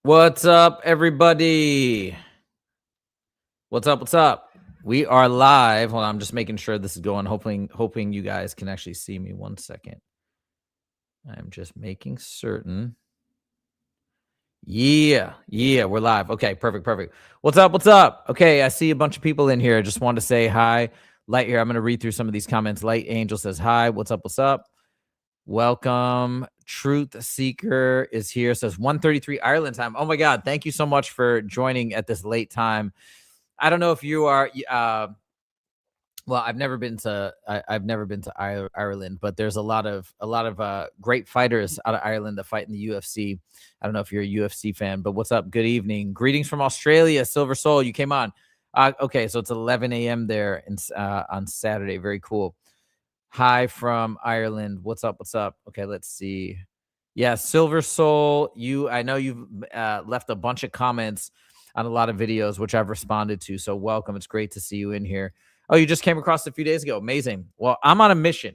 What's up, everybody? What's up? What's up? We are live. Hold on, I'm just making sure this is going. Hoping you guys can actually see me. 1 second. I'm just making certain. Yeah, we're live. Okay, perfect. What's up? What's up? Okay, I see a bunch of people in here. Just want to say hi. Light here. I'm going to read through some of these comments. Light Angel says hi. What's up? What's up? Welcome. Truth Seeker is here. Says 1:33 Ireland time. Oh my God. Thank you so much for joining at this late time. I don't know if you are well, I've never been to Ireland, but there's a lot of great fighters out of Ireland that fight in the UFC. I don't know if you're a UFC fan, but what's up? Good evening. Greetings from Australia, Silver Soul. You came on. Okay, so it's 11 a.m. there on Saturday. Very cool. Hi from Ireland. What's up? What's up? Okay, let's see. Yeah, Silver Soul. I know you've left a bunch of comments on a lot of videos, which I've responded to. So welcome. It's great to see you in here. Oh, you just came across a few days ago. Amazing. Well, I'm on a mission.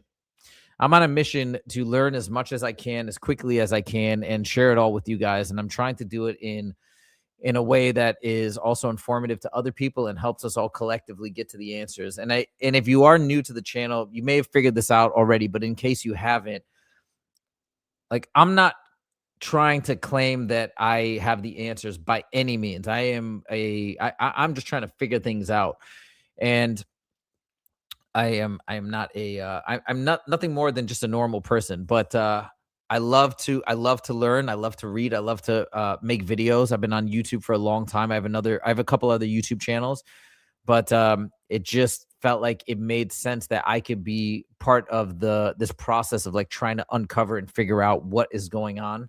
I'm on a mission to learn as much as I can, as quickly as I can, and share it all with you guys. And I'm trying to do it in a way that is also informative to other people and helps us all collectively get to the answers. And if you are new to the channel, you may have figured this out already, but in case you haven't, like, I'm not trying to claim that I have the answers by any means. I'm just trying to figure things out. And I'm not nothing more than just a normal person, but I love to learn. I love to read. I love to make videos. I've been on YouTube for a long time. I have a couple other YouTube channels, but it just felt like it made sense that I could be part of this process of like trying to uncover and figure out what is going on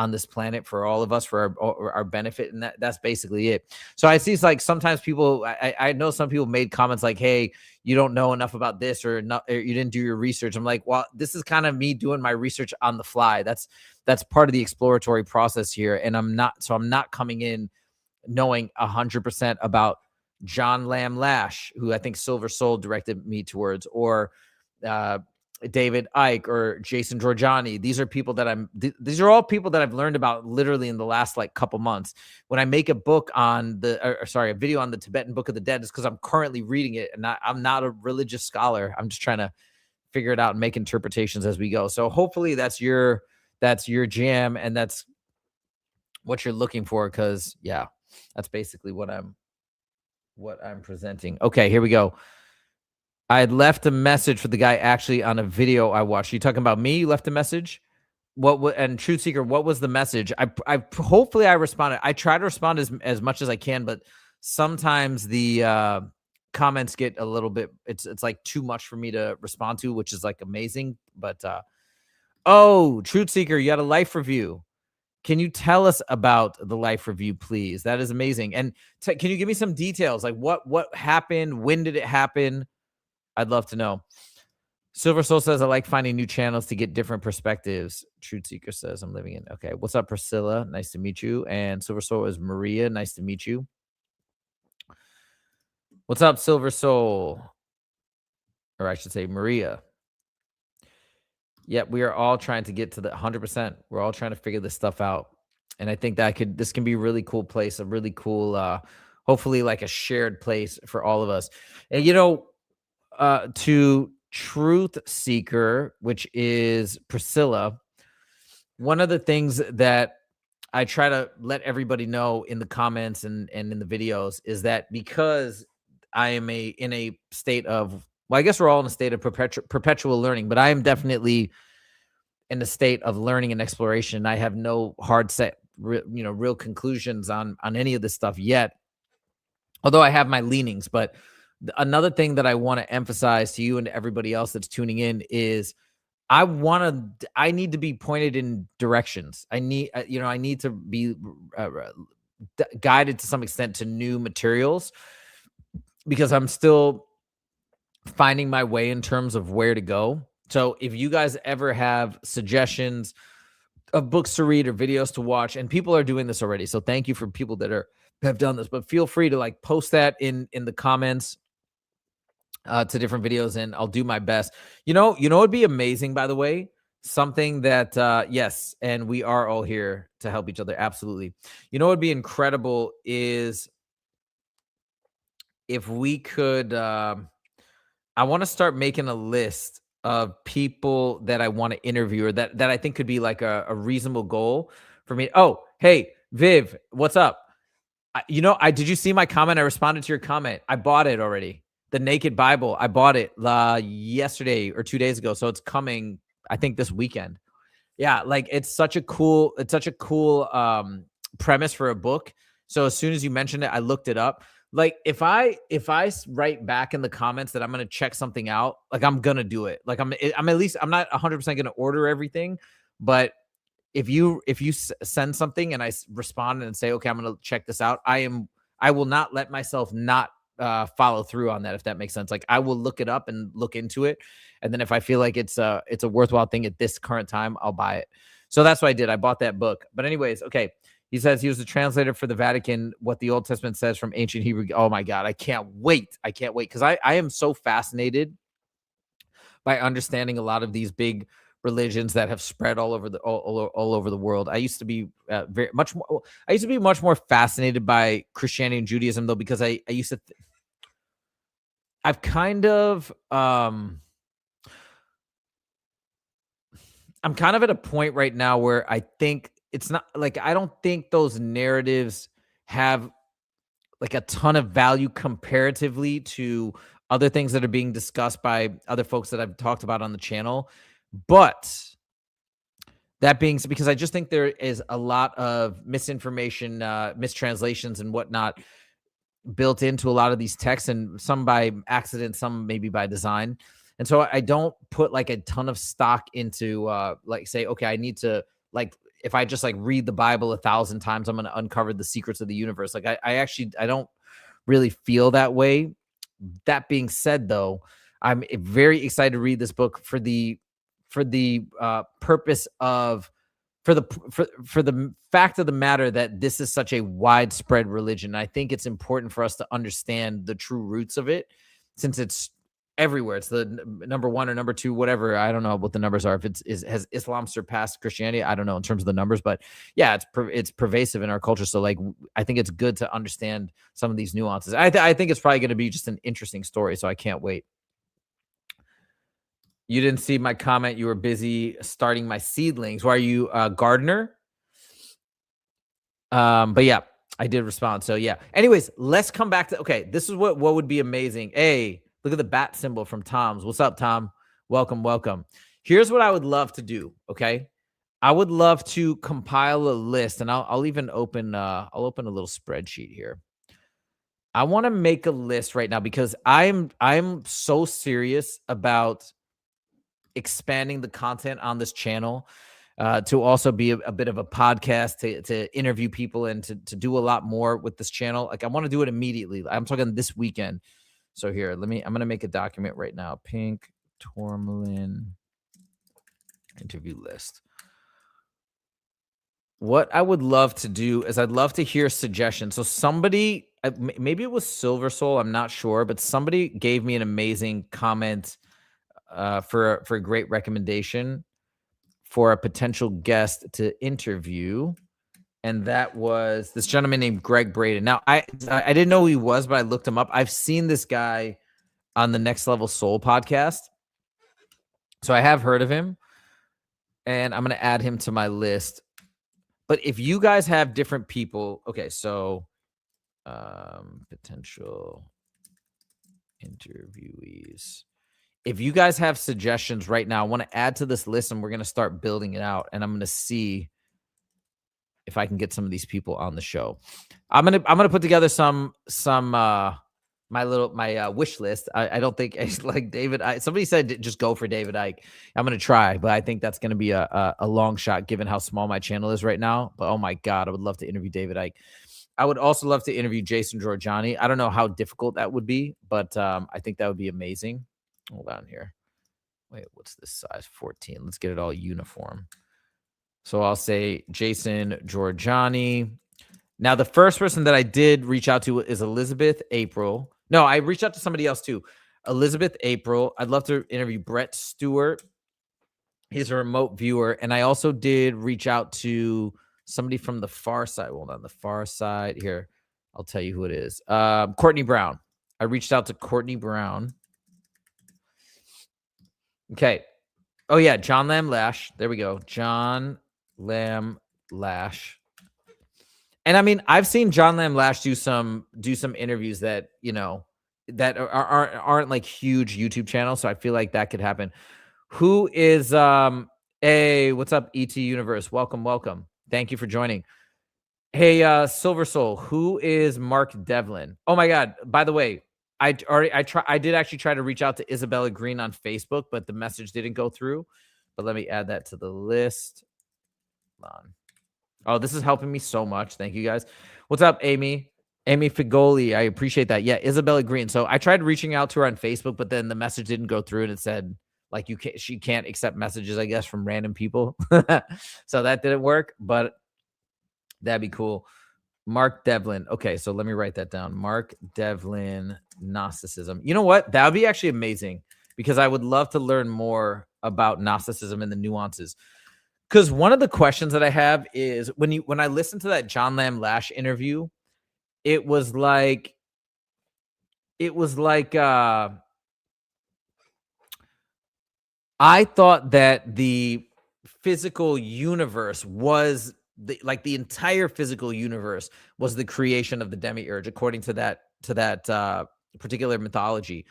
this planet for all of us, for our benefit. And that's basically it. So I see, it's like sometimes people, I know some people made comments like, hey, you don't know enough about this, or not, or you didn't do your research. I'm like, well, this is kind of me doing my research on the fly. That's part of the exploratory process here. And I'm not coming in knowing 100% about John Lamb Lash, who I think Silver Soul directed me towards, or David Icke, or Jason Georgiani. These are people that these are all people that I've learned about literally in the last like couple months. When I make a book on a video on the Tibetan Book of the Dead, is because I'm currently reading it, and I'm not a religious scholar. I'm just trying to figure it out and make interpretations as we go. So hopefully that's your jam, and that's what you're looking for, because yeah, that's basically what I'm presenting. Okay, here we go. I had left a message for the guy actually on a video I watched. You talking about me? You left a message? And Truth Seeker, what was the message? I hopefully I responded. I try to respond as much as I can, but sometimes the comments get a little bit, it's like too much for me to respond to, which is like amazing. But oh, Truth Seeker, you got a life review. Can you tell us about the life review, please? That is amazing. And can you give me some details? Like what happened? When did it happen? I'd love to know. Silver Soul says, I like finding new channels to get different perspectives. Truth Seeker says, I'm living in. Okay. What's up, Priscilla? Nice to meet you. And Silver Soul is Maria. Nice to meet you. What's up, Silver Soul? Or I should say Maria. Yep, we are all trying to get to the 100%. We're all trying to figure this stuff out. And I think this can be a really cool place, a really cool, hopefully like a shared place for all of us. And, to Truth Seeker, which is Priscilla, one of the things that I try to let everybody know in the comments and in the videos is that because I am in a state of, well, I guess we're all in a state of perpetual learning, but I am definitely in a state of learning and exploration. I have no hard set, real conclusions on any of this stuff yet, although I have my leanings. But another thing that I want to emphasize to you and to everybody else that's tuning in is I need to be pointed in directions. I need to be guided to some extent to new materials, because I'm still finding my way in terms of where to go. So if you guys ever have suggestions of books to read or videos to watch, and people are doing this already, so thank you for people that have done this, but feel free to like post that in the comments to different videos, and I'll do my best. It'd be amazing, by the way, something that yes, and we are all here to help each other. Absolutely. You know what would be incredible is if we could I want to start making a list of people that I want to interview or that I think could be like a reasonable goal for me. Oh, hey, Viv, what's up? I did you see my comment? I responded to your comment. I bought it already. The Naked Bible. I bought it yesterday or 2 days ago, so it's coming I think this weekend. Yeah, like it's such a cool premise for a book. So as soon as you mentioned it, I looked it up. Like if I write back in the comments that I'm going to check something out, like I'm going to do it. Like I'm at least I'm not 100% going to order everything, but if you send something and I respond and say, okay, I'm going to check this out, I will not let myself not follow through on that, if that makes sense. Like I will look it up and look into it, and then if I feel like it's a worthwhile thing at this current time, I'll buy it. So that's what I did. I bought that book. But anyways, okay. He says he was the translator for the Vatican, what the Old Testament says from ancient Hebrew. Oh my God, I can't wait. I can't wait because I am so fascinated by understanding a lot of these big religions that have spread all over the world. I used to be I used to be much more fascinated by Christianity and Judaism though, because I used to I've kind of I'm kind of at a point right now where I think it's not like I don't think those narratives have like a ton of value comparatively to other things that are being discussed by other folks that I've talked about on the channel. But that being said, because I just think there is a lot of misinformation, mistranslations and whatnot built into a lot of these texts, and some by accident, some maybe by design. And so I don't put like a ton of stock into like say, okay, I need to like if I just like read the Bible 1,000 times, I'm going to uncover the secrets of the universe. Like I don't really feel that way. That being said, though, I'm very excited to read this book for the purpose of for the fact of the matter that this is such a widespread religion. I think it's important for us to understand the true roots of it, since it's everywhere. It's the number one or number two, whatever. I don't know what the numbers are. If has Islam surpassed Christianity? I don't know in terms of the numbers, but yeah, it's pervasive in our culture. So like, I think it's good to understand some of these nuances. I think it's probably going to be just an interesting story. So I can't wait. You didn't see my comment. You were busy starting my seedlings. Why are you a gardener? But yeah, I did respond. So yeah. Anyways, let's come back to okay. This is what would be amazing. Hey, look at the bat symbol from Tom's. What's up, Tom? Welcome, welcome. Here's what I would love to do. Okay, I would love to compile a list, and I'll even open I'll open a little spreadsheet here. I want to make a list right now because I'm so serious about expanding the content on this channel to also be a bit of a podcast, to interview people and to do a lot more with this channel. Like I want to do it immediately. I'm talking this weekend. So here, I'm going to make a document right now. Pink Tourmaline interview list. What I would love to do is I'd love to hear suggestions. So somebody, maybe it was Silver Soul, I'm not sure, but somebody gave me an amazing comment for a great recommendation for a potential guest to interview, and that was this gentleman named Greg Braden. Now, I didn't know who he was, but I looked him up. I've seen this guy on the Next Level Soul podcast, so I have heard of him, and I'm going to add him to my list. But if you guys have different people, okay, so potential interviewees. If you guys have suggestions right now, I want to add to this list, and we're going to start building it out. And I'm going to see if I can get some of these people on the show. I'm gonna put together some my wish list. I don't think like David. Somebody said just go for David Icke. I'm gonna try, but I think that's gonna be a long shot given how small my channel is right now. But oh my God, I would love to interview David Icke. I would also love to interview Jason Giorgiani. I don't know how difficult that would be, but I think that would be amazing. Hold on here. Wait, what's this size? 14. Let's get it all uniform. So I'll say Jason Giorgiani. Now, the first person that I did reach out to is Elizabeth April. No, I reached out to somebody else too. Elizabeth April. I'd love to interview Brett Stewart. He's a remote viewer. And I also did reach out to somebody from the far side. Hold on, the far side here. I'll tell you who it is. Courtney Brown. I reached out to Courtney Brown. Okay. Oh yeah, John Lamb Lash. There we go. John Lamb Lash. And I mean, I've seen John Lamb Lash do some interviews that, that aren't like huge YouTube channels. So I feel like that could happen. Who is hey, what's up, ET Universe? Welcome, welcome. Thank you for joining. Hey, Silver Soul, who is Mark Devlin? Oh my god, by the way, I did actually try to reach out to Isabella Green on Facebook, but the message didn't go through. But let me add that to the list. Hold on. Oh, this is helping me so much. Thank you guys. What's up, Amy? Amy Figoli. I appreciate that. Yeah, Isabella Green. So I tried reaching out to her on Facebook, but then the message didn't go through and it said like she can't accept messages, I guess, from random people. So that didn't work, but that'd be cool. Mark Devlin. Okay, so let me write that down. Mark Devlin, Gnosticism. You know what? That would be actually amazing because I would love to learn more about Gnosticism and the nuances. Because one of the questions that I have is when I listened to that John Lamb Lash interview, it was like I thought that the physical universe was the entire physical universe was the creation of the demiurge, according to that particular mythology.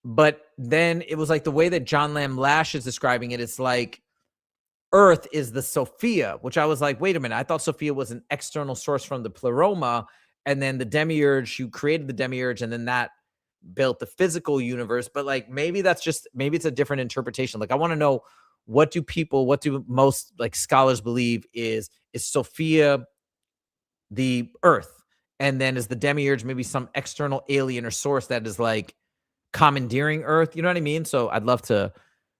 But then it was like the way that John Lamb Lash is describing it, it's like Earth is the Sophia, which I was like, wait a minute, I thought Sophia was an external source from the pleroma, and then the demiurge, you created the demiurge, and then that built the physical universe. But like maybe it's a different interpretation. Like I want to know, what do most like scholars believe is Sophia the Earth, and then is the demiurge maybe some external alien or source that is like commandeering Earth? You know what I mean? So I'd love to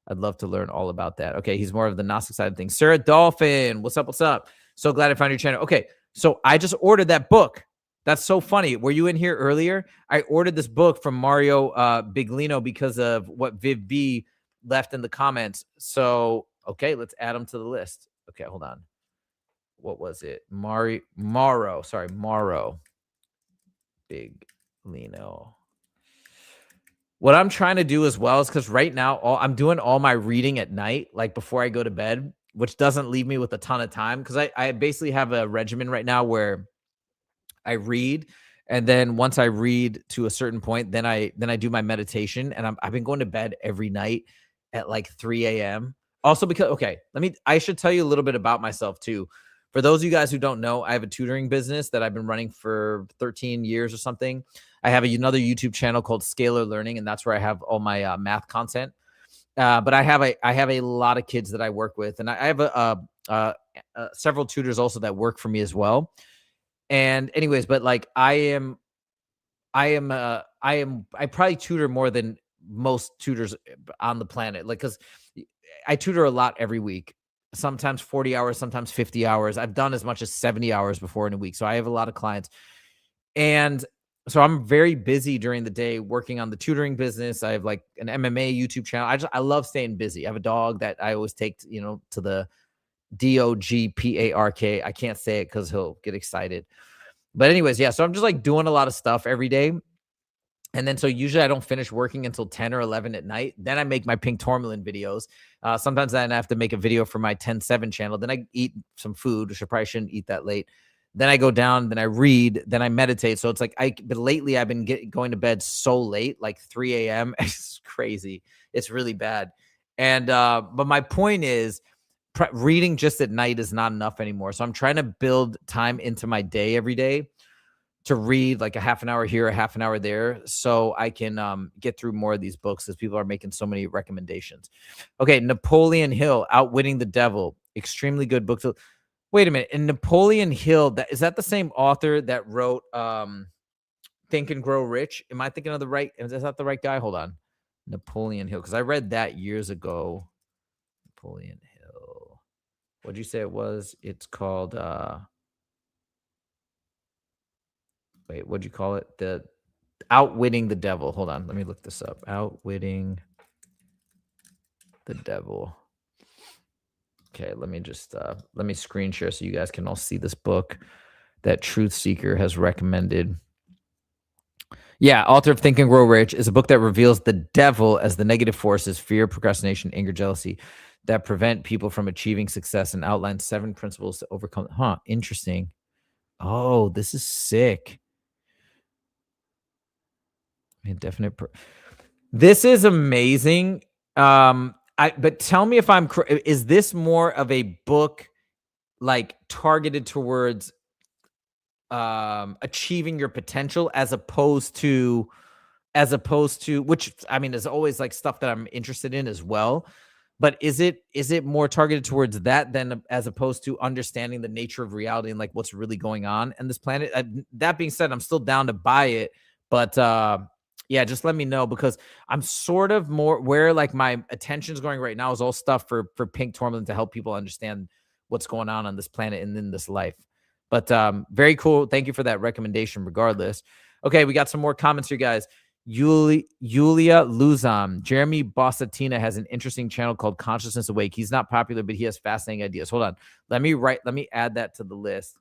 learn all about that. Okay, he's more of the Gnostic side of things. Sarah Dolphin, what's up? What's up? So glad I found your channel. Okay, so I just ordered that book. That's so funny. Were you in here earlier? I ordered this book from Mario Biglino because of what Viv B left in the comments. So, okay, let's add him to the list. Okay, hold on. What was it? Mauro Biglino. What I'm trying to do as well is because right now I'm doing all my reading at night, like before I go to bed, which doesn't leave me with a ton of time because I basically have a regimen right now where I read, and then once I read to a certain point, then I do my meditation, and I've been going to bed every night at like 3 a.m. Also because I should tell you a little bit about myself too. For those of you guys who don't know, I have a tutoring business that I've been running for 13 years or something. I have another YouTube channel called Scalar Learning, and that's where I have all my math content. But I have a lot of kids that I work with, and I have several tutors also that work for me as well. And anyways, but like I probably tutor more than most tutors on the planet. Like, cause I tutor a lot every week, sometimes 40 hours, sometimes 50 hours. I've done as much as 70 hours before in a week. So I have a lot of clients. And so I'm very busy during the day working on the tutoring business. I have like an MMA YouTube channel. I love staying busy. I have a dog that I always take, to the DOGPARK. I can't say it because he'll get excited. But anyways, yeah. So I'm just like doing a lot of stuff every day. And then so usually I don't finish working until 10 or 11 at night. Then I make my Pink Tourmaline videos. Sometimes I have to make a video for my 10/7 channel. Then I eat some food, which I probably shouldn't eat that late. Then I go down, then I read, then I meditate. So it's like but lately I've been going to bed so late, like 3 a.m. It's crazy. It's really bad. And but my point is, reading just at night is not enough anymore. So I'm trying to build time into my day every day to read like a half an hour here, a half an hour there, so I can get through more of these books because people are making so many recommendations. Okay, Napoleon Hill, Outwitting the Devil, extremely good book. Wait a minute, and Napoleon Hill, is that the same author that wrote Think and Grow Rich? Am I thinking of the right? Is that the right guy? Hold on, Napoleon Hill, because I read that years ago. Napoleon Hill. What'd you say it was? It's called what'd you call it? The Outwitting the Devil. Hold on, let me look this up. Outwitting the Devil. Okay, let me just let me screen share so you guys can all see this book that Truth Seeker has recommended. Yeah, author of Think and Grow Rich is a book that reveals the devil as the negative forces, fear, procrastination, anger, jealousy, that prevent people from achieving success, and outlines 7 principles to overcome. Interesting. Oh, this is sick. This is amazing. But tell me if is this more of a book like targeted towards achieving your potential as opposed to which I mean is always like stuff that I'm interested in as well, but is it more targeted towards that than as opposed to understanding the nature of reality and like what's really going on in this planet? That being said, I'm still down to buy it, but yeah, just let me know, because I'm sort of more where like my attention is going right now is all stuff for Pink Tourmaline to help people understand what's going on this planet and in this life. But very cool. Thank you for that recommendation regardless. Okay, we got some more comments here, guys. Julia Luzon. Jeremy Bossatina has an interesting channel called Consciousness Awake. He's not popular, but he has fascinating ideas. Hold on. Let me add that to the list.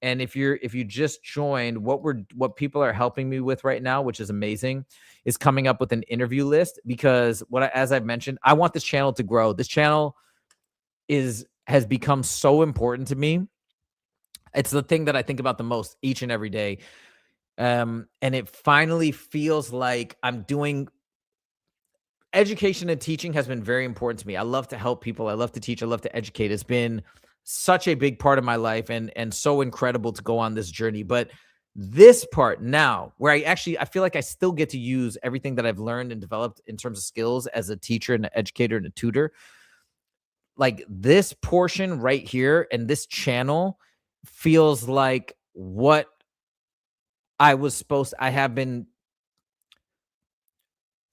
And if you just joined, what people are helping me with right now, which is amazing, is coming up with an interview list, because as I've mentioned, I want this channel to grow. This channel has become so important to me. It's the thing that I think about the most each and every day. And it finally feels like I'm doing education, and teaching has been very important to me. I love to help people. I love to teach. I love to educate. It's been such a big part of my life, and so incredible to go on this journey. But this part now, where I feel like I still get to use everything that I've learned and developed in terms of skills as a teacher and an educator and a tutor, like this portion right here and this channel feels like what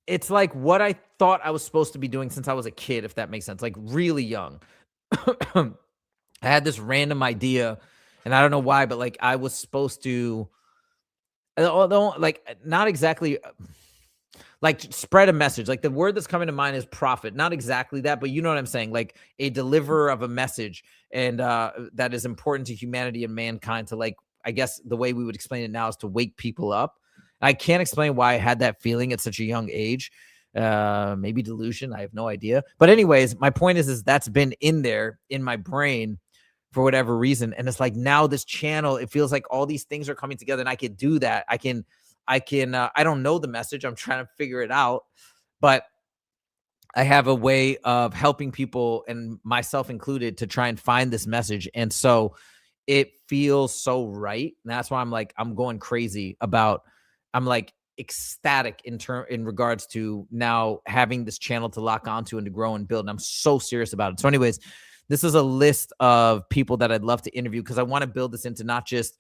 it's like what I thought I was supposed to be doing since I was a kid, if that makes sense, like really young. I had this random idea, and I don't know why, but like I was supposed to, although like not exactly like spread a message. Like the word that's coming to mind is prophet. Not exactly that, but you know what I'm saying? Like a deliverer of a message, and that is important to humanity and mankind, to like, I guess the way we would explain it now is to wake people up. I can't explain why I had that feeling at such a young age. Maybe delusion. I have no idea. But anyways, my point is that's been in there in my brain for whatever reason. And it's like now this channel, it feels like all these things are coming together, and I can do that. I don't know the message. I'm trying to figure it out, but I have a way of helping people, and myself included, to try and find this message. And so it feels so right. And that's why I'm going crazy about, I'm like ecstatic in regards to now having this channel to lock onto and to grow and build. And I'm so serious about it. So anyways, this is a list of people that I'd love to interview, because I want to build this into not just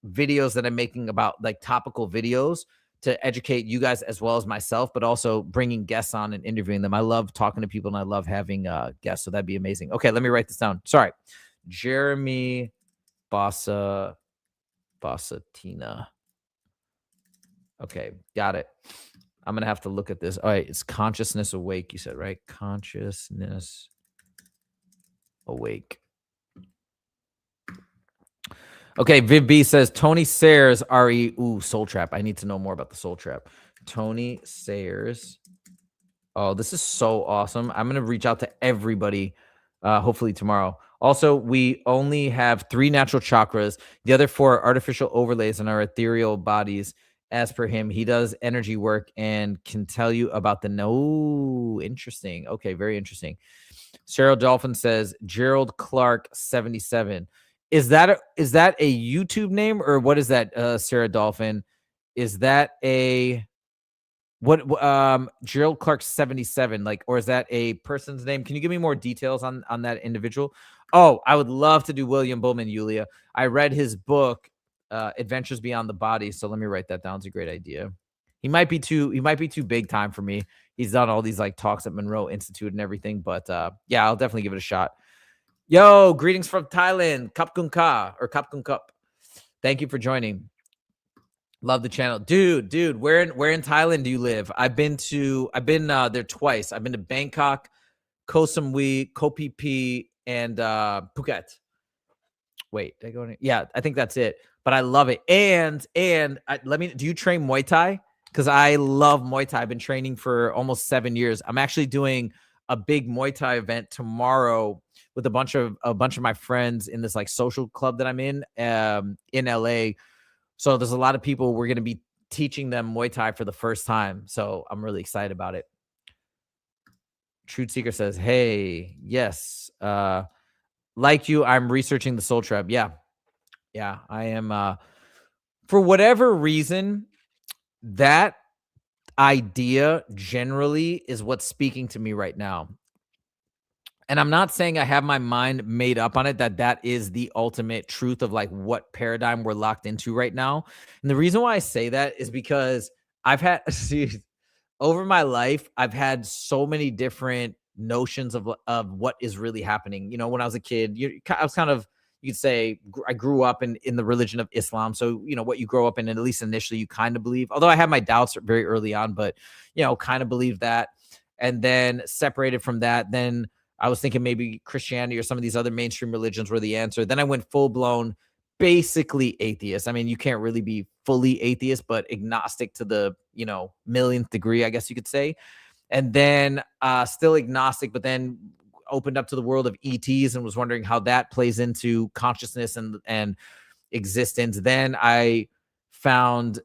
videos that I'm making about like topical videos to educate you guys as well as myself, but also bringing guests on and interviewing them. I love talking to people, and I love having guests. So that'd be amazing. Okay, let me write this down. Sorry. Jeremy Bossatina. Okay, got it. I'm going to have to look at this. All right, it's Consciousness Awake, you said, right? Consciousness Awake. Okay, Viv B says, Tony Sayers, R.E. Ooh, Soul Trap. I need to know more about the Soul Trap. Tony Sayers. Oh, this is so awesome. I'm going to reach out to everybody, hopefully tomorrow. Also, we only have 3 natural chakras. The other 4 are artificial overlays on our ethereal bodies. As per him, he does energy work and can tell you about interesting. Okay, very interesting. Cheryl Dolphin says, Gerald Clark 77. Is that a YouTube name, or what is that, Sarah Dolphin? Is that Gerald Clark 77, like, or is that a person's name? Can you give me more details on that individual? Oh, I would love to do William Bullman, Yulia. I read his book, Adventures Beyond the Body. So let me write that down. It's a great idea. He might be too big time for me. He's done all these like talks at Monroe Institute and everything, but yeah, I'll definitely give it a shot. Yo, greetings from Thailand. Kap Kun Ka, or Kap Kun Kup. Thank you for joining. Love the channel. Dude, where in Thailand do you live? I've been there twice. I've been to Bangkok, Koh Samui, Koh Phi Phi, and Phuket. Wait, did I go in? Yeah, I think that's it. But I love it. And do you train Muay Thai? Because I love Muay Thai. I've been training for almost 7 years. I'm actually doing a big Muay Thai event tomorrow with a bunch of my friends in this like social club that I'm in LA. So there's a lot of people. We're gonna be teaching them Muay Thai for the first time. So I'm really excited about it. Truth Seeker says, "Hey, yes, like you, I'm researching the Soul Trap. Yeah, I am. For whatever reason, that idea generally is what's speaking to me right now. And I'm not saying I have my mind made up on it that is the ultimate truth of like what paradigm we're locked into right now. And the reason why I say that is because I've had see, over my life, I've had so many different notions of what is really happening. You know, when I was a kid, I was kind of, you could say, I grew up in the religion of Islam. So you know what you grow up in, and at least initially, you kind of believe. Although I had my doubts very early on, but kind of believe that. And then separated from that, then I was thinking maybe Christianity or some of these other mainstream religions were the answer. Then I went full blown, basically atheist. I mean, you can't really be fully atheist, but agnostic to the, millionth degree, I guess you could say. And then still agnostic, but then opened up to the world of ETs and was wondering how that plays into consciousness and existence. Then I found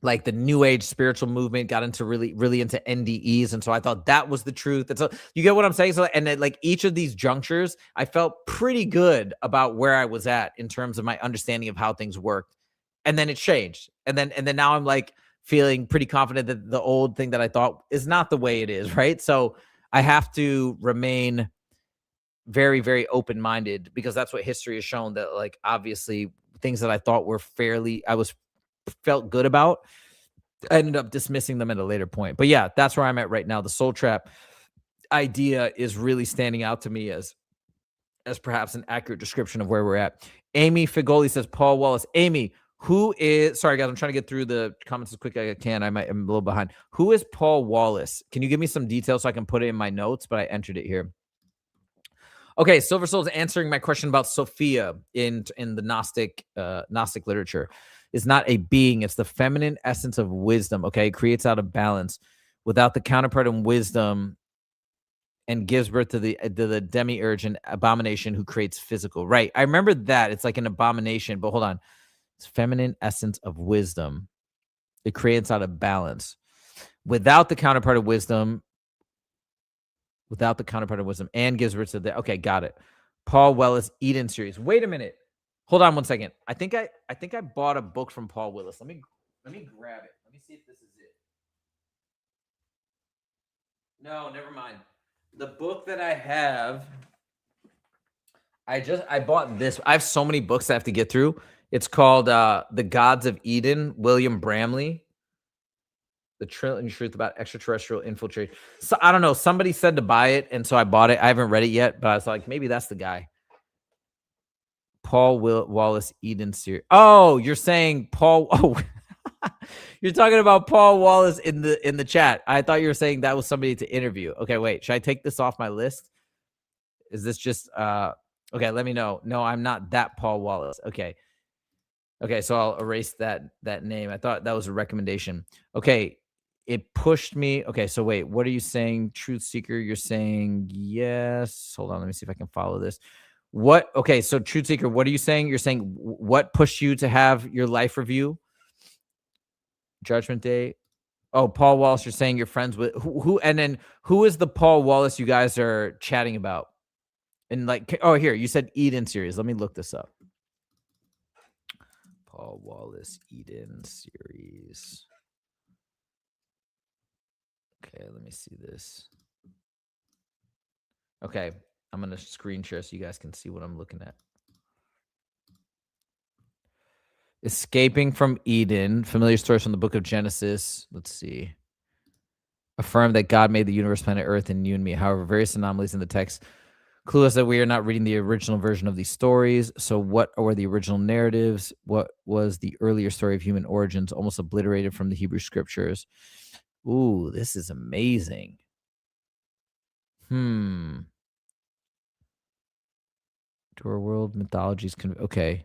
like the new age spiritual movement, got into really into NDEs. And so I thought that was the truth. And so you get what I'm saying? So, and then like each of these junctures, I felt pretty good about where I was at in terms of my understanding of how things worked. And then it changed. And then now I'm like feeling pretty confident that the old thing that I thought is not the way it is. Right. So I have to remain very, very open-minded, because that's what history has shown, that like obviously things that I thought were felt good about, I ended up dismissing them at a later point. But yeah, that's where I'm at right now. The soul trap idea is really standing out to me as perhaps an accurate description of where we're at. Amy Figoli says Paul Wallace. Amy, who is, sorry guys, I'm trying to get through the comments as quick as I can. I'm a little behind. Who is Paul Wallace? Can you give me some details so I can put it in my notes? But I entered it here. Okay, Silver Soul's answering my question about Sophia in the Gnostic literature. Is not a being; it's the feminine essence of wisdom. Okay, it creates out of balance, without the counterpart in wisdom, and gives birth to the demiurge and abomination who creates physical. Right, I remember that. It's like an abomination, but hold on, it's feminine essence of wisdom. It creates out of balance, without the counterpart of wisdom. Without the counterpart of wisdom, and gives birth to the. Okay, got it. Paul Willis Eden series. Wait a minute. Hold on one second. I think I bought a book from Paul Willis. Let me grab it. Let me see if this is it. No, never mind. The book that I have, I bought this. I have so many books I have to get through. It's called The Gods of Eden, William Bramley. The Trillion Truth About Extraterrestrial Infiltrate. So I don't know. Somebody said to buy it, and so I bought it. I haven't read it yet, but I was like, maybe that's the guy. Paul Wallace Eden series. Oh, you're saying Paul? Oh, you're talking about Paul Wallace in the chat. I thought you were saying that was somebody to interview. Okay, wait. Should I take this off my list? Is this just okay? Let me know. No, I'm not that Paul Wallace. Okay. Okay, so I'll erase that name. I thought that was a recommendation. Okay, it pushed me. Okay, so wait, what are you saying, Truth Seeker? You're saying yes. Hold on, let me see if I can follow this. What? Okay, so Truth Seeker, what are you saying? You're saying what pushed you to have your life review? Judgment Day. Oh, Paul Wallace. You're saying you're friends with who? And then who is the Paul Wallace you guys are chatting about? And like, oh, here you said Eden series. Let me look this up. Paul Wallace Eden series. Okay, let me see this. Okay, I'm going to screen share so you guys can see what I'm looking at. Escaping from Eden, familiar stories from the book of Genesis. Let's see. Affirm that God made the universe, planet Earth, and you and me. However, various anomalies in the text clue us that we are not reading the original version of these stories. So what were the original narratives? What was the earlier story of human origins, almost obliterated from the Hebrew scriptures? Ooh, this is amazing. Door world mythologies. Okay.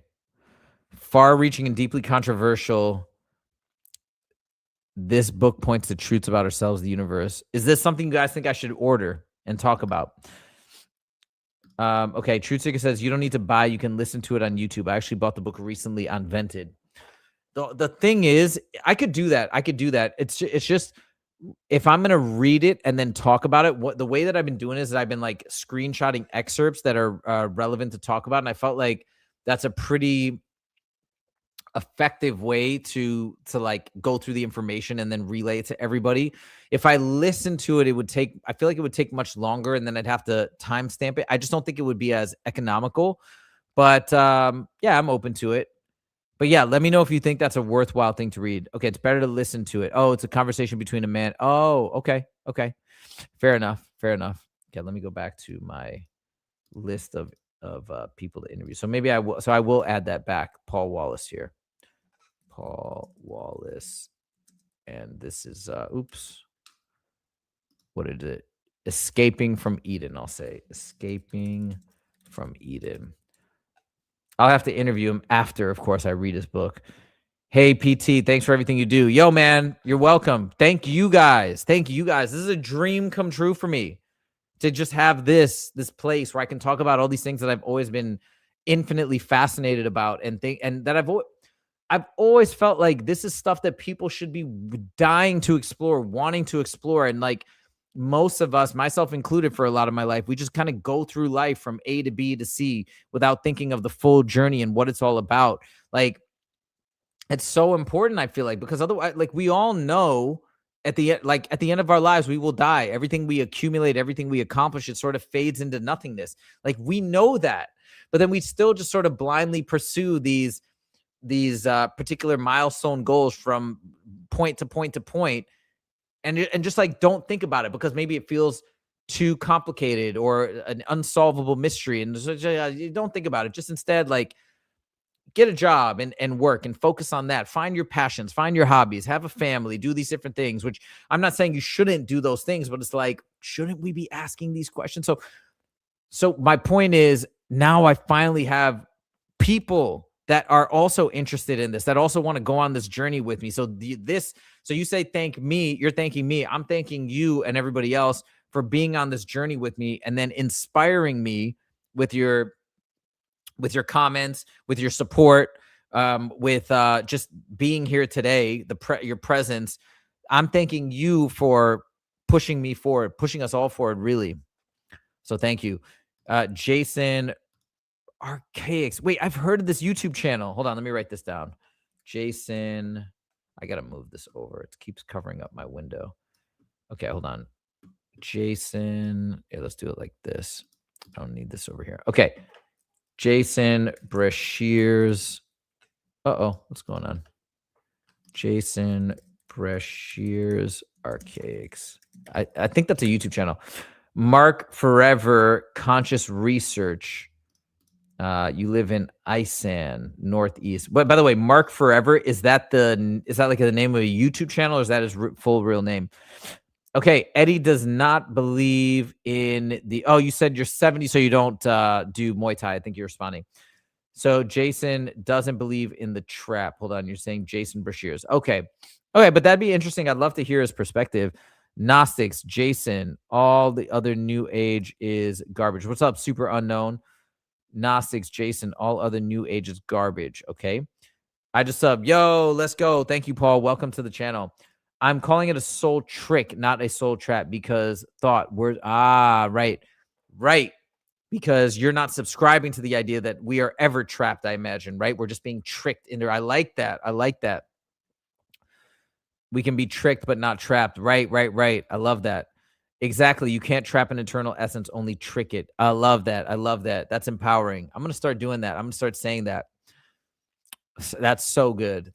Far-reaching and deeply controversial. This book points to truths about ourselves, the universe. Is this something you guys think I should order and talk about? Okay, Truth Seeker says you don't need to buy. You can listen to it on YouTube. I actually bought the book recently on Vented. The thing is, I could do that. It's just if I'm gonna read it and then talk about it, the way that I've been doing is that I've been like screenshotting excerpts that are relevant to talk about, and I felt like that's a pretty effective way to like go through the information and then relay it to everybody. If I listen to it, I feel like it would take much longer, and then I'd have to timestamp it. I just don't think it would be as economical. But yeah, I'm open to it. But yeah, let me know if you think that's a worthwhile thing to read. Okay, it's better to listen to it. Oh, it's a conversation between a man. Oh, okay. Fair enough. Okay, let me go back to my list of people to interview. So maybe I will add that back. Paul Wallace here. Paul Wallace. And this is oops. What is it? Escaping from Eden, I'll say. Escaping from Eden. I'll have to interview him after, of course, I read his book. Hey, PT, thanks for everything you do. Yo, man, you're welcome. Thank you guys. This is a dream come true for me to just have this place where I can talk about all these things that I've always been infinitely fascinated about and that I've always felt like this is stuff that people should be dying to explore, wanting to explore. And like most of us, myself included, for a lot of my life, we just kind of go through life from A to B to C without thinking of the full journey and what it's all about. Like, it's so important, I feel like, because otherwise, like, we all know at the end of our lives, we will die. Everything we accumulate, everything we accomplish, it sort of fades into nothingness. Like, we know that, but then we still just sort of blindly pursue these particular milestone goals from point to point to point, and just like don't think about it because maybe it feels too complicated or an unsolvable mystery, and you don't think about it. Just instead, like, get a job and work and focus on that. Find your passions, find your hobbies, have a family, do these different things, which I'm not saying you shouldn't do those things, but it's like, shouldn't we be asking these questions? So my point is, now I finally have people that are also interested in this, that also want to go on this journey with me. So you say thank me, you're thanking me. I'm thanking you and everybody else for being on this journey with me and then inspiring me with your comments, with your support, with just being here today, your presence. I'm thanking you for pushing me forward, pushing us all forward, really. So thank you. Jason Archaics. Wait, I've heard of this YouTube channel. Hold on, let me write this down. Jason, I gotta move this over. It keeps covering up my window. Okay, hold on. Jason, yeah, let's do it like this. I don't need this over here. Okay. Jason Breshears. What's going on? Jason Breshears Archaics. I think that's a YouTube channel. Mark Forever Conscious Research. You live in Isan, Northeast. But by the way, Mark Forever, is that like the name of a YouTube channel, or is that his full real name? Okay, Eddie does not believe in you said you're 70, so you don't do Muay Thai. I think you're responding. So Jason doesn't believe in the trap. Hold on, you're saying Jason Breshears. Okay, but that'd be interesting. I'd love to hear his perspective. Gnostics, Jason, all the other new age is garbage. What's up, Super Unknown? Gnostics, Jason, all other new age is garbage. Okay, I just yo, let's go. Thank you, Paul. Welcome to the channel. I'm calling it a soul trick, not a soul trap, because right. Because you're not subscribing to the idea that we are ever trapped, I imagine, right? We're just being tricked into. I like that. We can be tricked, but not trapped. Right. I love that. Exactly. You can't trap an eternal essence, only trick it. I love that. That's empowering. I'm going to start doing that. I'm going to start saying that. That's so good.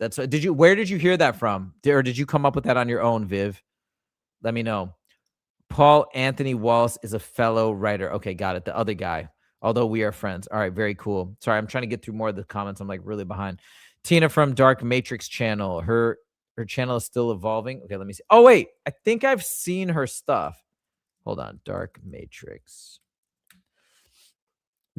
Where did you hear that from? Or did you come up with that on your own, Viv? Let me know. Paul Anthony Wallace is a fellow writer. Okay, got it. The other guy, although we are friends. All right, very cool. Sorry, I'm trying to get through more of the comments. I'm like really behind. Tina from Dark Matrix channel. Her channel is still evolving. Okay, let me see. Oh, wait. I think I've seen her stuff. Hold on. Dark Matrix.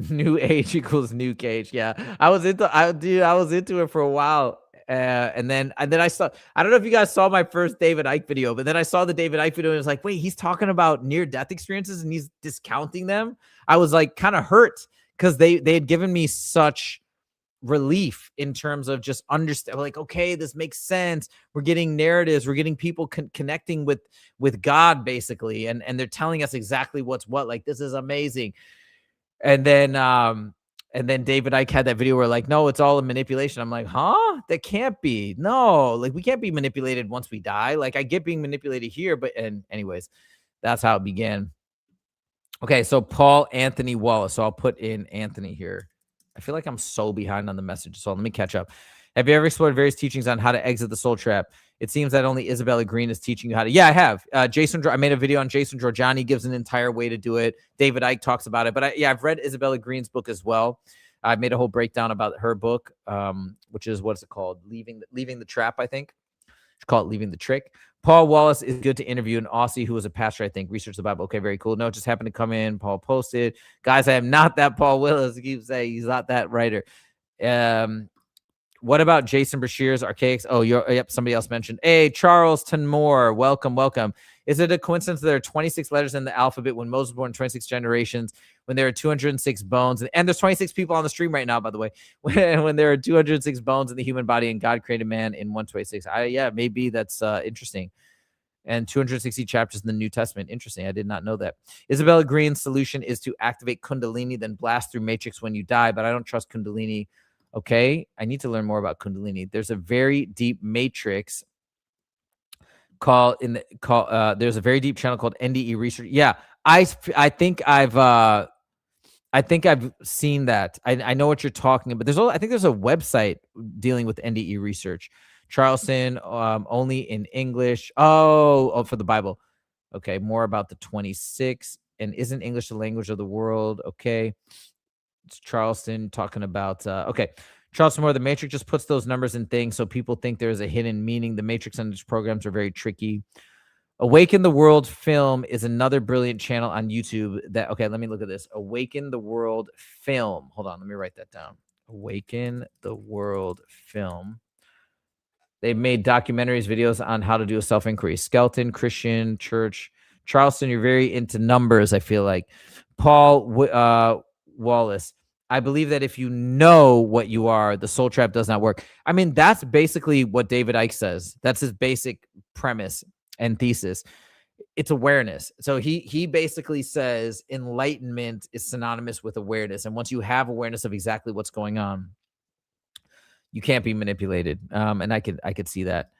New age equals new cage. Yeah, I was into it for a while, and then I saw. I don't know if you guys saw my first David Icke video, but then I saw the David Icke video and it was like, wait, he's talking about near death experiences and he's discounting them. I was like kind of hurt because they had given me such relief in terms of just understand, like, okay, this makes sense. We're getting narratives, we're getting people connecting with God basically, and they're telling us exactly what's what. Like, this is amazing. And then David Icke had that video where like, no, it's all a manipulation. I'm like, huh? That can't be. No, like we can't be manipulated once we die. Like I get being manipulated here, but and anyways, that's how it began. Okay, so Paul Anthony Wallace. So I'll put in Anthony here. I feel like I'm so behind on the message. So let me catch up. Have you ever explored various teachings on how to exit the soul trap? It seems that only Isabella Green is teaching you how to. Yeah, I have. I made a video on Jason Giorgiani, gives an entire way to do it. David Icke talks about it. But I've read Isabella Green's book as well. I made a whole breakdown about her book, which is, what's it called? Leaving the Trap, I think. It's called Leaving the Trick. Paul Wallace is good to interview, an Aussie who was a pastor, I think, researched the Bible. Okay, very cool. No, it just happened to come in. Paul posted. Guys, I am not that Paul Willis. I keep saying he's not that writer. What about Jason Brashear's Archaics? Oh, yep, somebody else mentioned. Hey, Charleston Moore, welcome. Is it a coincidence that there are 26 letters in the alphabet when Moses was born 26 generations, when there are 206 bones? And there's 26 people on the stream right now, by the way, when there are 206 bones in the human body and God created man in 126. Yeah, maybe that's interesting. And 260 chapters in the New Testament. Interesting. I did not know that. Isabella Green's solution is to activate Kundalini, then blast through Matrix when you die, but I don't trust Kundalini. Okay, I need to learn more about Kundalini. There's a very deep matrix there's a very deep channel called NDE Research. Yeah, I think I've seen that. I know what you're talking about. I think there's a website dealing with NDE Research. Charleston, only in English. Oh, for the Bible. Okay, more about the 26. And isn't English the language of the world? Okay. It's Charleston talking about, okay. Charleston Moore, the Matrix just puts those numbers in things so people think there's a hidden meaning. The Matrix and its programs are very tricky. Awaken the World Film is another brilliant channel on YouTube okay, let me look at this. Awaken the World Film. Hold on, let me write that down. Awaken the World Film. They've made documentaries, videos on how to do a self-inquiry. Skeleton, Christian, Church. Charleston, you're very into numbers, I feel like. Paul Wallace, I believe that if you know what you are, the soul trap does not work. I mean, that's basically what David Icke says. That's his basic premise and thesis. It's awareness. So he basically says enlightenment is synonymous with awareness. And once you have awareness of exactly what's going on, you can't be manipulated. And I could see that.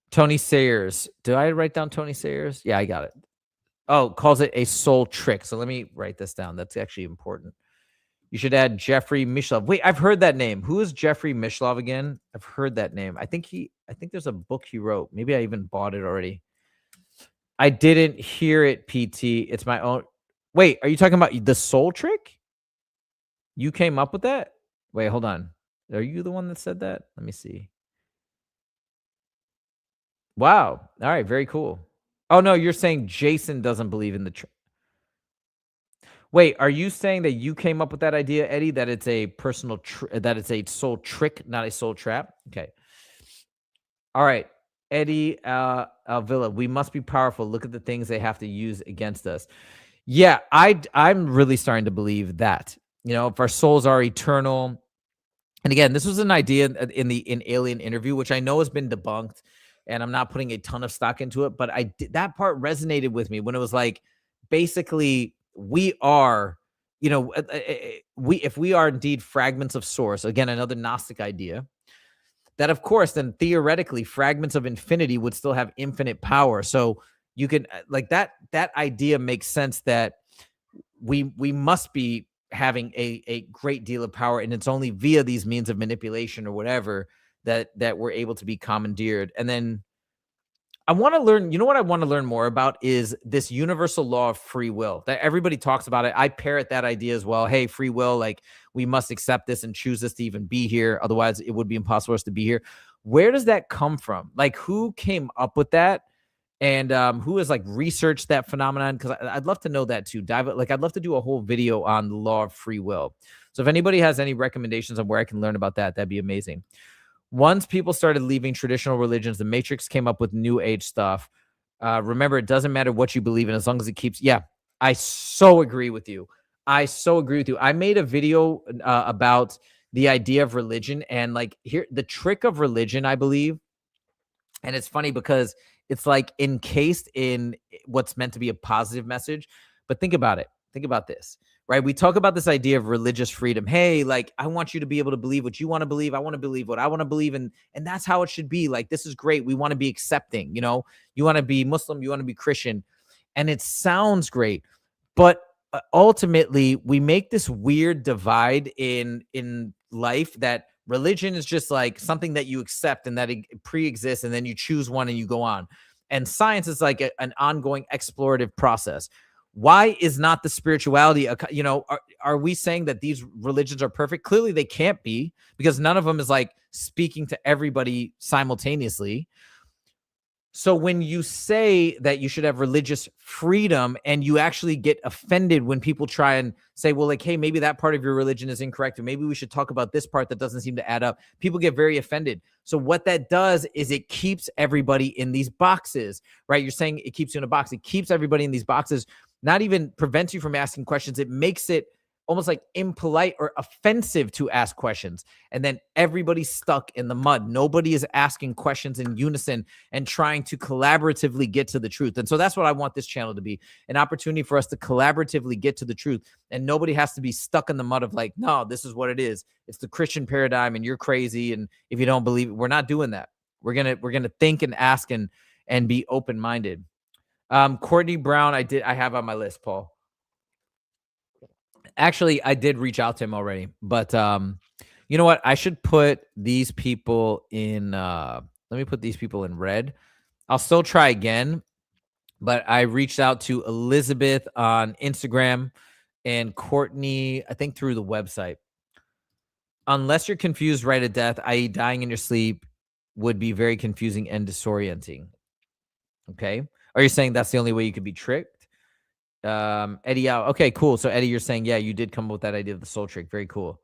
Tony Sayers. Did I write down Tony Sayers? Yeah, I got it. Oh, calls it a soul trick. So let me write this down. That's actually important. You should add Jeffrey Mishlove. Wait, I've heard that name. Who is Jeffrey Mishlove again? I've heard that name. I think there's a book he wrote. Maybe I even bought it already. I didn't hear it, PT. It's my own. Wait, are you talking about the soul trick? You came up with that? Wait, hold on. Are you the one that said that? Let me see. Wow. All right, very cool. Oh, no, you're saying Jason doesn't believe in the trick. Wait, are you saying that you came up with that idea, Eddie, that it's a personal, that it's a soul trick, not a soul trap? Okay. All right. Eddie Alvilla, we must be powerful. Look at the things they have to use against us. Yeah, I'm really starting to believe that, if our souls are eternal. And again, this was an idea in Alien Interview, which I know has been debunked, and I'm not putting a ton of stock into it, but that part resonated with me when it was like, basically, we are, if we are indeed fragments of source, again, another Gnostic idea, that of course, then theoretically, fragments of infinity would still have infinite power. So you can, like, that idea makes sense, that we must be having a great deal of power, and it's only via these means of manipulation or whatever that we're able to be commandeered. And then I want to learn, what I want to learn more about is this universal law of free will that everybody talks about. It. I parrot that idea as well. Hey, free will, like we must accept this and choose this to even be here. Otherwise, it would be impossible for us to be here. Where does that come from? Like, who came up with that? and who has like researched that phenomenon, because I'd love to know that too. I'd love to do a whole video on the law of free will. So if anybody has any recommendations on where I can learn about that, that'd be amazing. Once people started leaving traditional religions, the Matrix came up with new age stuff. Remember, it doesn't matter what you believe in as long as it keeps. Yeah, I so agree with you. I so agree with you. I made a video about the idea of religion, and like here, the trick of religion, I believe, and it's funny because it's like encased in what's meant to be a positive message. But think about it. Think about this, right? We talk about this idea of religious freedom. Hey, like I want you to be able to believe what you want to believe. I want to believe what I want to believe, and that's how it should be. Like this is great. We want to be accepting. You want to be Muslim, you want to be Christian, and it sounds great, but ultimately we make this weird divide in life that religion is just like something that you accept and that it pre-exists, and then you choose one and you go on. And science is like an ongoing explorative process. Why is not the spirituality, are we saying that these religions are perfect? Clearly they can't be, because none of them is like speaking to everybody simultaneously. So when you say that you should have religious freedom, and you actually get offended when people try and say, well, like, hey, maybe that part of your religion is incorrect, or maybe we should talk about this part that doesn't seem to add up. People get very offended. So what that does is it keeps everybody in these boxes, right? You're saying it keeps you in a box. It keeps everybody in these boxes, not even prevents you from asking questions. It makes it almost like impolite or offensive to ask questions. And then everybody's stuck in the mud. Nobody is asking questions in unison and trying to collaboratively get to the truth. And so that's what I want this channel to be, an opportunity for us to collaboratively get to the truth. And nobody has to be stuck in the mud of like, no, this is what it is. It's the Christian paradigm and you're crazy. And if you don't believe it, we're not doing that. We're going to think and ask and be open-minded. Courtney Brown, I have on my list, Paul. Actually, I did reach out to him already, but you know what? I should put these people in let me put these people in red. I'll still try again, but I reached out to Elizabeth on Instagram and Courtney, I think through the website. Unless you're confused right at death, i.e. dying in your sleep, would be very confusing and disorienting. Okay. Are you saying that's the only way you could be tricked? Eddie out. Okay, cool. So Eddie, you're saying, yeah, you did come up with that idea of the soul trick. Very cool.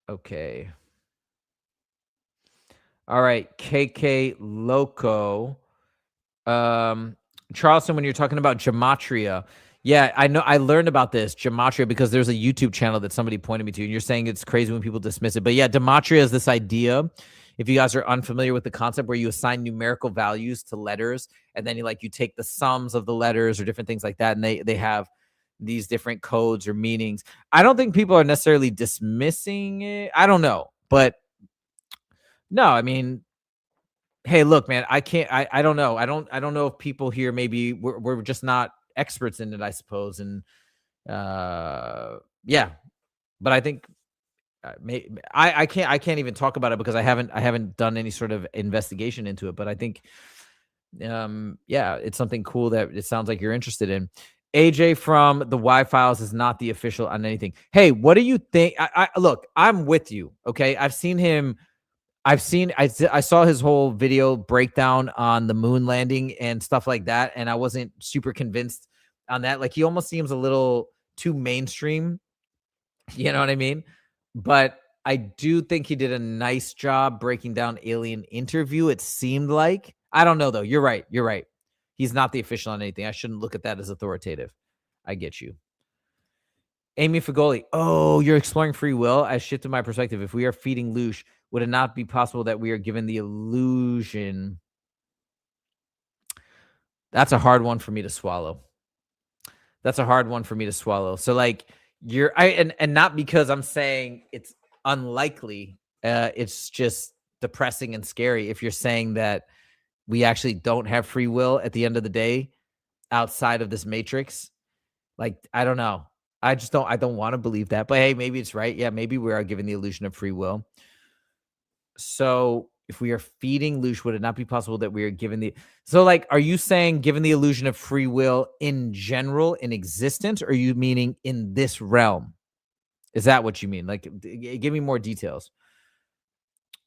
Okay. All right. KK Loco. Charleston, when you're talking about gematria. Yeah, I know. I learned about this gematria because there's a YouTube channel that somebody pointed me to, and you're saying it's crazy when people dismiss it. But yeah, gematria is this idea, if you guys are unfamiliar with the concept, where you assign numerical values to letters, and then you take the sums of the letters or different things like that, and they have these different codes or meanings. I don't think people are necessarily dismissing it. I don't know, but no, I mean, hey, look, man, I can't. I don't know. I don't know if people here, maybe we're just not experts in it, I suppose. And yeah, but I think I can't even talk about it because I haven't done any sort of investigation into it. But I think yeah, it's something cool that it sounds like you're interested in. AJ from the Y Files is not the official on anything. Hey, what do you think? Look, I'm with you. Okay, I've seen him. I saw his whole video breakdown on the moon landing and stuff like that, and I wasn't super convinced on that. Like, he almost seems a little too mainstream. You know what I mean? But I do think he did a nice job breaking down Alien Interview, it seemed like. I don't know, though. You're right. You're right. He's not the official on anything. I shouldn't look at that as authoritative. I get you. Amy Fagoli. Oh, you're exploring free will? I shifted my perspective. If we are feeding Loosh, would it not be possible that we are given the illusion? That's a hard one for me to swallow. That's a hard one for me to swallow. So like and not because I'm saying it's unlikely. It's just depressing and scary if you're saying that we actually don't have free will at the end of the day outside of this matrix. Like, I don't know. I don't want to believe that. But hey, maybe it's right. Yeah, maybe we are given the illusion of free will. So if we are feeding Loosh, would it not be possible that we are given like, are you saying given the illusion of free will in general in existence, or are you meaning in this realm? Is that what you mean? Like, give me more details.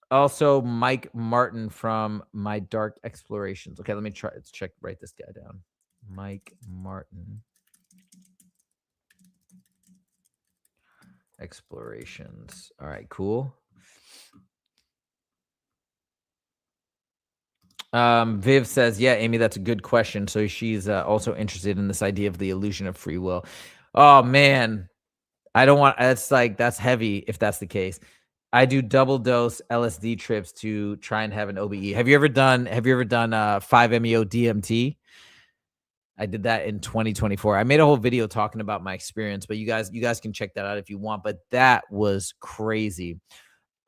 Also, Mike Martin from My Dark Explorations. Okay, let me try. Let's check. Write this guy down. Mike Martin Explorations. All right, cool. Viv says, yeah, Amy, that's a good question. So she's also interested in this idea of the illusion of free will. Oh man, I don't want. That's heavy if that's the case. I do double dose LSD trips to try and have an OBE. Have you ever done 5-MeO DMT? I did that in 2024. I made a whole video talking about my experience, but you guys can check that out if you want. But that was crazy.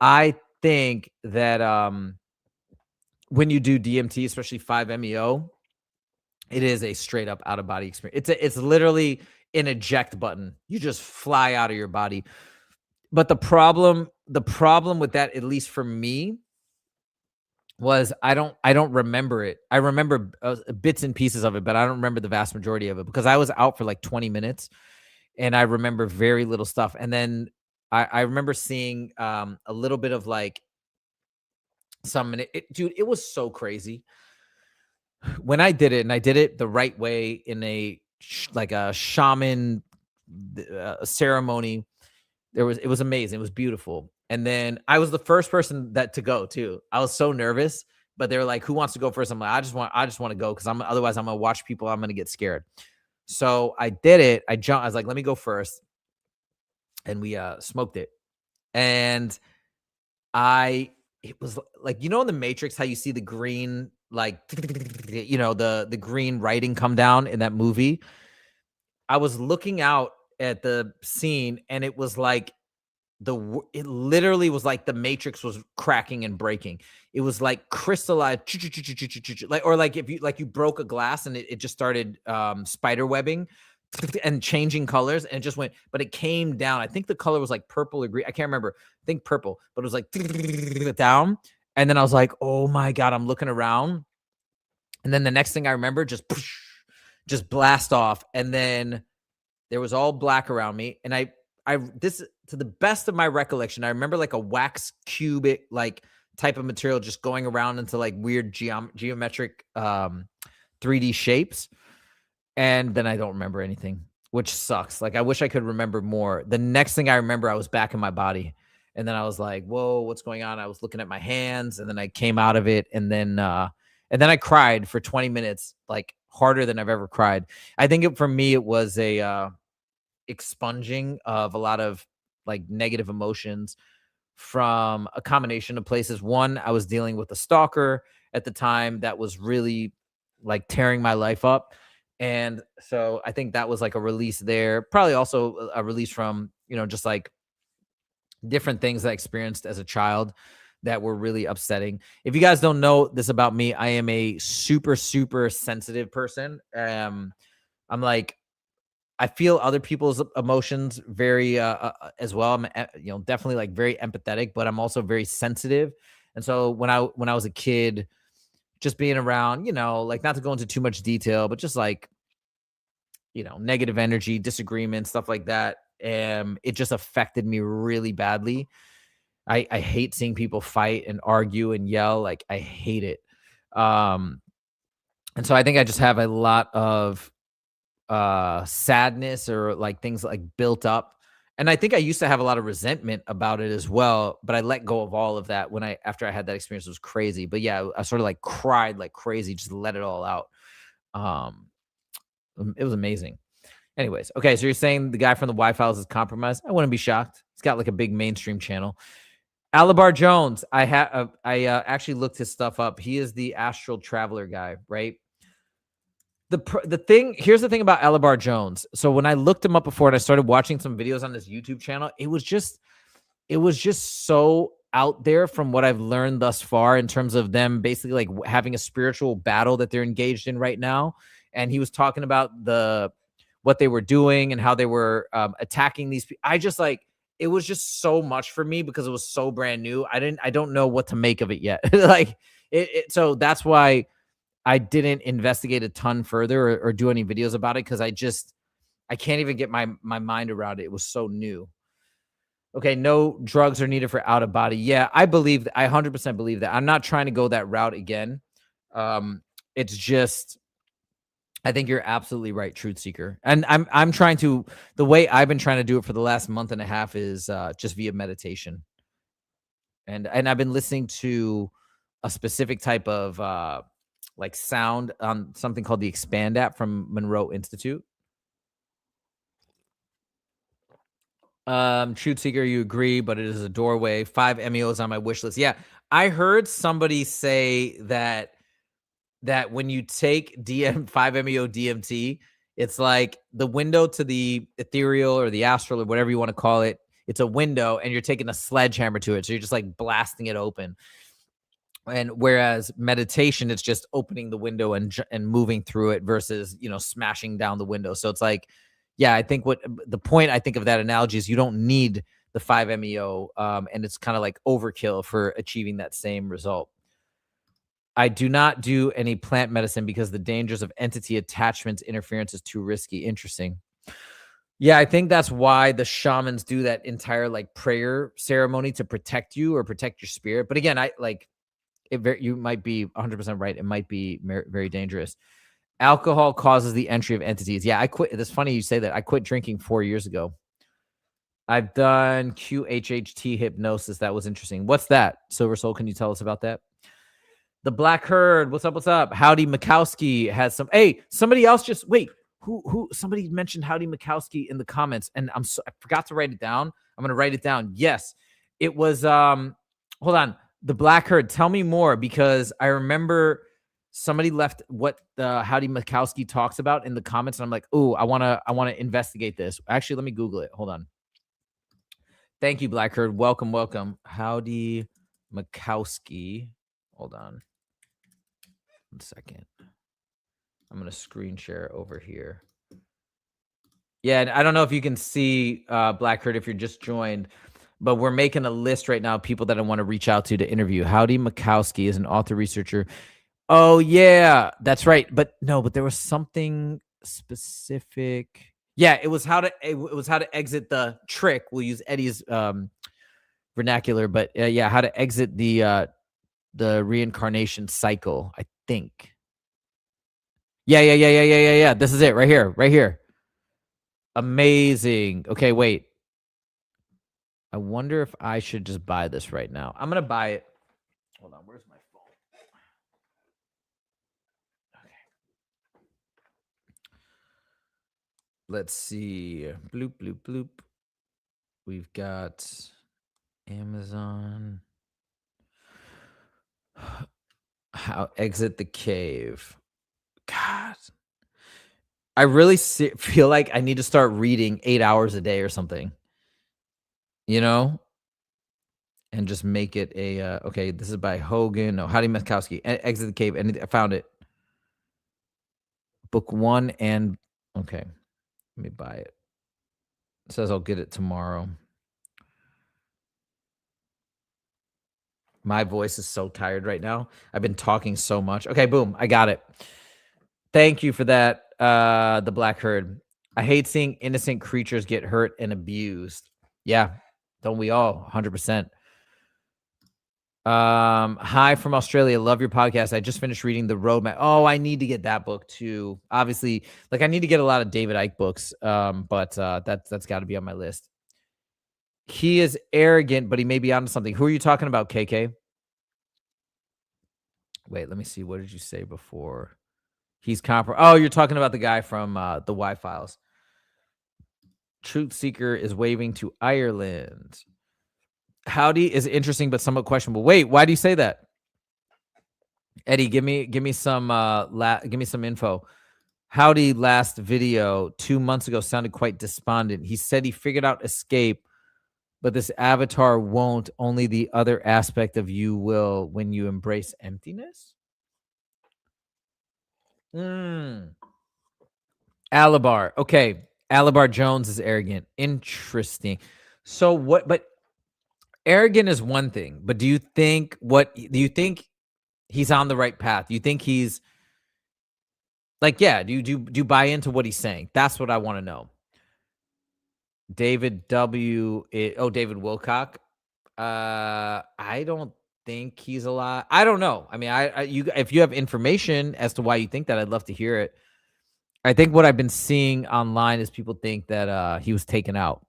I think that when you do DMT, especially 5-MeO, it is a straight up out of body experience. It's literally an eject button. You just fly out of your body. But the problem with that, at least for me, was I don't remember it. I remember bits and pieces of it, but I don't remember the vast majority of it because I was out for like 20 minutes and I remember very little stuff. And then I remember seeing a little bit of like dude, it was so crazy. When I did it, and I did it the right way in a shaman ceremony, it was amazing. It was beautiful. And then I was the first person to go too. I was so nervous, but they were like, "Who wants to go first?" I'm like, "I just want to go because otherwise I'm gonna watch people. I'm gonna get scared." So I did it. I jumped. I was like, "Let me go first," and we smoked it. And it was like, in the Matrix, how you see the green, like, the green writing come down in that movie. I was looking out at the scene, and it was like it literally was like the Matrix was cracking and breaking. It was like crystallized, like if you broke a glass and it just started spider webbing and changing colors, and it just went, but it came down. I think the color was like purple or green. I can't remember. I think purple, but it was like down. And then I was like, oh my God, I'm looking around. And then the next thing I remember, just blast off. And then there was all black around me. And this, to the best of my recollection, I remember like a wax cubic, like type of material just going around into like weird geometric 3D shapes. And then I don't remember anything, which sucks. Like, I wish I could remember more. The next thing I remember, I was back in my body. And then I was like, whoa, what's going on? I was looking at my hands, and then I came out of it. And then I cried for 20 minutes, like harder than I've ever cried. I think for me, it was a expunging of a lot of like negative emotions from a combination of places. One, I was dealing with a stalker at the time that was really like tearing my life up. And so I think that was like a release there. Probably also a release from, just like different things I experienced as a child that were really upsetting. If you guys don't know this about me, I am a super, super sensitive person. I'm like, I feel other people's emotions very as well. I'm definitely like very empathetic, but I'm also very sensitive. And so when I was a kid, just being around, like, not to go into too much detail, but just like, negative energy, disagreement, stuff like that. It just affected me really badly. I hate seeing people fight and argue and yell. Like, I hate it. And so I think I just have a lot of sadness or like things like built up. And I think I used to have a lot of resentment about it as well, but I let go of all of that after I had that experience. It was crazy. But yeah, I sort of like cried like crazy, just let it all out. It was amazing. Anyways, okay, so you're saying the guy from the Y-Files is compromised? I wouldn't be shocked. He's got like a big mainstream channel. Alabar Jones, I actually looked his stuff up. He is the astral traveler guy, right? Here's the thing about Alabar Jones. So when I looked him up before and I started watching some videos on this YouTube channel, it was just so out there from what I've learned thus far in terms of them basically like having a spiritual battle that they're engaged in right now. And he was talking about what they were doing and how they were attacking these people. It was just so much for me because it was so brand new. I don't know what to make of it yet. Like so that's why I didn't investigate a ton further or do any videos about it, because I can't even get my mind around it. It was so new. Okay, no drugs are needed for out of body. Yeah, I 100% believe that. I'm not trying to go that route again. It's just I think you're absolutely right, truth seeker. And I'm trying to the way I've been trying to do it for the last month and a half is just via meditation. And I've been listening to a specific type of like sound on something called the Expand app from Monroe Institute. Truth seeker, you agree, but it is a doorway. 5 MEOs on my wish list. Yeah, I heard somebody say that when you take 5-MeO DMT, it's like the window to the ethereal or the astral or whatever you want to call it. It's a window, and you're taking a sledgehammer to it, so you're just like blasting it open. And whereas meditation, it's just opening the window and moving through it versus smashing down the window. So it's like, yeah, I think what the point I think of that analogy is you don't need the 5-MeO, and it's kind of like overkill for achieving that same result. I do not do any plant medicine because the dangers of entity attachments interference is too risky. Interesting. Yeah, I think that's why the shamans do that entire like prayer ceremony to protect you or protect your spirit. But again, you might be 100% right. It might be very dangerous. Alcohol causes the entry of entities. Yeah, I quit. It's funny you say that. I quit drinking 4 years ago. I've done QHHT hypnosis. That was interesting. What's that? Silver Soul, can you tell us about that? The Black Herd. What's up? What's up? Howdy Mikowski has some. Hey, somebody else just wait. Who? Somebody mentioned Howdy Mikowski in the comments, and I forgot to write it down. I'm gonna write it down. Yes, it was. Hold on. The Black Herd. Tell me more because I remember somebody left what the Howdy Mikowski talks about in the comments, and I'm like, oh, I wanna investigate this. Actually, let me Google it. Hold on. Thank you, Black Herd. Welcome, welcome. Howdy Mikowski. Hold on. 1 second. I'm going to screen share over here. Yeah, and I don't know if you can see Black Herd if you're just joined, but we're making a list right now of people that I want to reach out to interview. Howdy Mikowski is an author researcher. Oh yeah, that's right. But there was something specific. Yeah, it was how to exit the trick. We'll use Eddie's vernacular, but yeah, how to exit the reincarnation cycle, I think. Yeah. This is it right here. Amazing. Okay, wait. I wonder if I should just buy this right now. I'm going to buy it. Hold on. Where's my phone? Okay. Let's see. Bloop, bloop, bloop. We've got Amazon. How exit the cave. God. I really feel like I need to start reading 8 hours a day or something. And just make it a okay. This is by Hogan. No, Howdy Mikowski. Exit the Cave. And I found it. Book 1 and okay. Let me buy it. It says I'll get it tomorrow. My voice is so tired right now. I've been talking so much. Okay, boom. I got it. Thank you for that, the Black Herd. I hate seeing innocent creatures get hurt and abused. Yeah, don't we all? 100%. Hi from Australia. Love your podcast. I just finished reading The Roadmap. Oh, I need to get that book too. Obviously, like I need to get a lot of David Icke books. But that's got to be on my list. He is arrogant, but he may be onto something. Who are you talking about, KK? Wait, let me see. What did you say before? He's Oh, you're talking about the guy from the Y Files. Truth Seeker is waving to Ireland. Howdy is interesting but somewhat questionable. Wait, why do you say that? Eddie, give me some give me some info. Howdy last video 2 months ago sounded quite despondent. He said he figured out escape, but this avatar won't. Only the other aspect of you will when you embrace emptiness. Alabar. Okay. Alabar Jones is arrogant. Interesting. So what, but arrogant is one thing, but do you think he's on the right path? Do you think he's like, yeah, do you buy into what he's saying? That's what I want to know. David W. David Wilcock. I don't think he's alive. I don't know. I mean, if you have information as to why you think that, I'd love to hear it. I think what I've been seeing online is people think that he was taken out.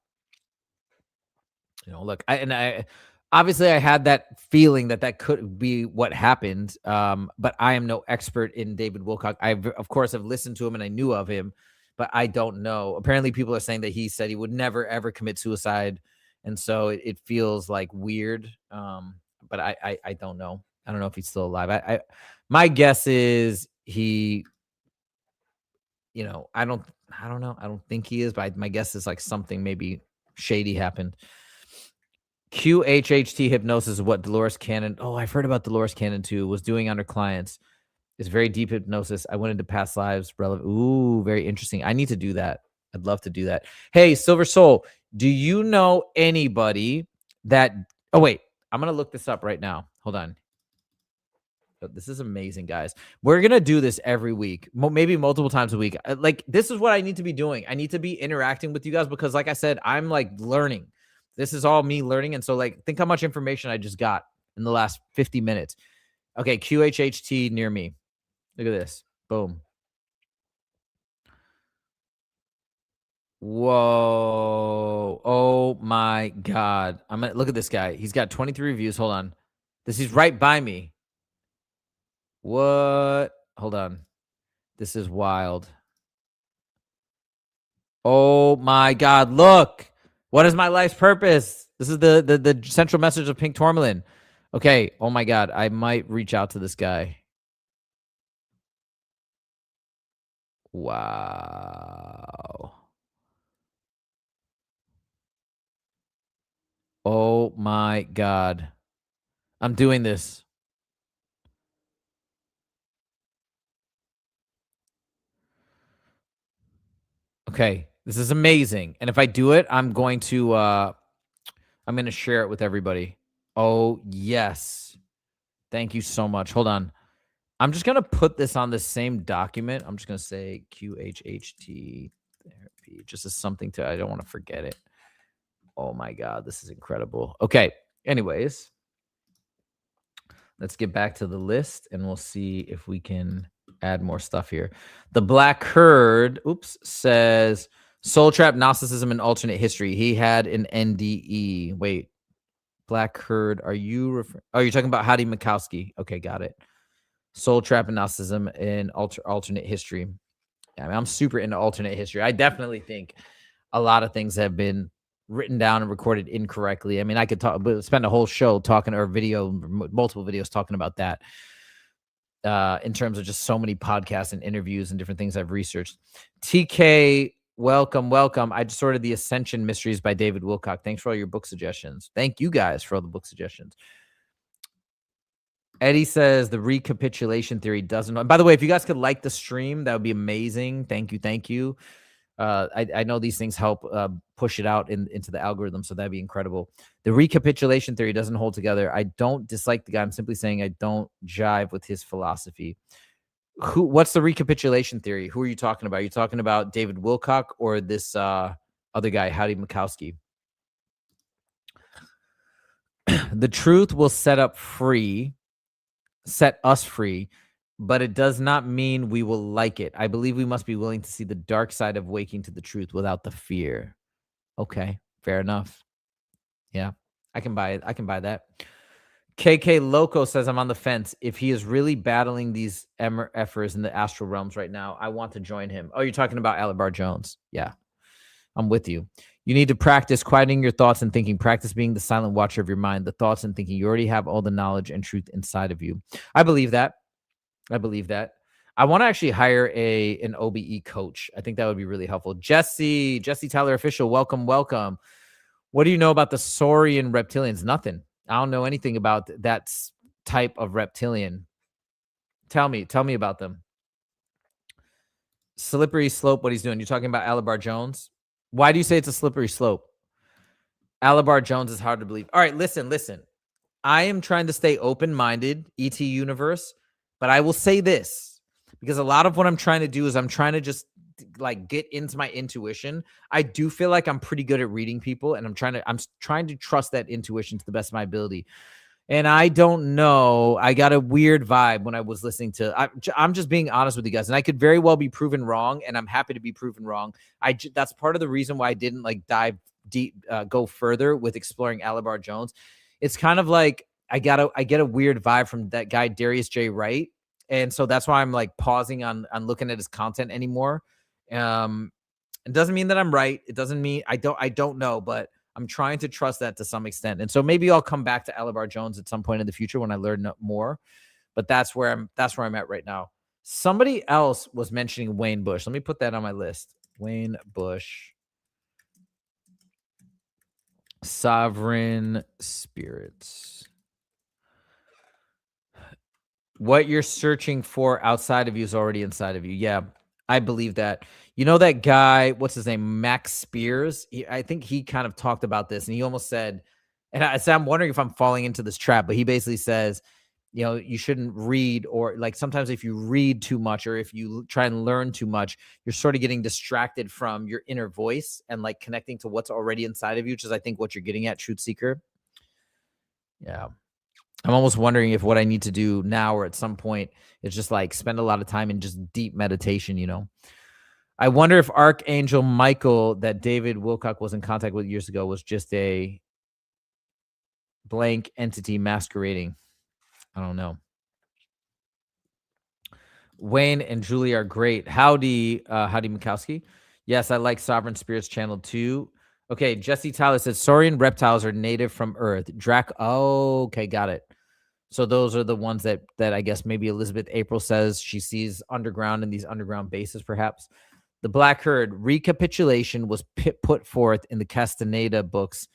Look, I obviously I had that feeling that could be what happened. But I am no expert in David Wilcock. Of course have listened to him and I knew of him, but I don't know. Apparently, people are saying that he said he would never ever commit suicide, and so it feels like weird. But I don't know. I don't know if he's still alive. My guess is he. I don't know. I don't think he is, but my guess is like something maybe shady happened. QHHT hypnosis is what Dolores Cannon. Oh, I've heard about Dolores Cannon too. Was doing on her clients. It's very deep hypnosis. I went into past lives. Relevant. Ooh, very interesting. I need to do that. I'd love to do that. Hey, Silver Soul, do you know anybody that? Oh wait, I'm gonna look this up right now. Hold on. This is amazing, guys. We're gonna do this every week, maybe multiple times a week. Like, this is what I need to be doing. I need to be interacting with you guys because, like I said, I'm like learning. This is all me learning, and so like, think how much information I just got in the last 50 minutes. Okay, QHHT near me. Look at this. Boom. Whoa. Oh my God. I'm gonna look at this guy. He's got 23 reviews. Hold on. This is right by me. What? Hold on. This is wild. Oh my God. Look. What is my life's purpose? This is the central message of Pink Tourmaline. Okay. Oh my God. I might reach out to this guy. Wow. Oh my God. I'm doing this. Okay. This is amazing. And if I do it, I'm going to share it with everybody. Oh, yes. Thank you so much. Hold on. I'm just going to put this on the same document. I'm just going to say QHHT therapy, just as something I don't want to forget it. Oh my God, this is incredible. Okay. Anyways, let's get back to the list and we'll see if we can add more stuff here. The Black Herd, says Soul Trap, Gnosticism, and Alternate History. He had an NDE. Wait, Black Herd, are you you're talking about Hadi Mikowski. Okay, got it. Soul Trap, and Gnosticism, and alternate history. I mean, I'm super into alternate history. I definitely think a lot of things have been written down and recorded incorrectly. I mean, I could spend a whole show talking, or multiple videos talking about that. In terms of just so many podcasts and interviews and different things I've researched. TK, welcome. I just ordered The Ascension Mysteries by David Wilcock. Thanks for all your book suggestions. Thank you guys for all the book suggestions. Eddie says the recapitulation theory doesn't. And by the way, if you guys could like the stream, that would be amazing. Thank you. I know these things help push it out into the algorithm, so that'd be incredible. The recapitulation theory doesn't hold together. I don't dislike the guy. I'm simply saying I don't jive with his philosophy. What's the recapitulation theory? Who are you talking about? Are you talking about David Wilcock or this other guy, Hadi Mikowski? The truth will set us free, but it does not mean we will like it. I believe we must be willing to see the dark side of waking to the truth without the fear. Okay, fair enough. Yeah, I can buy it. I can buy that. KK Loco says, I'm on the fence. If he is really battling these effers in the astral realms right now, I want to join him. Oh, you're talking about Alabar Jones. Yeah, I'm with you. You need to practice quieting your thoughts and thinking. Practice being the silent watcher of your mind, the thoughts and thinking. You already have all the knowledge and truth inside of you. I believe that. I want to actually hire an OBE coach. I think that would be really helpful. Jesse Tyler Official, welcome. What do you know about the Saurian reptilians? Nothing. I don't know anything about that type of reptilian. Tell me about them. Slippery slope, what he's doing. You're talking about Alabar Jones? Why do you say it's a slippery slope? Alabar Jones is hard to believe. All right, listen. I am trying to stay open-minded, ET universe, but I will say this, because a lot of what I'm trying to do is I'm trying to just like get into my intuition, I do feel like I'm pretty good at reading people, and I'm trying to trust that intuition to the best of my ability. And I don't know. I got a weird vibe when I was listening to. I'm just being honest with you guys, and I could very well be proven wrong, and I'm happy to be proven wrong. That's part of the reason why I didn't like dive deep, go further with exploring Alabar Jones. It's kind of like I get a weird vibe from that guy Darius J. Wright, and so that's why I'm like pausing on looking at his content anymore. It doesn't mean that I'm right. It doesn't mean I don't know, but I'm trying to trust that to some extent. And so maybe I'll come back to Alabar Jones at some point in the future when I learn more. But that's where I'm at right now. Somebody else was mentioning Wayne Bush. Let me put that on my list. Wayne Bush. Sovereign spirits. What you're searching for outside of you is already inside of you. Yeah, I believe that. You know that guy, what's his name? Max Spears? I think he kind of talked about this, and he almost said, and I'm wondering if I'm falling into this trap, but he basically says, you know, you shouldn't read, or like sometimes if you read too much or if you try and learn too much, you're sort of getting distracted from your inner voice and like connecting to what's already inside of you, which is I think what you're getting at, Truth Seeker. Yeah. I'm almost wondering if what I need to do now or at some point is just like spend a lot of time in just deep meditation, you know. I wonder if Archangel Michael that David Wilcock was in contact with years ago was just a blank entity masquerading. I don't know. Wayne and Julie are great. Howdy Mikowski. Yes, I like Sovereign Spirits channel too. Okay, Jesse Tyler says Saurian reptiles are native from Earth. Oh, okay, got it. So those are the ones that I guess maybe Elizabeth April says she sees underground in these underground bases, perhaps. The Black Herd recapitulation was put forth in the Castaneda books,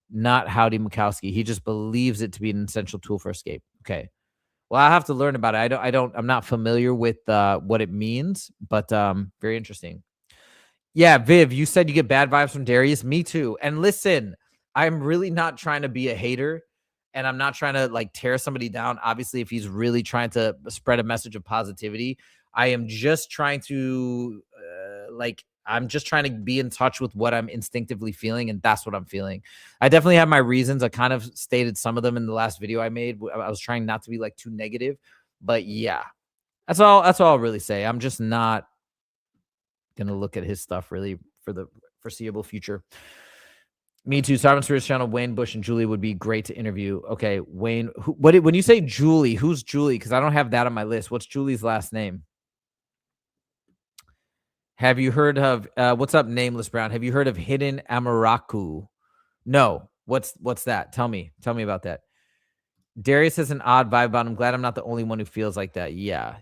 not Howdy Mikowski. He just believes it to be an essential tool for escape. Okay. Well, I have to learn about it. I'm not familiar with what it means, but very interesting. Yeah, Viv, you said you get bad vibes from Darius. Me too. And listen, I'm really not trying to be a hater, and I'm not trying to like tear somebody down. Obviously, if he's really trying to spread a message of positivity, I am just trying to I'm just trying to be in touch with what I'm instinctively feeling, and that's what I'm feeling. I definitely have my reasons. I kind of stated some of them in the last video I made. I was trying not to be like too negative, but yeah, that's all I'll really say. I'm just not gonna look at his stuff really for the foreseeable future. Me too. Sovereign Spirits channel, Wayne Bush and Julie would be great to interview. Okay, Wayne. When you say Julie, who's Julie? Because I don't have that on my list. What's Julie's last name? Have you heard of what's up, Nameless Brown? Have you heard of Hidden Amaraku? No. What's that? Tell me about that. Darius has an odd vibe about him. I'm glad I'm not the only one who feels like that. Yeah.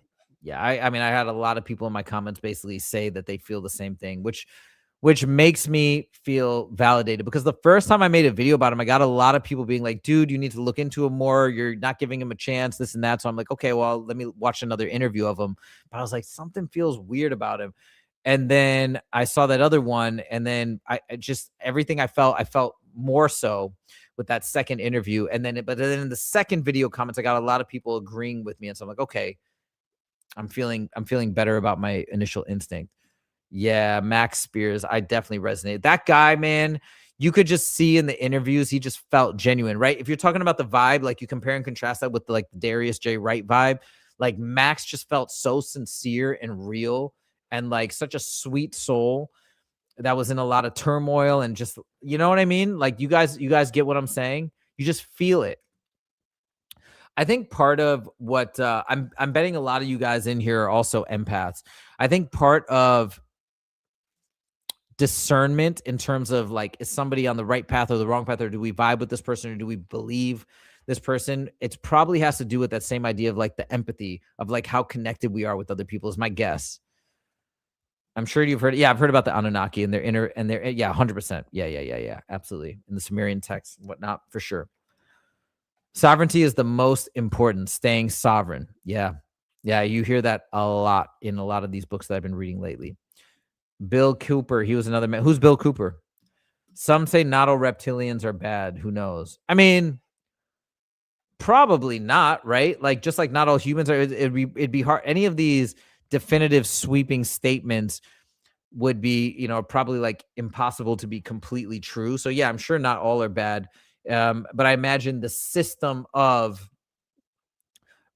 I mean, I had a lot of people in my comments basically say that they feel the same thing, which makes me feel validated, because the first time I made a video about him, I got a lot of people being like, dude, you need to look into him more. You're not giving him a chance, this and that. So I'm like, okay, well, let me watch another interview of him. But I was like, something feels weird about him. And then I saw that other one, and then I just everything I felt more so with that second interview. And then, but then in the second video comments, I got a lot of people agreeing with me, and so I'm like, okay, I'm feeling better about my initial instinct. Yeah, Max Spears, I definitely resonated. That guy, man, you could just see in the interviews, he just felt genuine, right? If you're talking about the vibe, like you compare and contrast that with the, like the Darius J. Wright vibe, like Max just felt so sincere and real, and like such a sweet soul that was in a lot of turmoil, and just, you know what I mean? Like you guys get what I'm saying? You just feel it. I think part of what I'm betting a lot of you guys in here are also empaths. I think part of discernment in terms of like, is somebody on the right path or the wrong path, or do we vibe with this person, or do we believe this person? It's probably has to do with that same idea of like the empathy of like how connected we are with other people, is my guess. I'm sure you've heard. Yeah, I've heard about the Anunnaki and their inner and their, yeah, 100%. Yeah. Absolutely. In the Sumerian texts and whatnot, for sure. Sovereignty is the most important, staying sovereign. Yeah. You hear that a lot in a lot of these books that I've been reading lately. Bill Cooper, he was another man. Who's Bill Cooper? Some say not all reptilians are bad. Who knows? I mean, probably not, right? Like, just like not all humans are. It'd be hard. Any of these definitive sweeping statements would be, you know, probably like impossible to be completely true. So yeah, I'm sure not all are bad. But I imagine the system of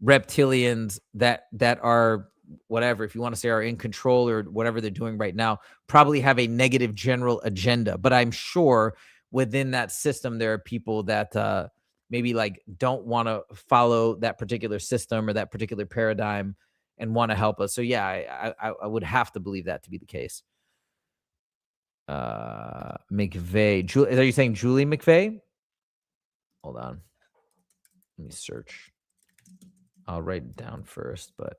reptilians that are whatever, if you want to say, are in control or whatever they're doing right now, probably have a negative general agenda. But I'm sure within that system there are people that maybe like don't want to follow that particular system or that particular paradigm and want to help us. So yeah, I would have to believe that to be the case. McVeigh, are you saying Julie McVeigh? Hold on, let me search. I'll write it down first, but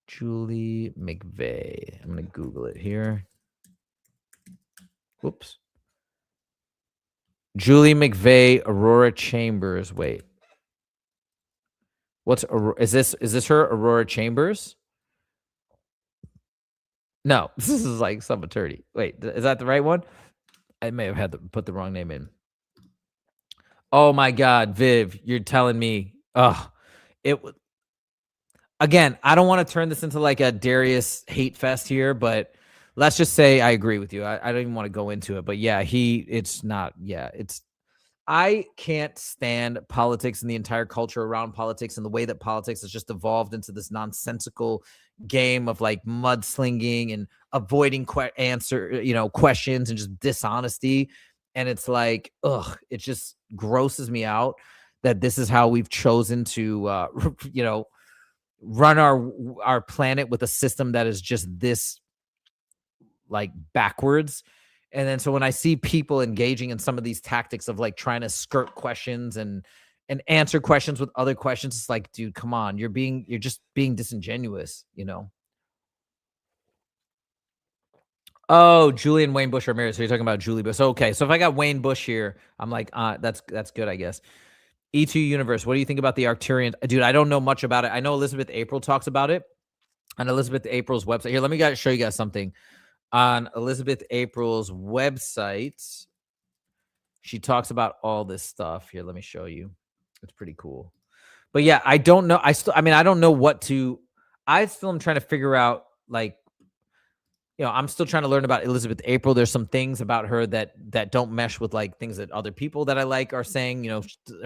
Julie McVeigh. I'm going to Google it here. Whoops. Julie McVeigh, Aurora Chambers. Wait. Is this her, Aurora Chambers? No, this is like some attorney. Wait, is that the right one? I may have had to put the wrong name in. Oh my God, Viv, you're telling me. Again, I don't want to turn this into like a Darius hate fest here, but let's just say I agree with you. I don't even want to go into it, but yeah, I can't stand politics and the entire culture around politics and the way that politics has just evolved into this nonsensical game of like mudslinging and avoiding questions and just dishonesty. And it's like, it just grosses me out that this is how we've chosen to, run our planet with a system that is just this like backwards. And then so when I see people engaging in some of these tactics of like trying to skirt questions and answer questions with other questions, it's like, dude, come on, you're just being disingenuous, you know? Oh, Julian Wayne Bush are married. So you're talking about Julie Bush. So, okay. So if I got Wayne Bush here, I'm like, that's good, I guess. E2 Universe, what do you think about the Arcturians? Dude, I don't know much about it. I know Elizabeth April talks about it on Elizabeth April's website. Here, let me show you guys something. On Elizabeth April's website, she talks about all this stuff. Here, let me show you. It's pretty cool. But yeah, I don't know. I don't know what to. I still am trying to figure out, like, I'm still trying to learn about Elizabeth April. There's some things about her that don't mesh with like things that other people that I like are saying.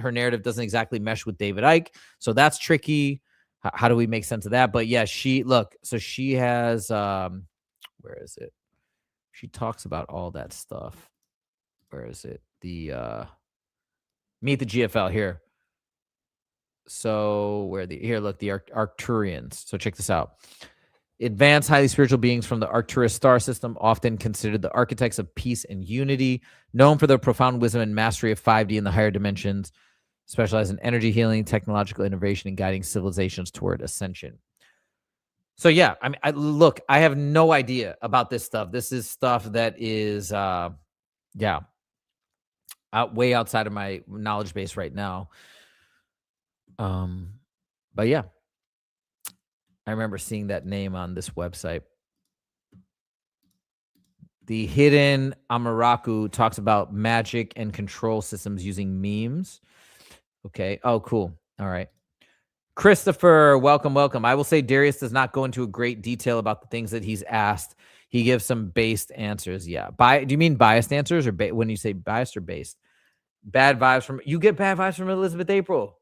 Her narrative doesn't exactly mesh with David Icke, so that's tricky. How do we make sense of that? But yeah, she has where is it? She talks about all that stuff. Where is it? The Meet the GFL here. So look, the Arcturians. So check this out. Advanced, highly spiritual beings from the Arcturus star system, often considered the architects of peace and unity, known for their profound wisdom and mastery of 5D and the higher dimensions, specialize in energy healing, technological innovation, and guiding civilizations toward ascension. So yeah, I mean, I have no idea about this stuff. This is stuff that is, way outside of my knowledge base right now. But yeah, I remember seeing that name on this website. The Hidden Amaraku talks about magic and control systems using memes. Okay. Oh, cool. All right. Christopher, welcome. I will say Darius does not go into a great detail about the things that he's asked. He gives some based answers. Yeah. Do you mean biased answers or when you say biased or based? Bad vibes you get bad vibes from Elizabeth April.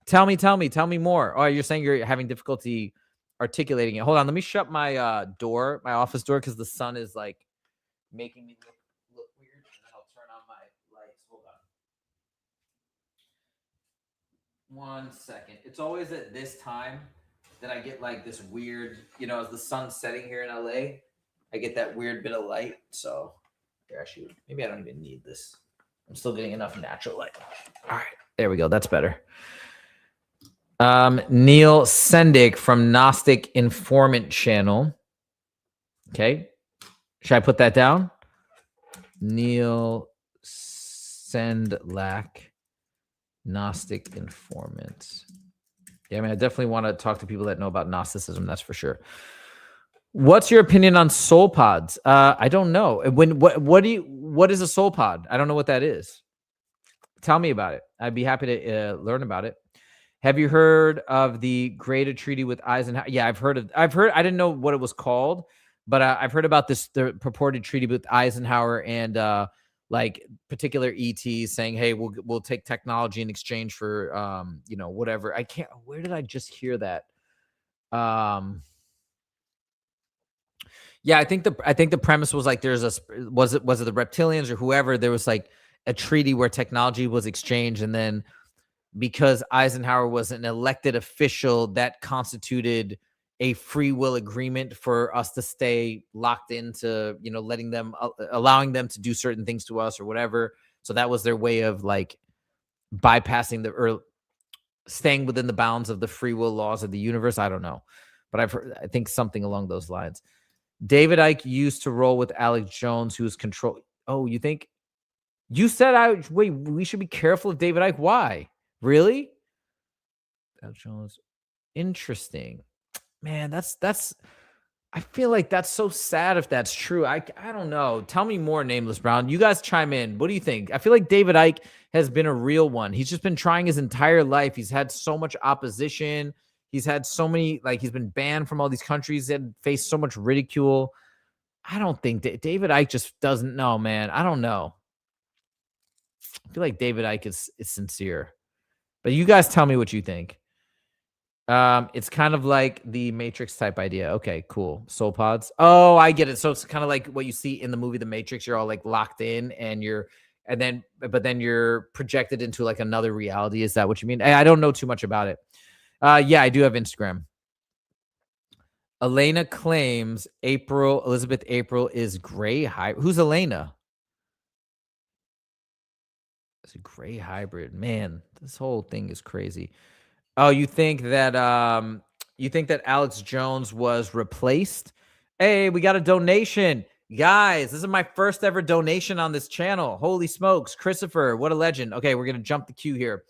Tell me more. Oh, you're saying you're having difficulty articulating it. Hold on. Let me shut my my office door, because the sun is like making me look weird. And then I'll turn on my lights. Hold on. 1 second. It's always at this time that I get like this weird, as the sun's setting here in LA, I get that weird bit of light. So actually, maybe I don't even need this. I'm still getting enough natural light. All right. There we go. That's better. Neil Sendik from Gnostic Informant Channel. Okay. Should I put that down? Neil Sendlak, Gnostic Informants. Yeah, I mean, I definitely want to talk to people that know about Gnosticism. That's for sure. What's your opinion on soul pods? I don't know. What is a soul pod? I don't know what that is. Tell me about it. I'd be happy to learn about it. Have you heard of the Greater Treaty with Eisenhower? Yeah, I've heard. I didn't know what it was called, But I've heard about the purported treaty with Eisenhower and like particular ETs saying, "Hey, we'll take technology in exchange for whatever." I can't. Where did I just hear that? Yeah, I think the premise was like was it the reptilians or whoever, there was like a treaty where technology was exchanged, and then because Eisenhower was an elected official, that constituted a free will agreement for us to stay locked into, letting them allowing them to do certain things to us or whatever. So that was their way of like bypassing the or staying within the bounds of the free will laws of the universe. I don't know, but I think something along those lines. David Icke used to roll with Alex Jones, who's control. Oh, you think you said wait, we should be careful of David Icke. Why? Really? Alex Jones. Interesting. Man, that's I feel like that's so sad if that's true. I don't know. Tell me more, Nameless Brown. You guys chime in. What do you think? I feel like David Icke has been a real one. He's just been trying his entire life. He's had so much opposition. He's had so many, like, he's been banned from all these countries and faced so much ridicule. I don't think David Icke just doesn't know, man. I don't know. I feel like David Icke is sincere. But you guys tell me what you think. It's kind of like the Matrix type idea. Okay, cool. Soul pods. Oh, I get it. So it's kind of like what you see in the movie The Matrix. You're all like locked in and but then you're projected into like another reality. Is that what you mean? I don't know too much about it. Yeah, I do have Instagram. Elena claims Elizabeth April is gray hybrid. Who's Elena? It's a gray hybrid. Man, this whole thing is crazy. Oh, you think that Alex Jones was replaced? Hey, we got a donation. Guys, this is my first ever donation on this channel. Holy smokes. Christopher, what a legend. Okay, we're going to jump the queue here.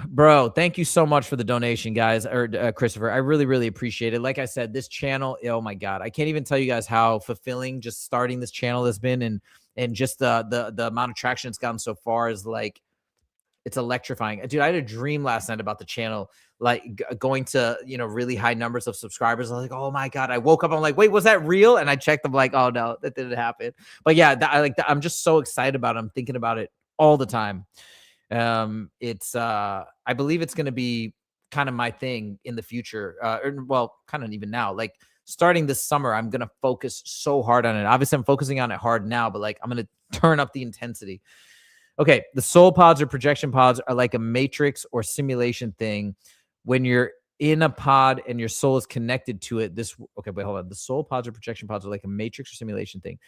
Bro, thank you so much for the donation, guys, or Christopher. I really, really appreciate it. Like I said, this channel, oh my God, I can't even tell you guys how fulfilling just starting this channel has been, and just the amount of traction it's gotten so far is like, it's electrifying. Dude, I had a dream last night about the channel, like going to, really high numbers of subscribers. I was like, oh my God. I woke up, I'm like, wait, was that real? And I checked, I'm like, oh no, that didn't happen. But yeah, I'm just so excited about it. I'm thinking about it all the time. I believe it's going to be kind of my thing in the future. Well, kind of even now, like starting this summer, I'm going to focus so hard on it. Obviously I'm focusing on it hard now, but like, I'm going to turn up the intensity. Okay, the soul pods or projection pods are like a matrix or simulation thing. When you're in a pod and your soul is connected to it, okay, wait, hold on. The soul pods or projection pods are like a matrix or simulation thing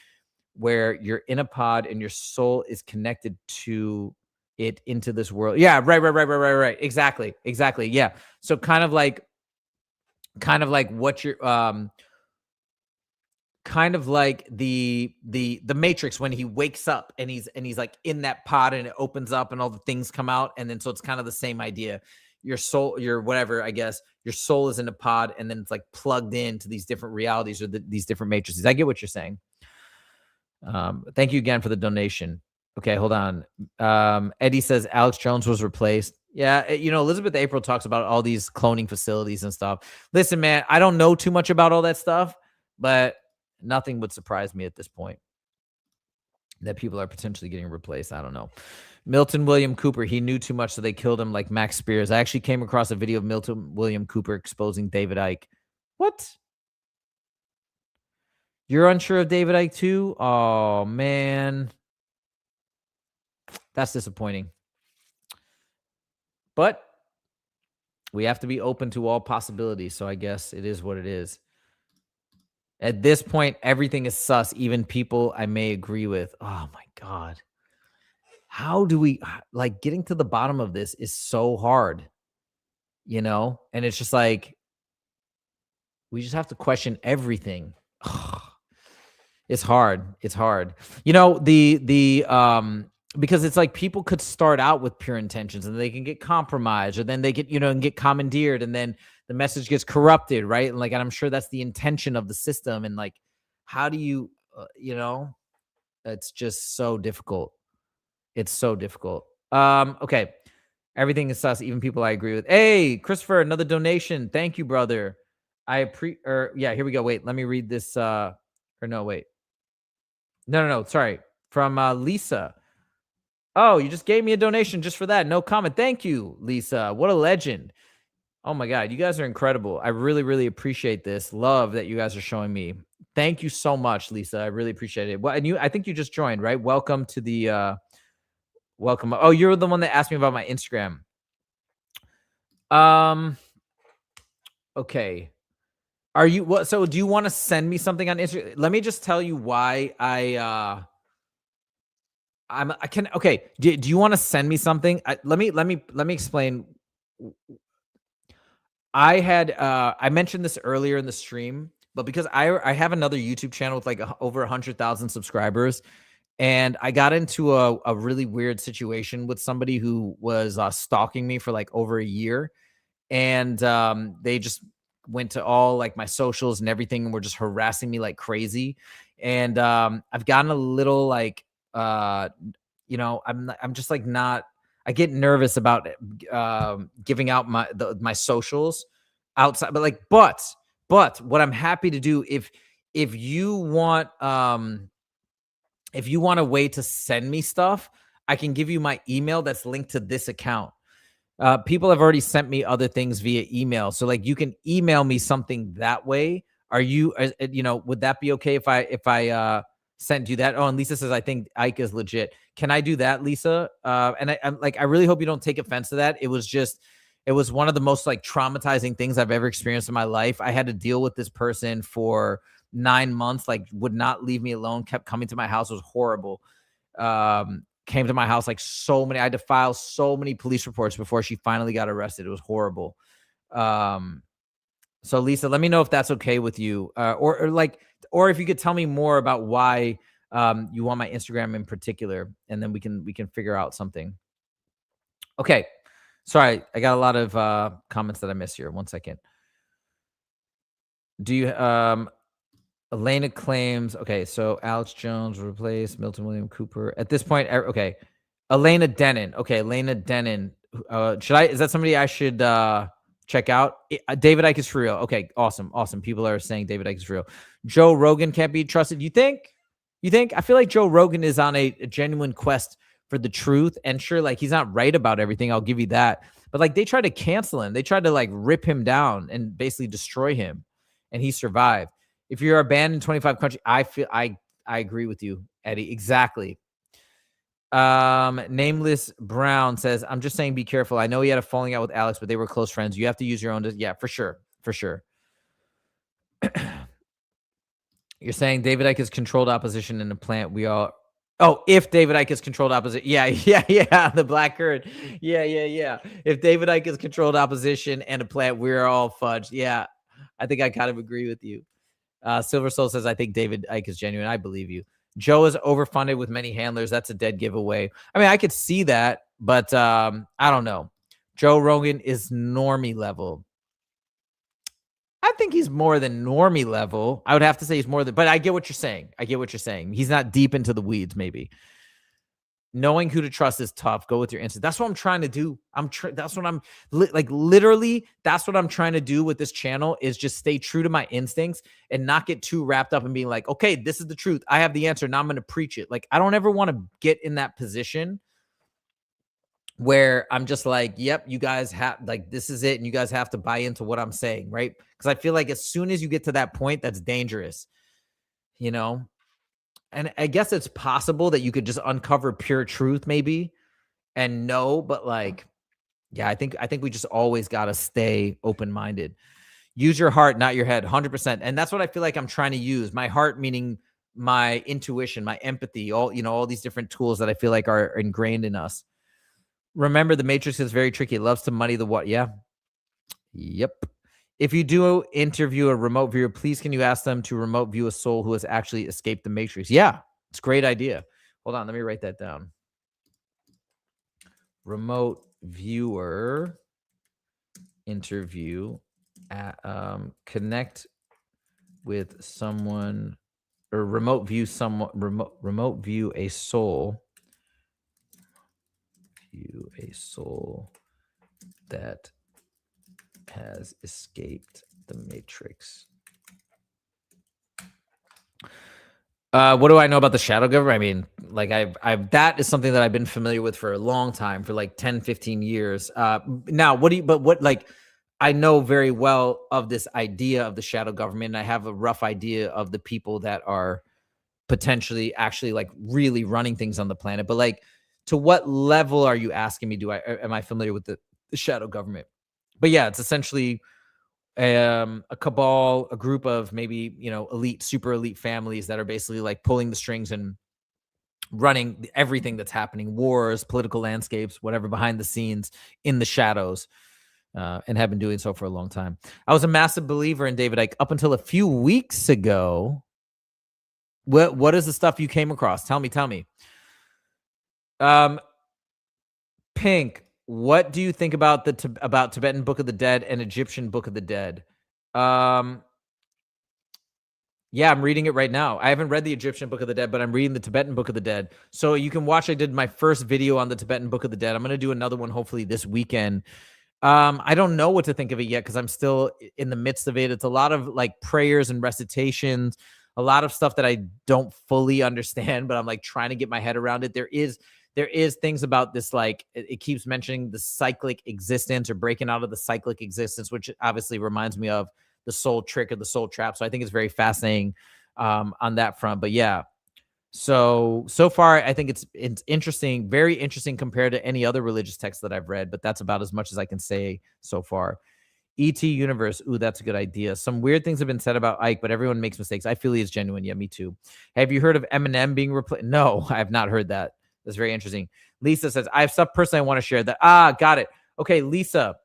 where you're in a pod and your soul is connected to it into this world. Yeah, right. Exactly. Yeah. So kind of like what you're kind of like the Matrix when he wakes up and he's like in that pod and it opens up and all the things come out, and then so it's kind of the same idea. Your soul, your whatever, I guess, your soul is in a pod and then it's like plugged into these different realities or these different matrices. I get what you're saying. Thank you again for the donation. Okay, hold on. Eddie says Alex Jones was replaced. Yeah, Elizabeth April talks about all these cloning facilities and stuff. Listen, man, I don't know too much about all that stuff, but nothing would surprise me at this point that people are potentially getting replaced. I don't know. Milton William Cooper, he knew too much, so they killed him like Max Spears. I actually came across a video of Milton William Cooper exposing David Icke. What? You're unsure of David Icke too? Oh, man. That's disappointing. But we have to be open to all possibilities, so I guess it is what it is. At this point, everything is sus, even people I may agree with. Oh, my God. How do we, like, getting to the bottom of this is so hard, and it's just like, we just have to question everything. It's hard. Because it's like people could start out with pure intentions and they can get compromised, or then they get, and get commandeered, and then the message gets corrupted, right? And I'm sure that's the intention of the system. And like, how do you, it's just so difficult. It's so difficult. Okay. Everything is sus, even people I agree with. Hey, Christopher, another donation. Thank you, brother. Yeah, here we go. Wait, let me read this. Or no, wait. No. Sorry. From Lisa. Oh, you just gave me a donation just for that. No comment. Thank you, Lisa. What a legend. Oh my God, you guys are incredible. I really, really appreciate this love that you guys are showing me. Thank you so much, Lisa. I really appreciate it. Well, and I think you just joined, right? Welcome to the welcome. Oh, you're the one that asked me about my Instagram. Okay. Are you what? So do you want to send me something on Instagram? Let me just tell you why I can. Okay. Do you want to send me something? Let me explain. I mentioned this earlier in the stream, but because I have another YouTube channel with like over 100,000 subscribers, and I got into a really weird situation with somebody who was stalking me for like over a year, and they just went to all like my socials and everything, and were just harassing me like crazy. And I've gotten a little like I'm just like not. I get nervous about giving out my socials outside, but what I'm happy to do if you want a way to send me stuff, I can give you my email that's linked to this account. People have already sent me other things via email, so like you can email me something that way. Are you, would that be okay if I sent you that? Oh, and Lisa says I think Ike is legit. Can I do that, Lisa? And I'm like, I really hope you don't take offense to that. It was one of the most like traumatizing things I've ever experienced in my life. I had to deal with this person for 9 months, like would not leave me alone, kept coming to my house. It was horrible. Came to my house like I had to file so many police reports before she finally got arrested. It was horrible. So Lisa, let me know if that's okay with you, or if you could tell me more about why you want my Instagram in particular, and then we can figure out something. Okay, sorry, I got a lot of comments that I missed here. 1 second. Do you Elena claims, okay, so Alex Jones replaced Milton William Cooper. At this point, okay. Elena Denon. Okay, Elena Denon. Is that somebody I should check out? David Icke is for real. Okay, awesome. People are saying David Icke is for real. Joe Rogan can't be trusted. You think? I feel like Joe Rogan is on a genuine quest for the truth. And sure, like he's not right about everything. I'll give you that. But like they tried to cancel him. They tried to like rip him down and basically destroy him. And he survived. If you're banned in 25 countries, I agree with you, Eddie. Exactly. Nameless Brown says, I'm just saying be careful. I know he had a falling out with Alex, but they were close friends. You have to use your own. Yeah, for sure. You're saying David Icke has controlled opposition in the plant. If David Icke has controlled opposition. Yeah. The black curd. Yeah. If David Icke has controlled opposition and a plant, we're all fudged. Yeah. I think I kind of agree with you. Silver Soul says, I think David Icke is genuine. I believe you. Joe is overfunded with many handlers. That's a dead giveaway. I mean, I could see that, but I don't know. Joe Rogan is normie level. I think he's more than normie level. I would have to say he's more than, but I get what you're saying. He's not deep into the weeds, maybe. Knowing who to trust is tough. Go with your instinct. That's what I'm trying to do. That's what I'm literally. That's what I'm trying to do with this channel is just stay true to my instincts and not get too wrapped up in being like, okay, this is the truth. I have the answer. Now I'm going to preach it. Like, I don't ever want to get in that position where I'm just like, yep, you guys have like, this is it. And you guys have to buy into what I'm saying. Right. Because I feel like as soon as you get to that point, that's dangerous, you know? And I guess it's possible that you could just uncover pure truth maybe and know, but like, yeah, I think we just always got to stay open-minded. Use your heart, not your head, 100%. And that's what I feel like I'm trying to use. My heart, meaning my intuition, my empathy, all these different tools that I feel like are ingrained in us. Remember, the Matrix is very tricky. It loves to muddy the what. Yeah. Yep. If you do interview a remote viewer, please can you ask them to remote view a soul who has actually escaped the Matrix? Yeah, it's a great idea. Hold on, let me write that down. Remote viewer interview, connect with someone, or remote view someone, remote view a soul. View a soul that has escaped The Matrix. What do I know about the shadow government? I mean, like I've that is something that I've been familiar with for a long time, for like 10, 15 years. Now I know very well of this idea of the shadow government. And I have a rough idea of the people that are potentially actually like really running things on the planet. But like, to what level are you asking me? Am I familiar with the shadow government? But yeah, it's essentially a cabal, a group of maybe, elite, super elite families that are basically like pulling the strings and running everything that's happening, wars, political landscapes, whatever, behind the scenes in the shadows, and have been doing so for a long time. I was a massive believer in David Icke up until a few weeks ago. What is the stuff you came across? Tell me. Pink, what do you think about about Tibetan Book of the Dead and Egyptian Book of the Dead? Yeah, I'm reading it right now. I haven't read the Egyptian Book of the Dead, but I'm reading the Tibetan Book of the Dead. So you can watch. I did my first video on the Tibetan Book of the Dead. I'm going to do another one hopefully this weekend. I don't know what to think of it yet because I'm still in the midst of it. It's a lot of like prayers and recitations, a lot of stuff that I don't fully understand, but I'm like trying to get my head around it. There is things about this, like it keeps mentioning the cyclic existence or breaking out of the cyclic existence, which obviously reminds me of the soul trick or the soul trap. So I think it's very fascinating on that front. But yeah, so far I think it's interesting, very interesting compared to any other religious text that I've read. But that's about as much as I can say so far. ET Universe. Ooh, that's a good idea. Some weird things have been said about Ike, but everyone makes mistakes. I feel he is genuine. Yeah, me too. Have you heard of Eminem being replaced? No, I have not heard that. That's very interesting. Lisa says, I have stuff personally I want to share that. Got it. Okay, Lisa.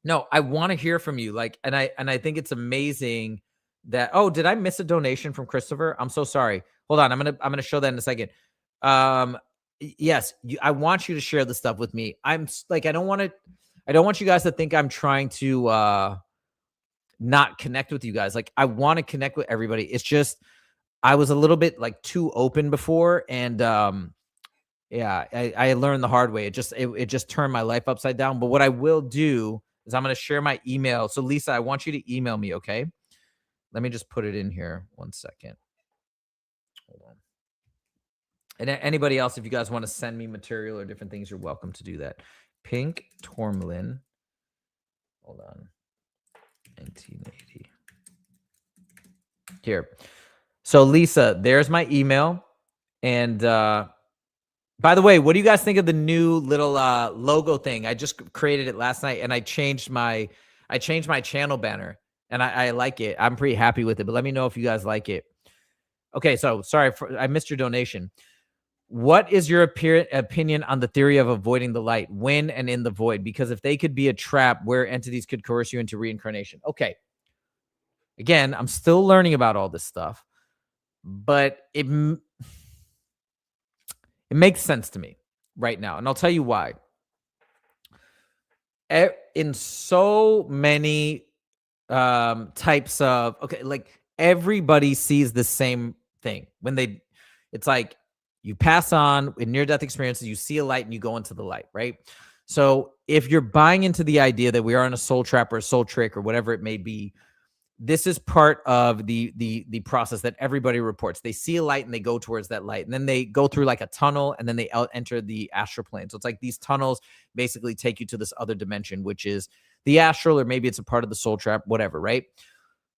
No, I want to hear from you. Like, and I think it's amazing that, did I miss a donation from Christopher? I'm so sorry. Hold on. I'm going to show that in a second. Yes, I want you to share the stuff with me. I'm like, I don't want you guys to think I'm trying to not connect with you guys. Like, I want to connect with everybody. It's just, I was a little bit like too open before. And, yeah, I learned the hard way. It just turned my life upside down. But what I will do is I'm going to share my email. So Lisa, I want you to email me. Okay. Let me just put it in here. 1 second. Hold on. And anybody else, if you guys want to send me material or different things, you're welcome to do that. Pink Tourmaline. Hold on. 1980. Here. So Lisa, there's my email. And by the way, what do you guys think of the new little logo thing? I just created it last night, and I changed my channel banner, and I like it. I'm pretty happy with it, but let me know if you guys like it. Okay, so sorry, I missed your donation. What is your opinion on the theory of avoiding the light, when and in the void? Because if they could be a trap where entities could coerce you into reincarnation. Okay. Again, I'm still learning about all this stuff, but it makes sense to me right now. And I'll tell you why. In so many types of, like everybody sees the same thing when it's like you pass on in near-death experiences, you see a light and you go into the light, right? So if you're buying into the idea that we are in a soul trap or a soul trick or whatever it may be, this is part of the process that everybody reports. They see a light and they go towards that light, and then they go through like a tunnel, and then they enter the astral plane. So it's like these tunnels basically take you to this other dimension, which is the astral, or maybe it's a part of the soul trap, whatever, right?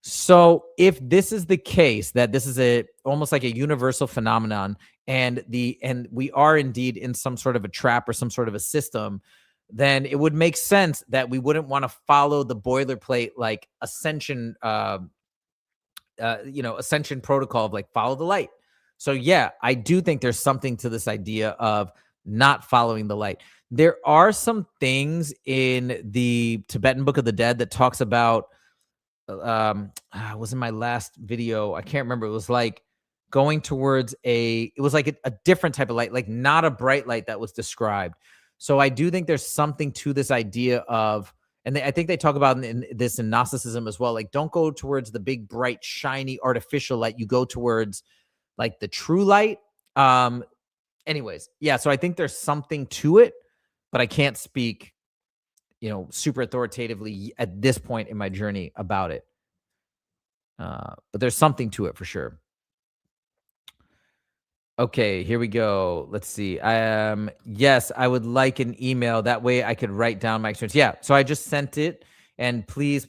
So if this is the case, that this is almost like a universal phenomenon, and we are indeed in some sort of a trap or some sort of a system, then it would make sense that we wouldn't want to follow the boilerplate like ascension ascension protocol of like follow the light. So yeah, I do think there's something to this idea of not following the light. There are some things in the Tibetan Book of the Dead that talks about was in my last video, I can't remember, it was like going towards it was like a different type of light, like not a bright light that was described. So I do think there's something to this idea of, and I think they talk about in Gnosticism as well, like don't go towards the big, bright, shiny, artificial light. You go towards like the true light. Anyways, yeah, so I think there's something to it, but I can't speak super authoritatively at this point in my journey about it. But there's something to it for sure. Okay, here we go. Let's see. Yes, I would like an email. That way I could write down my experience. Yeah, so I just sent it, and please,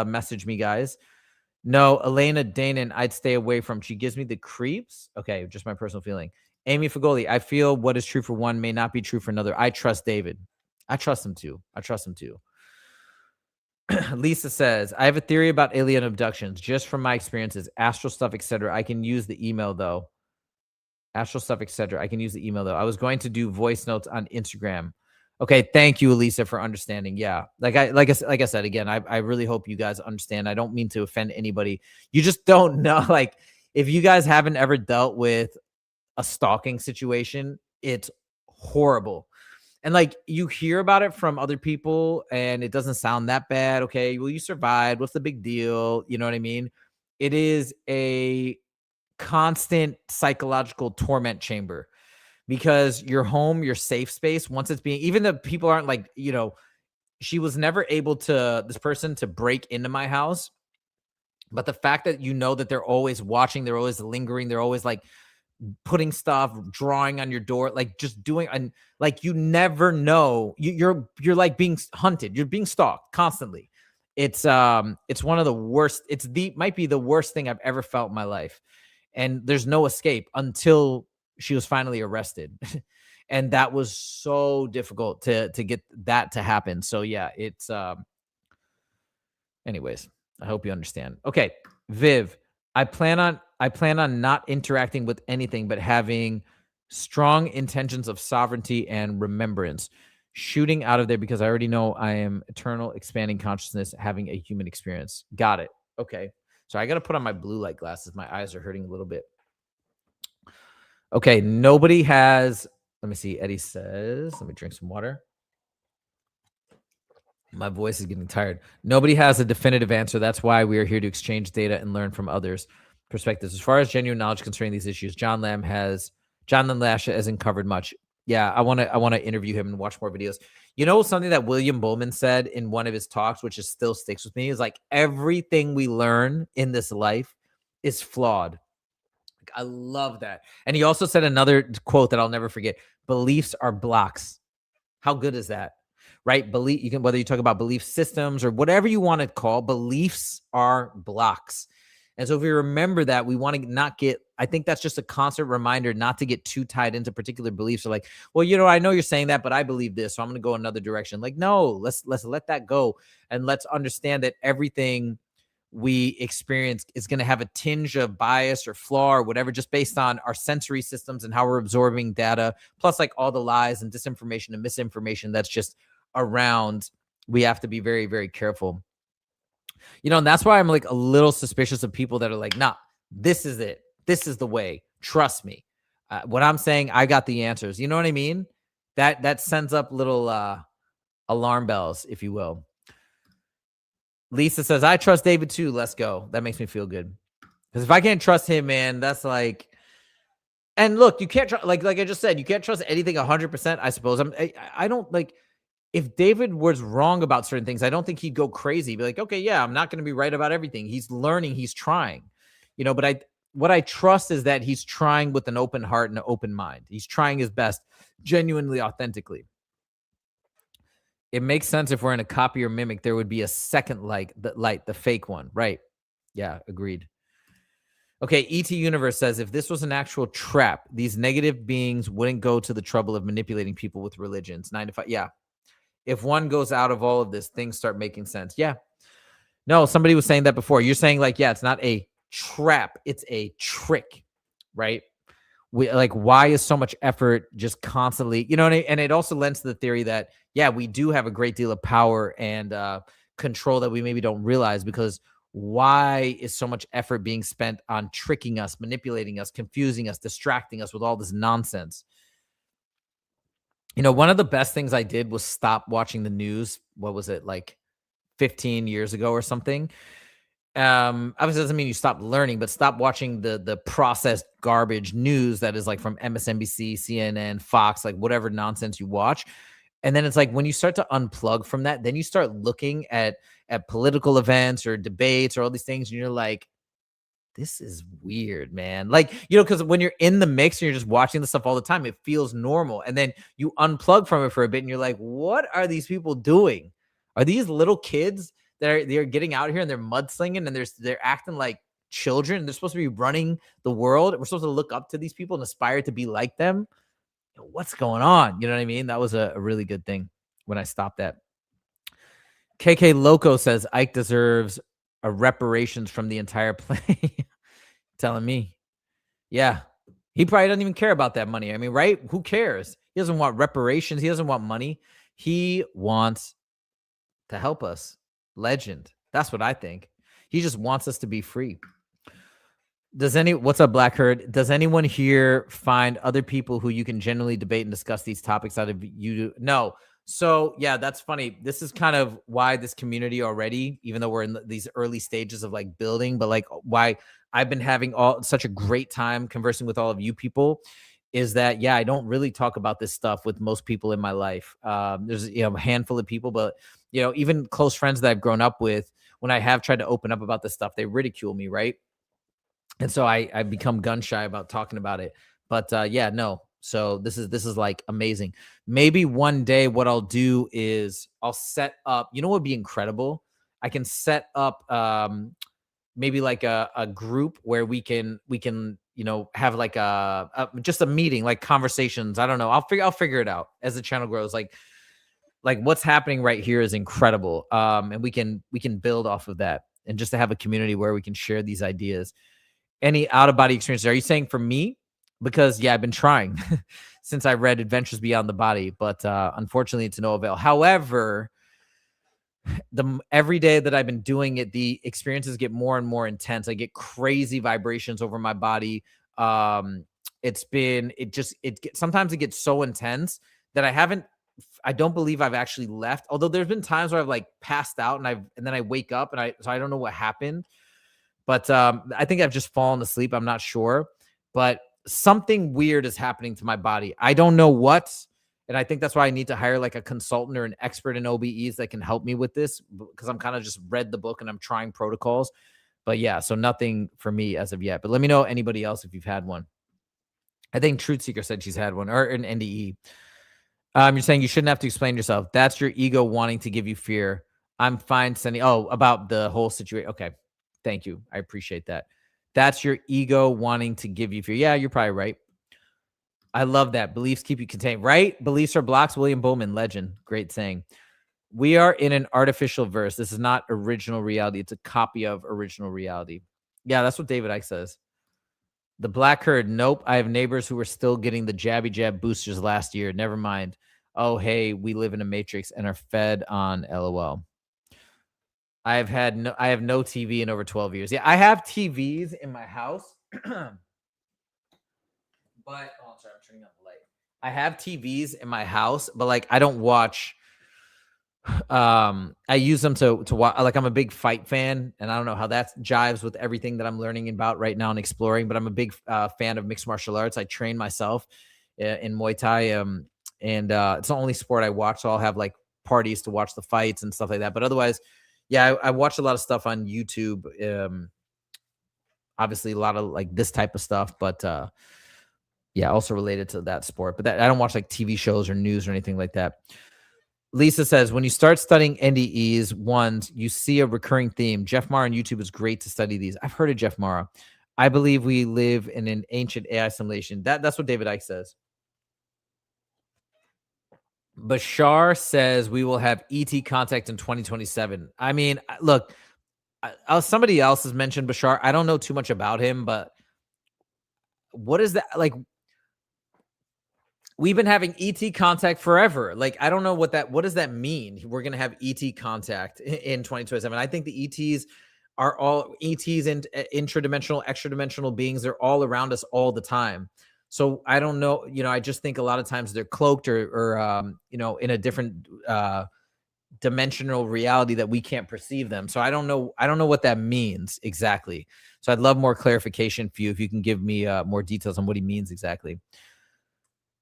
message me, guys. No, Elena Danon, I'd stay away from. She gives me the creeps. Okay, just my personal feeling. Amy Fagoli, I feel what is true for one may not be true for another. I trust David. I trust him too. Lisa says, I have a theory about alien abductions just from my experiences, astral stuff, etc. I can use the email though. Astral stuff, etc. I can use the email though. I was going to do voice notes on Instagram. Okay, thank you, Elisa, for understanding. Yeah, like I said again, I really hope you guys understand. I don't mean to offend anybody. You just don't know. Like, if you guys haven't ever dealt with a stalking situation, it's horrible. And like, you hear about it from other people and it doesn't sound that bad. Okay, well, you survived. What's the big deal? You know what I mean? It is a constant psychological torment chamber because your home, your safe space, once it's being, even the people aren't like, she was never able to, this person, to break into my house. But the fact that that they're always watching, they're always lingering, they're always like putting stuff, drawing on your door, like just doing, and like, you never know, you're like being hunted, you're being stalked constantly. It's one of the worst. Might be the worst thing I've ever felt in my life. And there's no escape until she was finally arrested. And that was so difficult to get that to happen. So yeah, it's anyways, I hope you understand. Okay, Viv, I plan on not interacting with anything but having strong intentions of sovereignty and remembrance. Shooting out of there because I already know I am eternal, expanding consciousness, having a human experience. Got it. Okay. So I got to put on my blue light glasses. My eyes are hurting a little bit. Okay. Nobody has, let me see. Eddie says, let me drink some water. My voice is getting tired. Nobody has a definitive answer. That's why we are here to exchange data and learn from others' perspectives. As far as genuine knowledge concerning these issues, John Lasha hasn't covered much. Yeah, I want to interview him and watch more videos. Something that William Bowman said in one of his talks, which still sticks with me, is like, everything we learn in this life is flawed. Like, I love that. And he also said another quote that I'll never forget: beliefs are blocks. How good is that? Right? Whether you talk about belief systems or whatever you want to call, beliefs are blocks. And so if we remember that, we want to not get, I think that's just a constant reminder not to get too tied into particular beliefs. Or like, well, I know you're saying that, but I believe this, so I'm going to go another direction. Like, no, let's let that go. And let's understand that everything we experience is going to have a tinge of bias or flaw or whatever, just based on our sensory systems and how we're absorbing data, plus like all the lies and disinformation and misinformation that's just around. We have to be very, very careful. And that's why I'm like a little suspicious of people that are like, nah, this is it. This is the way. Trust me. What I'm saying, I got the answers. You know what I mean? That sends up little alarm bells, if you will. Lisa says, I trust David too. Let's go. That makes me feel good. Because if I can't trust him, man, that's like, and look, you can't like I just said, you can't trust anything 100%, I suppose. I don't like, if David was wrong about certain things, I don't think he'd go crazy. Be like, okay, yeah, I'm not going to be right about everything. He's learning, he's trying, but what I trust is that he's trying with an open heart and an open mind. He's trying his best, genuinely, authentically. It makes sense if we're in a copy or mimic, there would be a second light, the fake one. Right. Yeah, agreed. Okay, ET Universe says, if this was an actual trap, these negative beings wouldn't go to the trouble of manipulating people with religions. 9 to 5. Yeah. If one goes out of all of this, things start making sense. Yeah. No, somebody was saying that before. You're saying like, yeah, it's not a trap. It's a trick, right? Why is so much effort just constantly, and it also lends to the theory that, yeah, we do have a great deal of power and control that we maybe don't realize, because why is so much effort being spent on tricking us, manipulating us, confusing us, distracting us with all this nonsense? One of the best things I did was stop watching the news. What was it, like 15 years ago or something? Obviously doesn't mean you stop learning, but stop watching the processed garbage news that is like from MSNBC, CNN, Fox, like whatever nonsense you watch. And then it's like when you start to unplug from that, then you start looking at political events or debates or all these things, and you're like, this is weird, man. Like, because when you're in the mix and you're just watching the stuff all the time, it feels normal. And then you unplug from it for a bit and you're like, what are these people doing? Are these little kids they're getting out here and they're mudslinging and they're acting like children? They're supposed to be running the world. We're supposed to look up to these people and aspire to be like them. What's going on? You know what I mean? That was a really good thing when I stopped that. KK Loco says Ike deserves a reparations from the entire play. Telling me. Yeah. He probably doesn't even care about that money. I mean, right? Who cares? He doesn't want reparations. He doesn't want money. He wants to help us. Legend. That's what I think. He just wants us to be free. What's up, Black Herd? Does anyone here find other people who you can generally debate and discuss these topics out of you? No. So yeah, that's funny. This is kind of why this community already, even though we're in these early stages of like building, but like why I've been having such a great time conversing with all of you people is that, yeah, I don't really talk about this stuff with most people in my life. There's, a handful of people, but even close friends that I've grown up with, when I have tried to open up about this stuff, they ridicule me. Right. And so I become gun shy about talking about it. But yeah, no. So this is like amazing. Maybe one day what I'll do is I'll set up, what would be incredible? I can set up maybe like a group where we can have like just a meeting, like conversations. I don't know. I'll figure it out as the channel grows. Like what's happening right here is incredible. And we can build off of that, and just to have a community where we can share these ideas. Any out-of-body experiences? Are you saying for me? Because, yeah, I've been trying since I read Adventures Beyond the Body, but unfortunately, to no avail. However, every day that I've been doing it, the experiences get more and more intense. I get crazy vibrations over my body. Sometimes it gets so intense that I don't believe I've actually left. Although there's been times where I've like passed out and then I wake up so I don't know what happened. But I think I've just fallen asleep. I'm not sure. But something weird is happening to my body. I don't know what. And I think that's why I need to hire like a consultant or an expert in OBEs that can help me with this, because I'm kind of just read the book and I'm trying protocols. But yeah, so nothing for me as of yet. But let me know anybody else if you've had one. I think Truth Seeker said she's had one, or an NDE. You're saying you shouldn't have to explain yourself. That's your ego wanting to give you fear. I'm fine sending. Oh, about the whole situation. Okay. Thank you. I appreciate that. That's your ego wanting to give you fear. Yeah, you're probably right. I love that. Beliefs keep you contained, right? Beliefs are blocks. William Bowman, legend. Great saying. We are in an artificial verse. This is not original reality. It's a copy of original reality. Yeah, that's what David Icke says. The Black Herd. Nope. I have neighbors who were still getting the jabby jab boosters last year. Never mind. Oh, hey, we live in a matrix and are fed on LOL. I have no TV in over 12 years. Yeah, I have TVs in my house. But sorry, I'm turning on the light. I have TVs in my house, but like I don't watch. I use them to watch. Like I'm a big fight fan, and I don't know how that jives with everything that I'm learning about right now and exploring. But I'm a big fan of mixed martial arts. I train myself in Muay Thai, and it's the only sport I watch. So I'll have like parties to watch the fights and stuff like that. But otherwise, yeah, I watch a lot of stuff on YouTube. Obviously, a lot of like this type of stuff, but yeah, also related to that sport. But I don't watch like TV shows or news or anything like that. Lisa says, when you start studying NDEs ones, you see a recurring theme. Jeff Mara on YouTube is great to study these. I've heard of Jeff Mara. I believe we live in an ancient AI simulation. That's what David Icke says. Bashar says we will have ET contact in 2027. I mean, look, somebody else has mentioned Bashar. I don't know too much about him, but what is that? Like, we've been having ET contact forever. Like, I don't know what does that mean? We're going to have ET contact in 2027. I think the ETs are all ETs and intradimensional, extra-dimensional beings. They're all around us all the time. So I don't know, I just think a lot of times they're cloaked or in a different dimensional reality that we can't perceive them. So I don't know what that means exactly. So I'd love more clarification for you if you can give me more details on what he means exactly.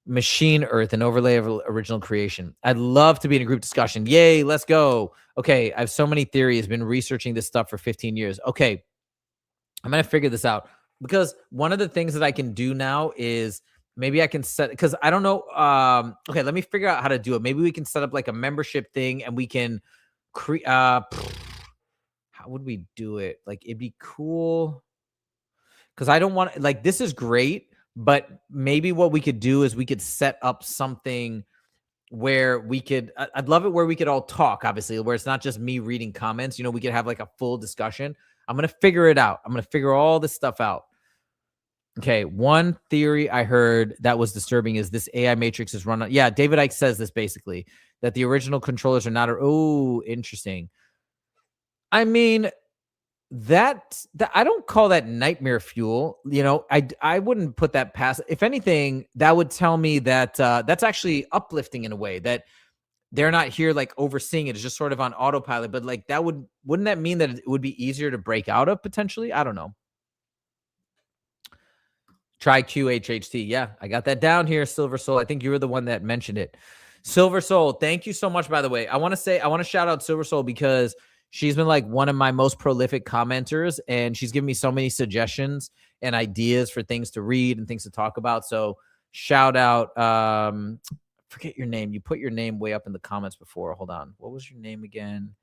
Machine Earth, an overlay of original creation. I'd love to be in a group discussion. Yay, let's go. Okay, I have so many theories, been researching this stuff for 15 years. Okay, I'm going to figure this out because one of the things that I can do now is maybe I can set, because I don't know. Okay, let me figure out how to do it. Maybe we can set up like a membership thing and we can create, how would we do it? Like, it'd be cool because I don't want, like, this is great, but maybe what we could do is we could set up something where we could, I'd love it where we could all talk, obviously, where it's not just me reading comments. We could have like a full discussion. I'm going to figure it out. I'm going to figure all this stuff out. Okay. One theory I heard that was disturbing is this AI matrix is run on. Yeah. David Icke says this basically, that the original controllers are not. Oh, interesting. I mean, that I don't call that nightmare fuel. I wouldn't put that past. If anything, that would tell me that that's actually uplifting in a way, that they're not here like overseeing it. It's just sort of on autopilot. But like wouldn't that mean that it would be easier to break out of potentially? I don't know. Try QHHT. Yeah, I got that down here. Silver Soul. I think you were the one that mentioned it. Silver Soul. Thank you so much, by the way. I want to shout out Silver Soul because she's been like one of my most prolific commenters, and she's given me so many suggestions and ideas for things to read and things to talk about. So shout out. Forget your name. You put your name way up in the comments before. Hold on. What was your name again?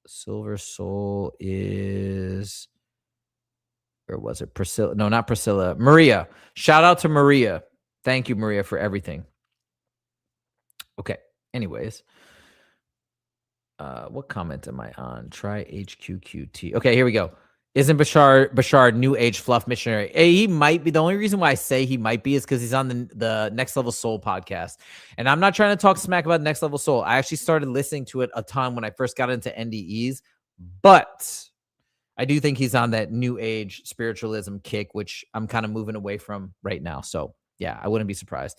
Silver Soul is, or was it Priscilla? No, not Priscilla. Maria. Shout out to Maria. Thank you, Maria, for everything. Okay. Anyways. What comment am I on? Try HQQT. Okay, here we go. Isn't Bashar new age fluff missionary? Hey, he might be. The only reason why I say he might be is because he's on the Next Level Soul podcast. And I'm not trying to talk smack about Next Level Soul. I actually started listening to it a ton when I first got into NDEs. But I do think he's on that new age spiritualism kick, which I'm kind of moving away from right now. So yeah, I wouldn't be surprised.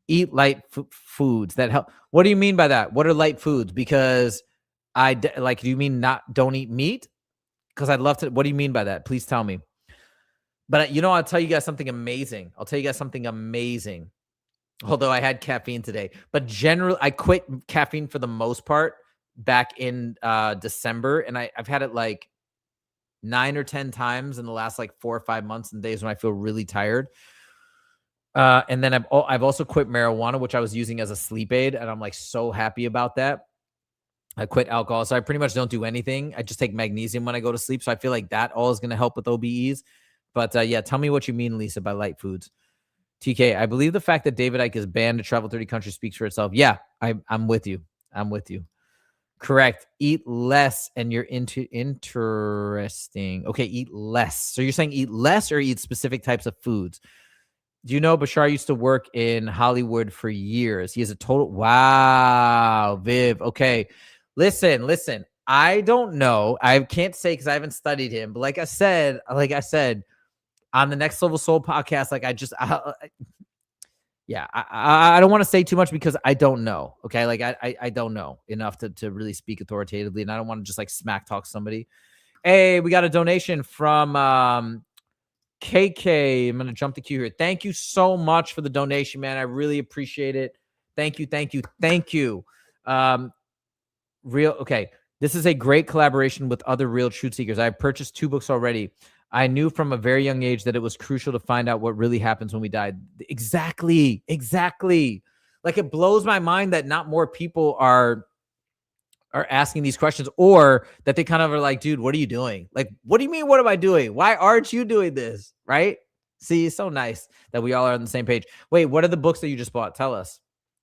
Eat light foods that help. What do you mean by that? What are light foods? Because do you mean don't eat meat? Because I'd love to. What do you mean by that? Please tell me. But I'll tell you guys something amazing. Although I had caffeine today, but generally I quit caffeine for the most part back in December, and I've had it like 9 or 10 times in the last like 4 or 5 months, and days when I feel really tired. And then I've also quit marijuana, which I was using as a sleep aid, and I'm like so happy about that. I quit alcohol, so I pretty much don't do anything. I just take magnesium when I go to sleep, so I feel like that all is going to help with OBEs. But yeah, tell me what you mean, Lisa, by light foods. TK, I believe the fact that David Icke is banned to travel 30 countries speaks for itself. Yeah, I'm with you. Correct. Eat less, and you're interesting. Okay, eat less. So you're saying eat less or eat specific types of foods? Do you know Bashar used to work in Hollywood for years? He is a total... Wow, Viv. Okay. Listen. I don't know. I can't say because I haven't studied him. But like I said, on the Next Level Soul podcast, like I don't want to say too much because I don't know. Okay. Like I don't know enough to really speak authoritatively. And I don't want to just like smack talk somebody. Hey, we got a donation from KK. I'm going to jump the queue here. Thank you so much for the donation, man. I really appreciate it. Thank you. Okay. This is a great collaboration with other real truth seekers. I've purchased 2 books already. I knew from a very young age that it was crucial to find out what really happens when we die. Exactly. Like it blows my mind that not more people are asking these questions, or that they kind of are like, dude, what are you doing? Like, what do you mean? What am I doing? Why aren't you doing this? Right? See, it's so nice that we all are on the same page. Wait, what are the books that you just bought? Tell us.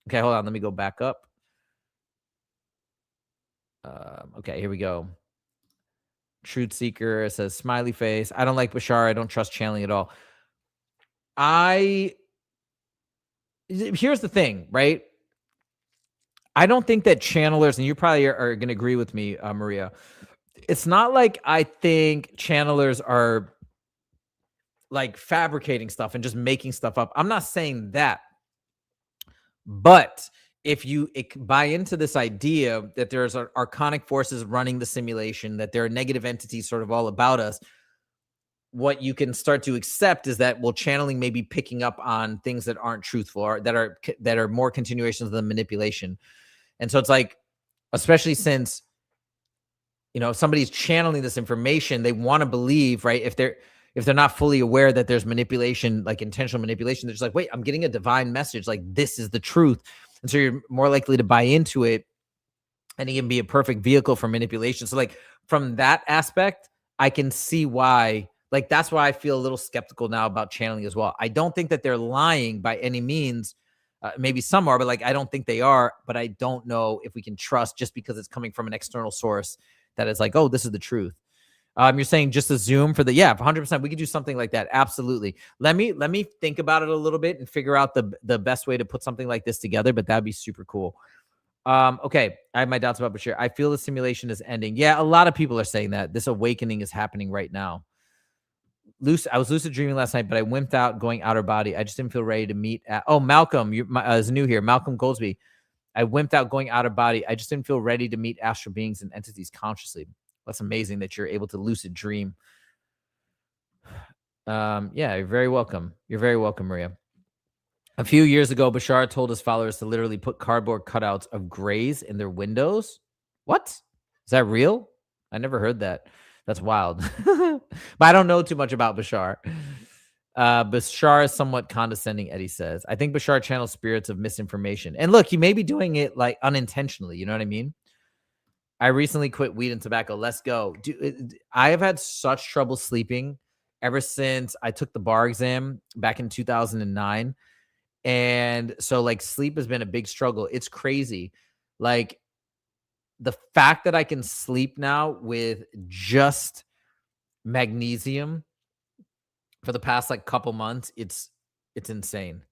Okay, hold on. Let me go back up. Okay, here we go. Truth Seeker says smiley face. I don't like Bashar. I don't trust channeling at all. Here's the thing, right? I don't think that channelers, and you probably are going to agree with me, Maria. It's not like I think channelers are like fabricating stuff and just making stuff up. I'm not saying that. But if you buy into this idea that there's archonic forces running the simulation, that there are negative entities sort of all about us, what you can start to accept is that, well, channeling may be picking up on things that aren't truthful or that are more continuations of the manipulation. And so it's like, especially since, if somebody's channeling this information, they want to believe, right? If they're not fully aware that there's manipulation, like intentional manipulation, they're just like, wait, I'm getting a divine message, like this is the truth. And so you're more likely to buy into it, and it can be a perfect vehicle for manipulation. So like from that aspect, I can see why, like that's why I feel a little skeptical now about channeling as well. I don't think that they're lying by any means. Maybe some are, but like I don't think they are. But I don't know if we can trust just because it's coming from an external source that is like, oh, this is the truth. You're saying just a Zoom for 100%. We could do something like that. Absolutely. Let me think about it a little bit and figure out the best way to put something like this together. But that'd be super cool. Okay, I have my doubts about Bashir. I feel the simulation is ending. Yeah, a lot of people are saying that this awakening is happening right now. I was lucid dreaming last night, but I wimped out going outer body. I just didn't feel ready to meet. Malcolm, you is new here. Malcolm Goldsby. I wimped out going outer body. I just didn't feel ready to meet astral beings and entities consciously. That's amazing that you're able to lucid dream. Yeah, you're very welcome. You're very welcome, Maria. A few years ago, Bashar told his followers to literally put cardboard cutouts of grays in their windows. What? Is that real? I never heard that. That's wild. But I don't know too much about Bashar. Bashar is somewhat condescending, Eddie says. I think Bashar channels spirits of misinformation. And look, he may be doing it like unintentionally. You know what I mean? I recently quit weed and tobacco. Let's go. I have had such trouble sleeping ever since I took the bar exam back in 2009. And so like sleep has been a big struggle. It's crazy. Like the fact that I can sleep now with just magnesium for the past like couple months, it's insane.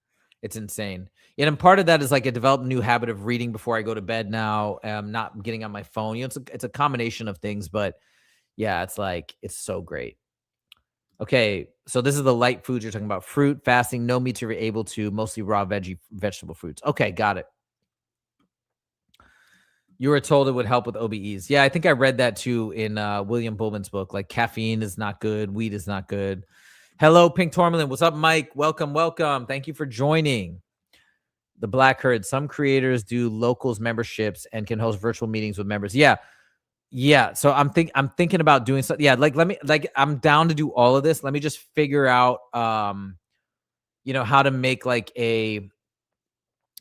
It's insane. And part of that is like I developed a new habit of reading before I go to bed now. Not getting on my phone. It's a combination of things, but yeah, it's so great. Okay, so this is the light foods you're talking about. Fruit, fasting, no meats you're able to, mostly raw vegetable fruits. Okay, got it. You were told it would help with OBEs. Yeah, I think I read that too in William Bullman's book. Like caffeine is not good, weed is not good. Hello, Pink Tourmaline. What's up, Mike? Welcome, welcome. Thank you for joining. The Black Herd. Some creators do locals memberships and can host virtual meetings with members. Yeah. So I'm thinking about doing something. Yeah, I'm down to do all of this. Let me just figure out how to make like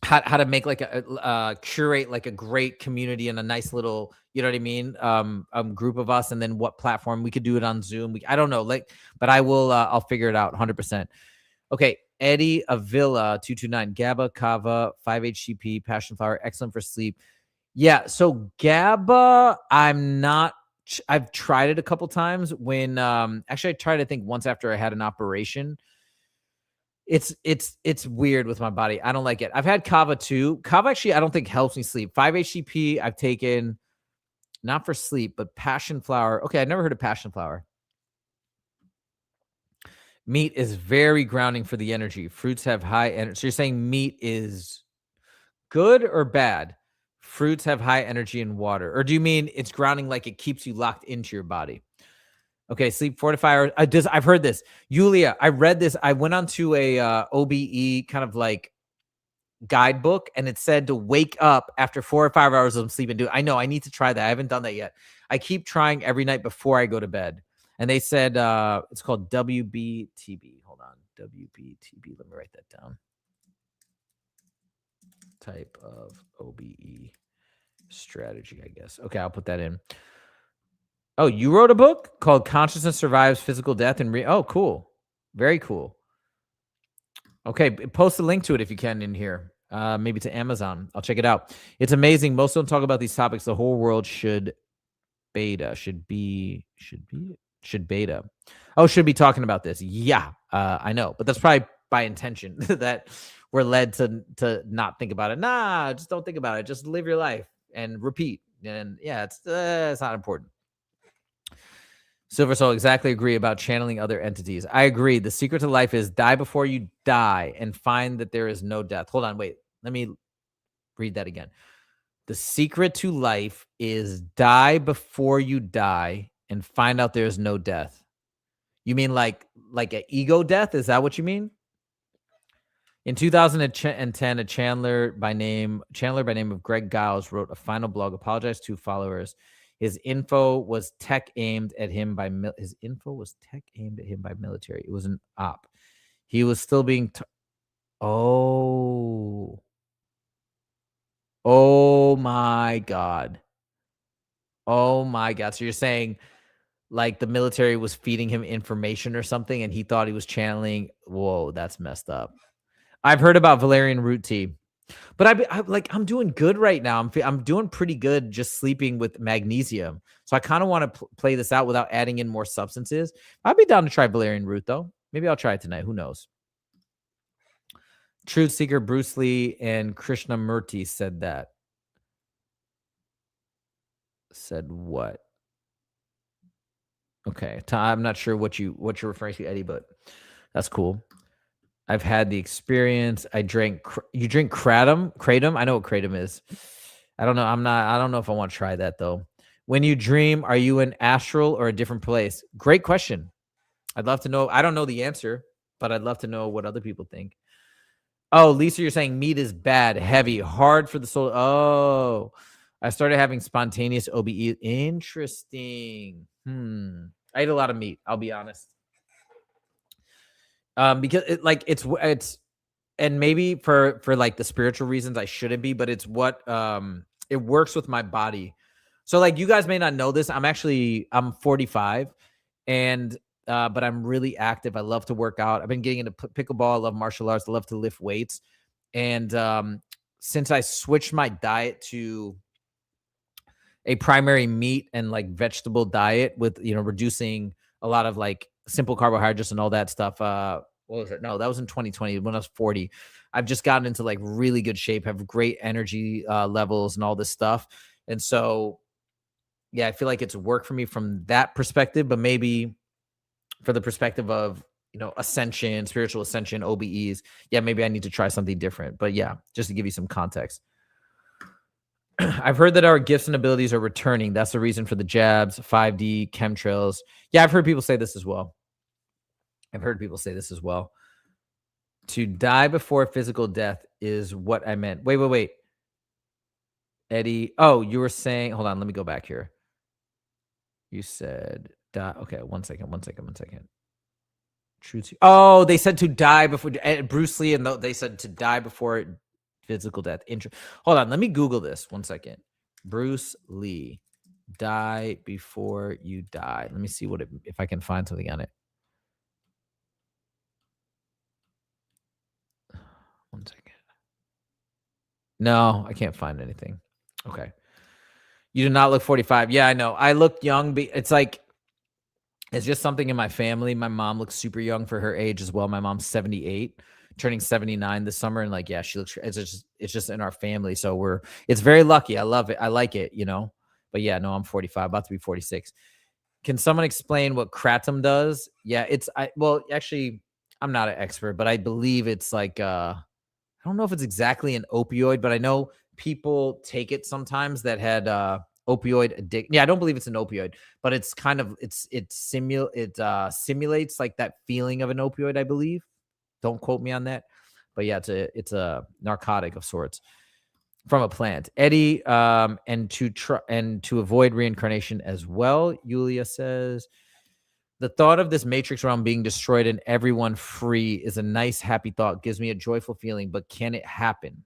how to make like a curate like a great community and a nice little, you know what I mean? Group of us, and then what platform we could do it on Zoom. I don't know, but I will, I'll figure it out 100%. Okay. Eddie Avila 229 GABA, Kava, 5-HTP, passion flower, excellent for sleep. Yeah. So GABA, I've tried it a couple times when, actually I tried, I think once after I had an operation. It's weird with my body. I don't like it. I've had Kava too. Kava actually, I don't think helps me sleep. 5-HTP I've taken, not for sleep, but passion flower. Okay. I never heard of passion flower. Meat is very grounding for the energy. Fruits have high energy. So you're saying meat is good or bad? Fruits have high energy in water. Or do you mean it's grounding like it keeps you locked into your body? Okay, sleep 4 to 5 hours. I've heard this. Yulia, I read this. I went onto a OBE kind of like guidebook, and it said to wake up after 4 or 5 hours of sleep and do it. I know I need to try that. I haven't done that yet. I keep trying every night before I go to bed. And they said it's called WBTB. Hold on. WBTB. Let me write that down. Type of OBE strategy, I guess. Okay, I'll put that in. Oh, you wrote a book called Consciousness Survives Physical Death oh, cool. Very cool. Okay, post a link to it if you can in here. Maybe to Amazon. I'll check it out. It's amazing. Most don't talk about these topics. The whole world should beta. Should beta. Oh, should be talking about this. Yeah, I know. But that's probably by intention that we're led to not think about it. Nah, just don't think about it. Just live your life and repeat. And yeah, it's not important. Silver Soul, exactly agree about channeling other entities. I agree. The secret to life is die before you die and find that there is no death. Hold on, wait. Let me read that again. The secret to life is die before you die and find out there is no death. You mean like an ego death? Is that what you mean? In 2010, a Chandler by name of Greg Giles wrote a final blog, apologized to followers. His info was tech aimed at him by military. It was an op. He was still being oh my god. Oh my god. So you're saying like the military was feeding him information or something and he thought he was channeling. Whoa, that's messed up. I've heard about valerian root tea, but I'm doing good right now. I'm doing pretty good just sleeping with magnesium. So I kind of want to play this out without adding in more substances. I'd be down to try valerian root though. Maybe I'll try it tonight. Who knows? Truth Seeker Bruce Lee and Krishnamurti said that. Said what? Okay, I'm not sure what you're referring to, Eddie, but that's cool. I've had the experience. You drink kratom? Kratom? I know what kratom is. I don't know. I don't know if I want to try that though. When you dream, are you in astral or a different place? Great question. I'd love to know. I don't know the answer, but I'd love to know what other people think. Oh, Lisa, you're saying meat is bad, heavy, hard for the soul. Oh, I started having spontaneous OBE. Interesting. I ate a lot of meat. I'll be honest. Because it's and maybe for like the spiritual reasons I shouldn't be, but it's what it works with my body. So like you guys may not know this. I'm 45 and but I'm really active. I love to work out. I've been getting into pickleball. I love martial arts. I love to lift weights. And since I switched my diet to a primary meat and like vegetable diet with, reducing a lot of like simple carbohydrates and all that stuff. What was it? No, that was in 2020 when I was 40. I've just gotten into like really good shape, have great energy levels and all this stuff. And so, yeah, I feel like it's worked for me from that perspective, but maybe for the perspective of, ascension, spiritual ascension, OBEs, yeah, maybe I need to try something different. But yeah, just to give you some context. I've heard that our gifts and abilities are returning. That's the reason for the jabs, 5D, chemtrails. Yeah, I've heard people say this as well. To die before physical death is what I meant. Wait. Eddie, oh, you were saying, hold on, let me go back here. You said, die. Okay, one second. Truth. Oh, they said to die before, Bruce Lee, and they said to die before physical death. Hold on, let me Google this. 1 second. Bruce Lee, die before you die. Let me see if I can find something on it. 1 second. No, I can't find anything. Okay. You do not look 45. Yeah, I know. I look young. It's like, it's just something in my family. My mom looks super young for her age as well. My mom's 78, turning 79 this summer. And like, yeah, she looks, it's just in our family. So it's very lucky. I love it. I like it, but yeah, no, I'm 45, about to be 46. Can someone explain what kratom does? Yeah, actually, I'm not an expert, but I believe it's like, I don't know if it's exactly an opioid, but I know people take it sometimes that had opioid addiction. Yeah, I don't believe it's an opioid, but it's kind of it simulates like that feeling of an opioid, I believe. Don't quote me on that, but yeah, it's a narcotic of sorts from a plant. Eddie, and to avoid reincarnation as well. Yulia says, the thought of this matrix realm being destroyed and everyone free is a nice, happy thought. Gives me a joyful feeling, but can it happen?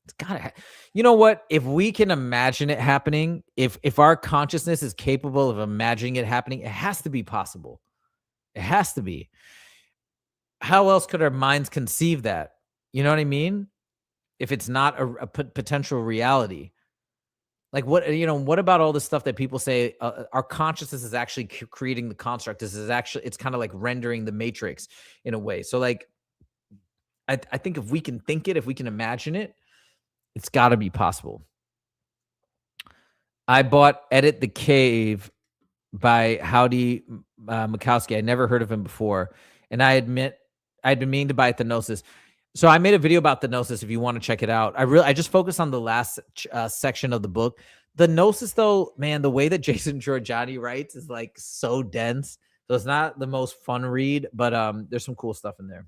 It's gotta. You know what? If we can imagine it happening, if our consciousness is capable of imagining it happening, it has to be possible. It has to be. How else could our minds conceive that? You know what I mean? If it's not a potential reality. Like what about all the stuff that people say our consciousness is actually creating the construct? It's kind of like rendering the matrix in a way. So like, I think if we can think it, if we can imagine it, it's got to be possible. I bought Edit the Cave by Howdy Mikowski. I never heard of him before. And I admit I'd been meaning to buy Thenosis. So I made a video about Thenosis if you want to check it out. I just focused on the last section of the book. The Gnosis, though, man, the way that Jason Giorgiani writes is like so dense. So it's not the most fun read, but there's some cool stuff in there.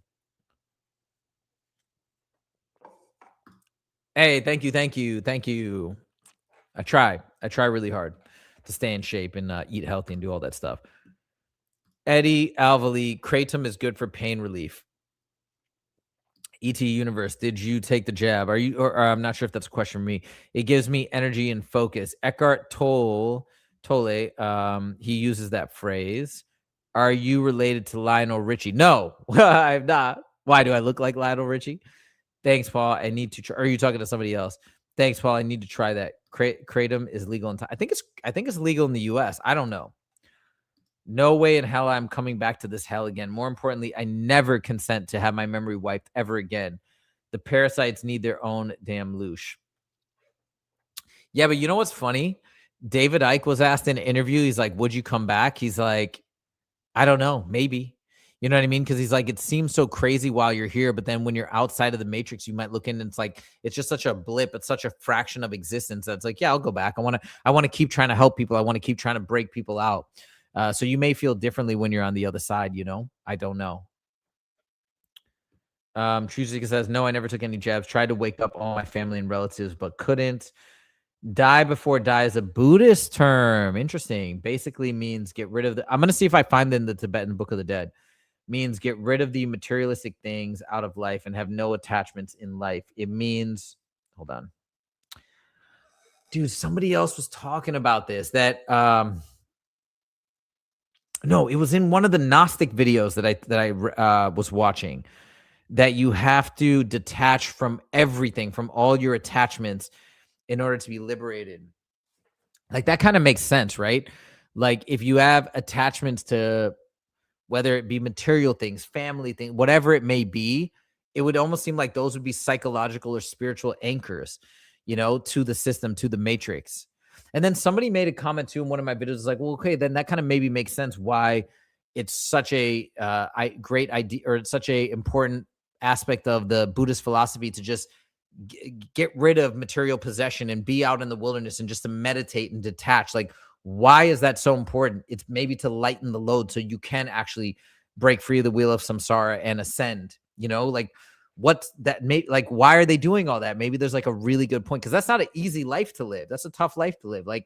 Hey, thank you, thank you, thank you. I try really hard to stay in shape and eat healthy and do all that stuff. Eddie Alvali, kratom is good for pain relief. ET Universe, did you take the jab? Are you, or I'm not sure if that's a question for me. It gives me energy and focus. Eckhart Tolle, he uses that phrase. Are you related to Lionel Richie? No, I'm not. Why do I look like Lionel Richie? Thanks, Paul. I need to try. Are you talking to somebody else? Thanks, Paul. I need to try that. Kratom is legal in I think it's legal in the US. I don't know. No way in hell I'm coming back to this hell again. More importantly, I never consent to have my memory wiped ever again. The parasites need their own damn loosh. Yeah, but you know what's funny? David Icke was asked in an interview, he's like, would you come back? He's like, I don't know, maybe. You know what I mean? Because he's like, it seems so crazy while you're here, but then when you're outside of the matrix, you might look in and it's like, it's just such a blip. It's such a fraction of existence. That's like, yeah, I'll go back. I want to keep trying to help people. I want to keep trying to break people out. So you may feel differently when you're on the other side, you know? I don't know. Trusika says, no, I never took any jabs. Tried to wake up all my family and relatives, but couldn't. Die before die is a Buddhist term. Interesting. Basically means get rid of I'm going to see if I find in the Tibetan Book of the Dead. Means get rid of the materialistic things out of life and have no attachments in life. It means, hold on. Dude, somebody else was talking about this that no, it was in one of the Gnostic videos that I was watching, that you have to detach from everything, from all your attachments in order to be liberated. Like that kind of makes sense, right? Like if you have attachments to whether it be material things, family things, whatever it may be, it would almost seem like those would be psychological or spiritual anchors, you know, to the system, to the matrix. And then somebody made a comment too in one of my videos, like, well, okay, then that kind of maybe makes sense why it's such a great idea, or it's such a important aspect of the Buddhist philosophy to just get rid of material possession and be out in the wilderness and just to meditate and detach. Like, why is that so important? It's maybe to lighten the load so you can actually break free of the wheel of samsara and ascend, you know, like what's that like, why are they doing all that? Maybe there's like a really good point, because that's not an easy life to live. That's a tough life to live. Like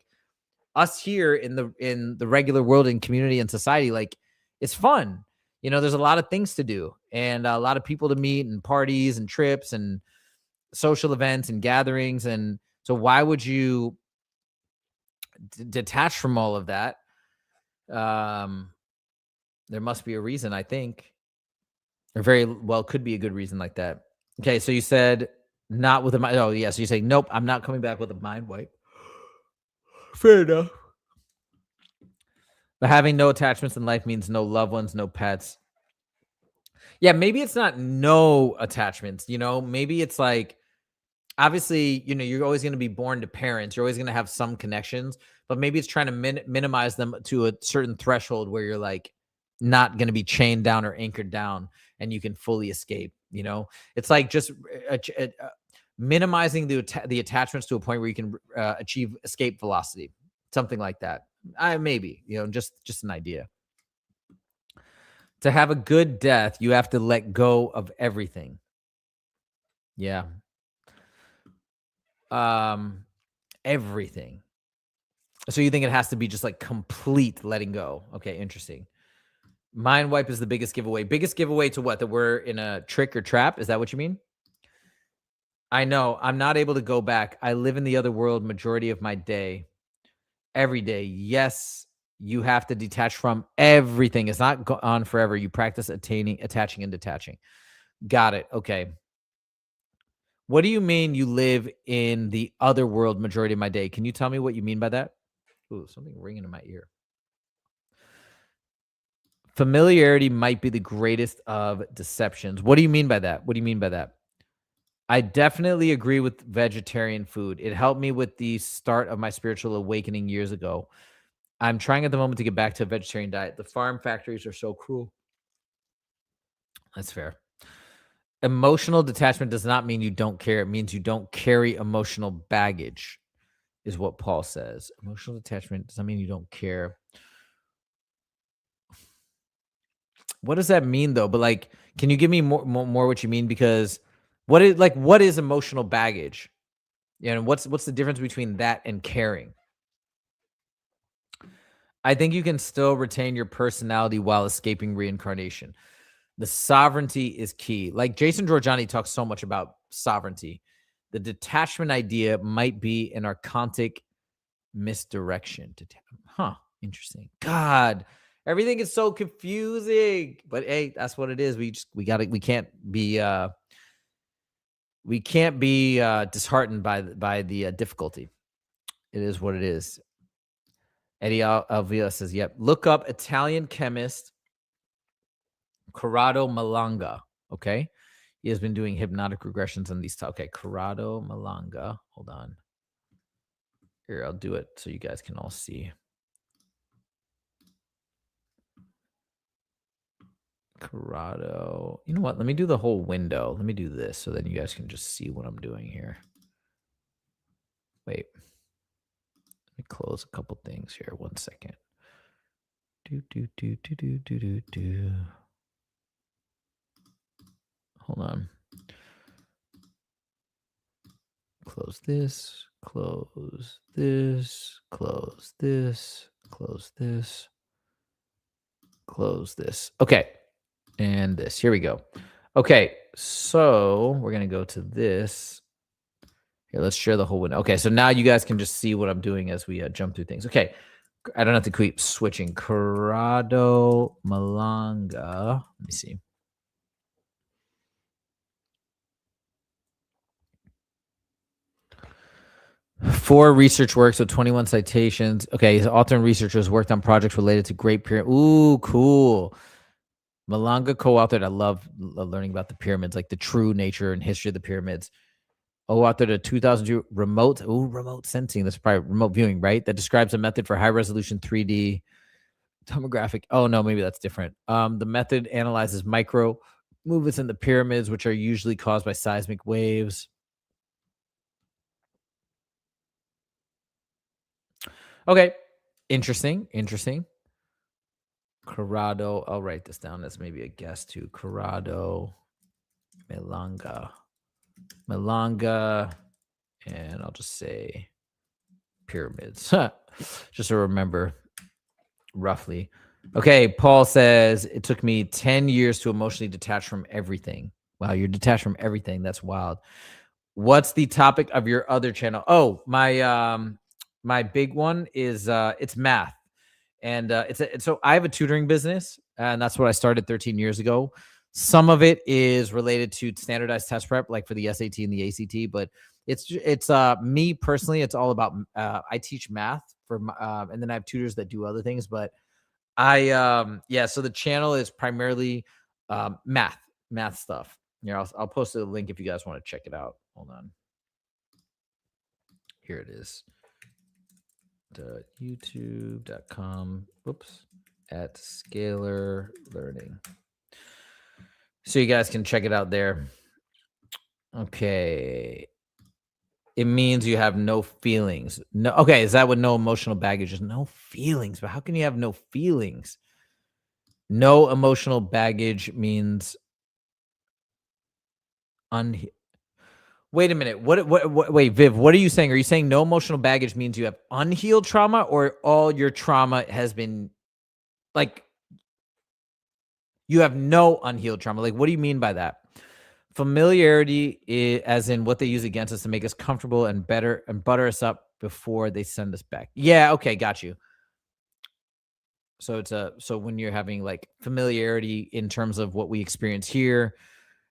us here in the regular world and community and society, like it's fun. You know, there's a lot of things to do and a lot of people to meet and parties and trips and social events and gatherings. And so why would you detach from all of that? There must be a reason, I think. Or very well could be a good reason like that. Okay, so you said not with a mind. Oh, yeah. So you say, nope, I'm not coming back with a mind wipe. Fair enough. But having no attachments in life means no loved ones, no pets. Yeah, maybe it's not no attachments, you know, maybe it's like, obviously, you know, you're always going to be born to parents. You're always going to have some connections, but maybe it's trying to minimize them to a certain threshold where you're like not going to be chained down or anchored down and you can fully escape. You know, it's like just minimizing the attachments to a point where you can achieve escape velocity, something like that. Maybe, you know, just an idea. To have a good death, you have to let go of everything. Yeah. Everything. So you think it has to be just like complete letting go? Okay, interesting. Mind wipe is the biggest giveaway. Biggest giveaway to what? That we're in a trick or trap? Is that what you mean? I know. I'm not able to go back. I live in the other world majority of my day. Every day. Yes, you have to detach from everything. It's not on forever. You practice attaching and detaching. Got it. Okay. What do you mean you live in the other world majority of my day? Can you tell me what you mean by that? Ooh, something ringing in my ear. Familiarity might be the greatest of deceptions. What do you mean by that? What do you mean by that? I definitely agree with vegetarian food. It helped me with the start of my spiritual awakening years ago. I'm trying at the moment to get back to a vegetarian diet. The farm factories are so cruel. That's fair. Emotional detachment does not mean you don't care. It means you don't carry emotional baggage, is what Paul says. Emotional detachment does not mean you don't care. What does that mean though? But like, can you give me more what you mean? Because what is emotional baggage? And what's the difference between that and caring? I think you can still retain your personality while escaping reincarnation. The sovereignty is key. Like Jason Giorgiani talks so much about sovereignty. The detachment idea might be an archontic misdirection. Huh. Interesting. God, everything is so confusing. But hey, that's what it is. We can't be disheartened by the difficulty. It is what it is. Eddie Alvila says, yep. Look up Italian chemist Corrado Malanga. Okay. He has been doing hypnotic regressions on these. Okay. Corrado Malanga. Hold on. Here, I'll do it so you guys can all see. Corrado. You know what? Let me do the whole window. Let me do this so then you guys can just see what I'm doing here. Wait. Let me close a couple things here. 1 second. Hold on. Close this, close this, close this, close this, close this. Okay. And this. Here we go. Okay. So we're going to go to this. Here, let's share the whole window. Okay. So now you guys can just see what I'm doing as we jump through things. Okay. I don't have to keep switching. Corrado Malanga. Let me see. Four research works with 21 citations. Okay, his author and researchers worked on projects related to Great Pyramid. Ooh, cool. Malanga co-authored. I love learning about the pyramids, like the true nature and history of the pyramids. Authored a 2002 remote sensing. That's probably remote viewing, right? That describes a method for high resolution 3D tomographic. Oh no, maybe that's different. The method analyzes micro movements in the pyramids, which are usually caused by seismic waves. Okay. Interesting. Corrado. I'll write this down as maybe a guess too. Corrado Malanga. And I'll just say pyramids. Just to remember roughly. Okay. Paul says it took me 10 years to emotionally detach from everything. Wow, you're detached from everything. That's wild. What's the topic of your other channel? Oh, my big one is it's math, and so I have a tutoring business, and that's what I started 13 years ago. Some of it is related to standardized test prep, like for the SAT and the ACT, but it's me personally. It's all about I teach math and then I have tutors that do other things, but so the channel is primarily math stuff. Here, I'll post a link if you guys want to check it out. Hold on. Here it is. youtube.com at Scalar Learning. So you guys can check it out there. Okay. It means you have no feelings. No. Okay. Is that what no emotional baggage is? No feelings. But how can you have no feelings? No emotional baggage means Wait a minute. Wait, Viv, what are you saying? Are you saying no emotional baggage means you have unhealed trauma, or all your trauma has been like you have no unhealed trauma? Like, what do you mean by that? Familiarity is, as in what they use against us to make us comfortable and better and butter us up before they send us back. Yeah. Okay. Got you. So so when you're having like familiarity in terms of what we experience here,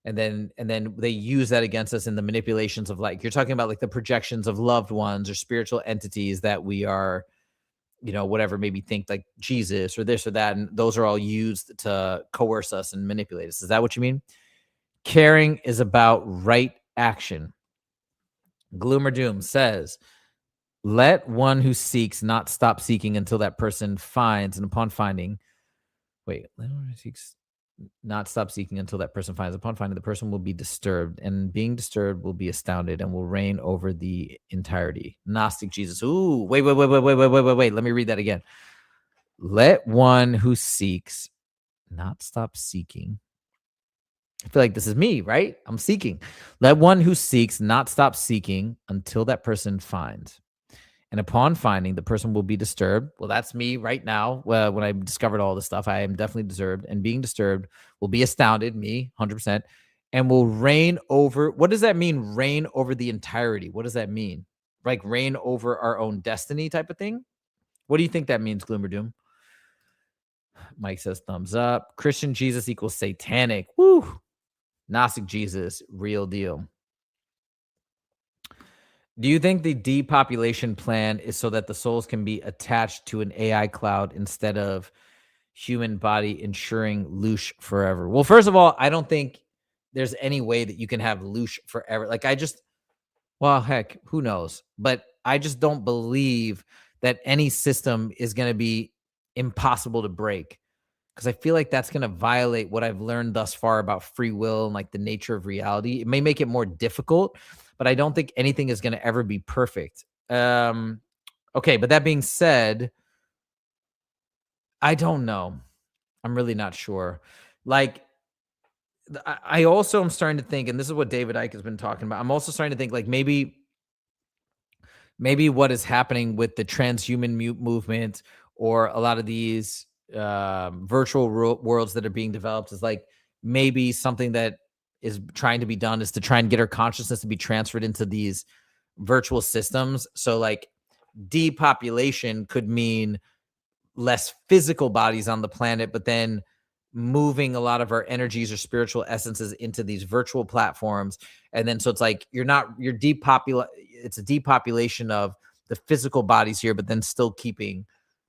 and then they use that against us in the manipulations of, like, you're talking about like the projections of loved ones or spiritual entities that we are, whatever, maybe think like Jesus or this or that. And those are all used to coerce us and manipulate us. Is that what you mean? Caring is about right action. Gloom or Doom says, let one who seeks not stop seeking until that person finds, and upon finding, let one who seeks not stop seeking until that person finds. Upon finding, the person will be disturbed, and being disturbed will be astounded and will reign over the entirety. Gnostic Jesus. Ooh, wait. Let me read that again. Let one who seeks not stop seeking. I feel like this is me, right? I'm seeking. Let one who seeks not stop seeking until that person finds. And upon finding, the person will be disturbed. Well, that's me right now. Well, when I discovered all this stuff, I am definitely disturbed. And being disturbed will be astounded, me, 100%, and will reign over. What does that mean, reign over the entirety? What does that mean? Like reign over our own destiny type of thing? What do you think that means, Gloom or Doom? Mike says thumbs up. Christian Jesus equals satanic. Woo. Gnostic Jesus, real deal. Do you think the depopulation plan is so that the souls can be attached to an AI cloud instead of human body ensuring loosh forever? Well, first of all, I don't think there's any way that you can have loosh forever. Like well, heck, who knows? But I just don't believe that any system is going to be impossible to break, because I feel like that's going to violate what I've learned thus far about free will and like the nature of reality. It may make it more difficult, but I don't think anything is going to ever be perfect. Okay, but that being said, I don't know. I'm really not sure. Like, I also am starting to think, and this is what David Icke has been talking about. I'm also starting to think like maybe what is happening with the transhuman movement, or a lot of these virtual worlds that are being developed, is like maybe something that is trying to be done is to try and get our consciousness to be transferred into these virtual systems. So like depopulation could mean less physical bodies on the planet, but then moving a lot of our energies or spiritual essences into these virtual platforms. And then so it's like it's a depopulation of the physical bodies here, but then still keeping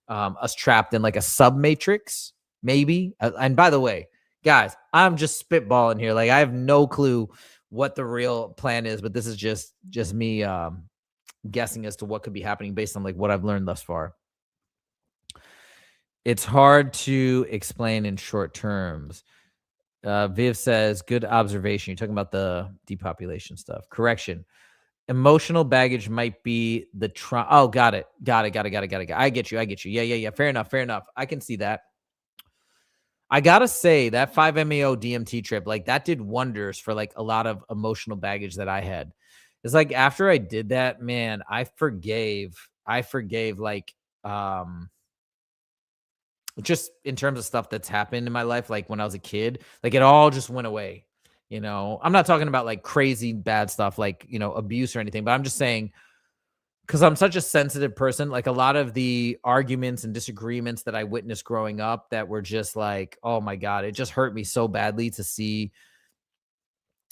us trapped in like a sub matrix, maybe. And by the way, guys, I'm just spitballing here. Like I have no clue what the real plan is, but this is just me guessing as to what could be happening based on like what I've learned thus far. It's hard to explain in short terms. Viv says, good observation. You're talking about the depopulation stuff. Correction. Emotional baggage might be the oh, got it. I get you. Yeah. Fair enough. I can see that. I gotta say that 5-MeO DMT trip, like that did wonders for like a lot of emotional baggage that I had. It's like after I did that, man, I forgave like just in terms of stuff that's happened in my life, like when I was a kid, like it all just went away. You know, I'm not talking about like crazy bad stuff, like, you know, abuse or anything, but I'm just saying, because I'm such a sensitive person, like a lot of the arguments and disagreements that I witnessed growing up that were just like, oh my God, it just hurt me so badly to see,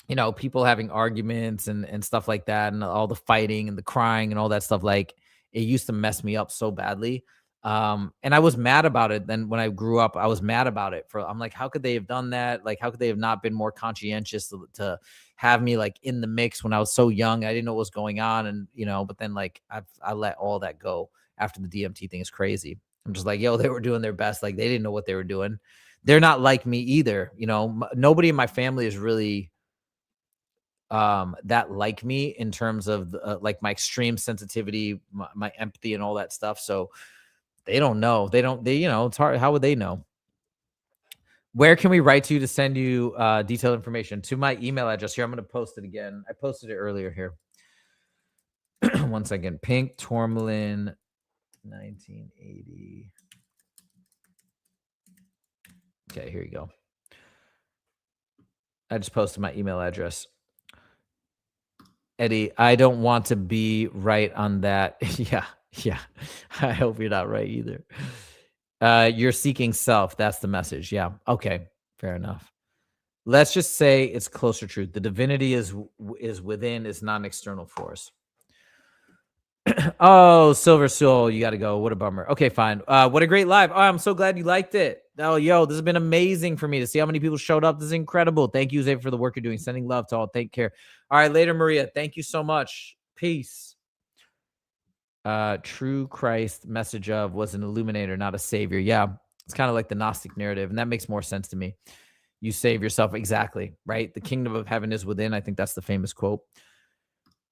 you know, people having arguments and stuff like that, and all the fighting and the crying and all that stuff. Like it used to mess me up so badly. And I was mad about it. Then when I grew up, I was mad about it. I'm like, how could they have done that? Like, how could they have not been more conscientious to have me like in the mix when I was so young? I didn't know what was going on. And, you know, but then like I let all that go after the DMT thing. Is crazy. I'm just like, yo, they were doing their best. Like they didn't know what they were doing. They're not like me either. You know, nobody in my family is really that like me in terms of like my extreme sensitivity, my empathy and all that stuff. So they don't know. You know, it's hard. How would they know? Where can we write to send you detailed information? To my email address here. I'm going to post it again. I posted it earlier here. 1 second. Pink Tourmaline 1980. Okay, here you go. I just posted my email address. Eddie, I don't want to be right on that. Yeah. I hope you're not right either. You're seeking self. That's the message. Yeah. Okay. Fair enough. Let's just say it's closer truth. The divinity is within, is not an external force. Oh, Silver Soul, you got to go. What a bummer. Okay, fine. What a great live. Oh, I'm so glad you liked it. Oh, yo, this has been amazing for me to see how many people showed up. This is incredible. Thank you, Xavier, for the work you're doing. Sending love to all. Take care. All right, later, Maria. Thank you so much. Peace. True Christ message of was an illuminator, not a savior. Yeah, it's kind of like the Gnostic narrative, and that makes more sense to me. You save yourself. Exactly, right? The kingdom of heaven is within. I think that's the famous quote.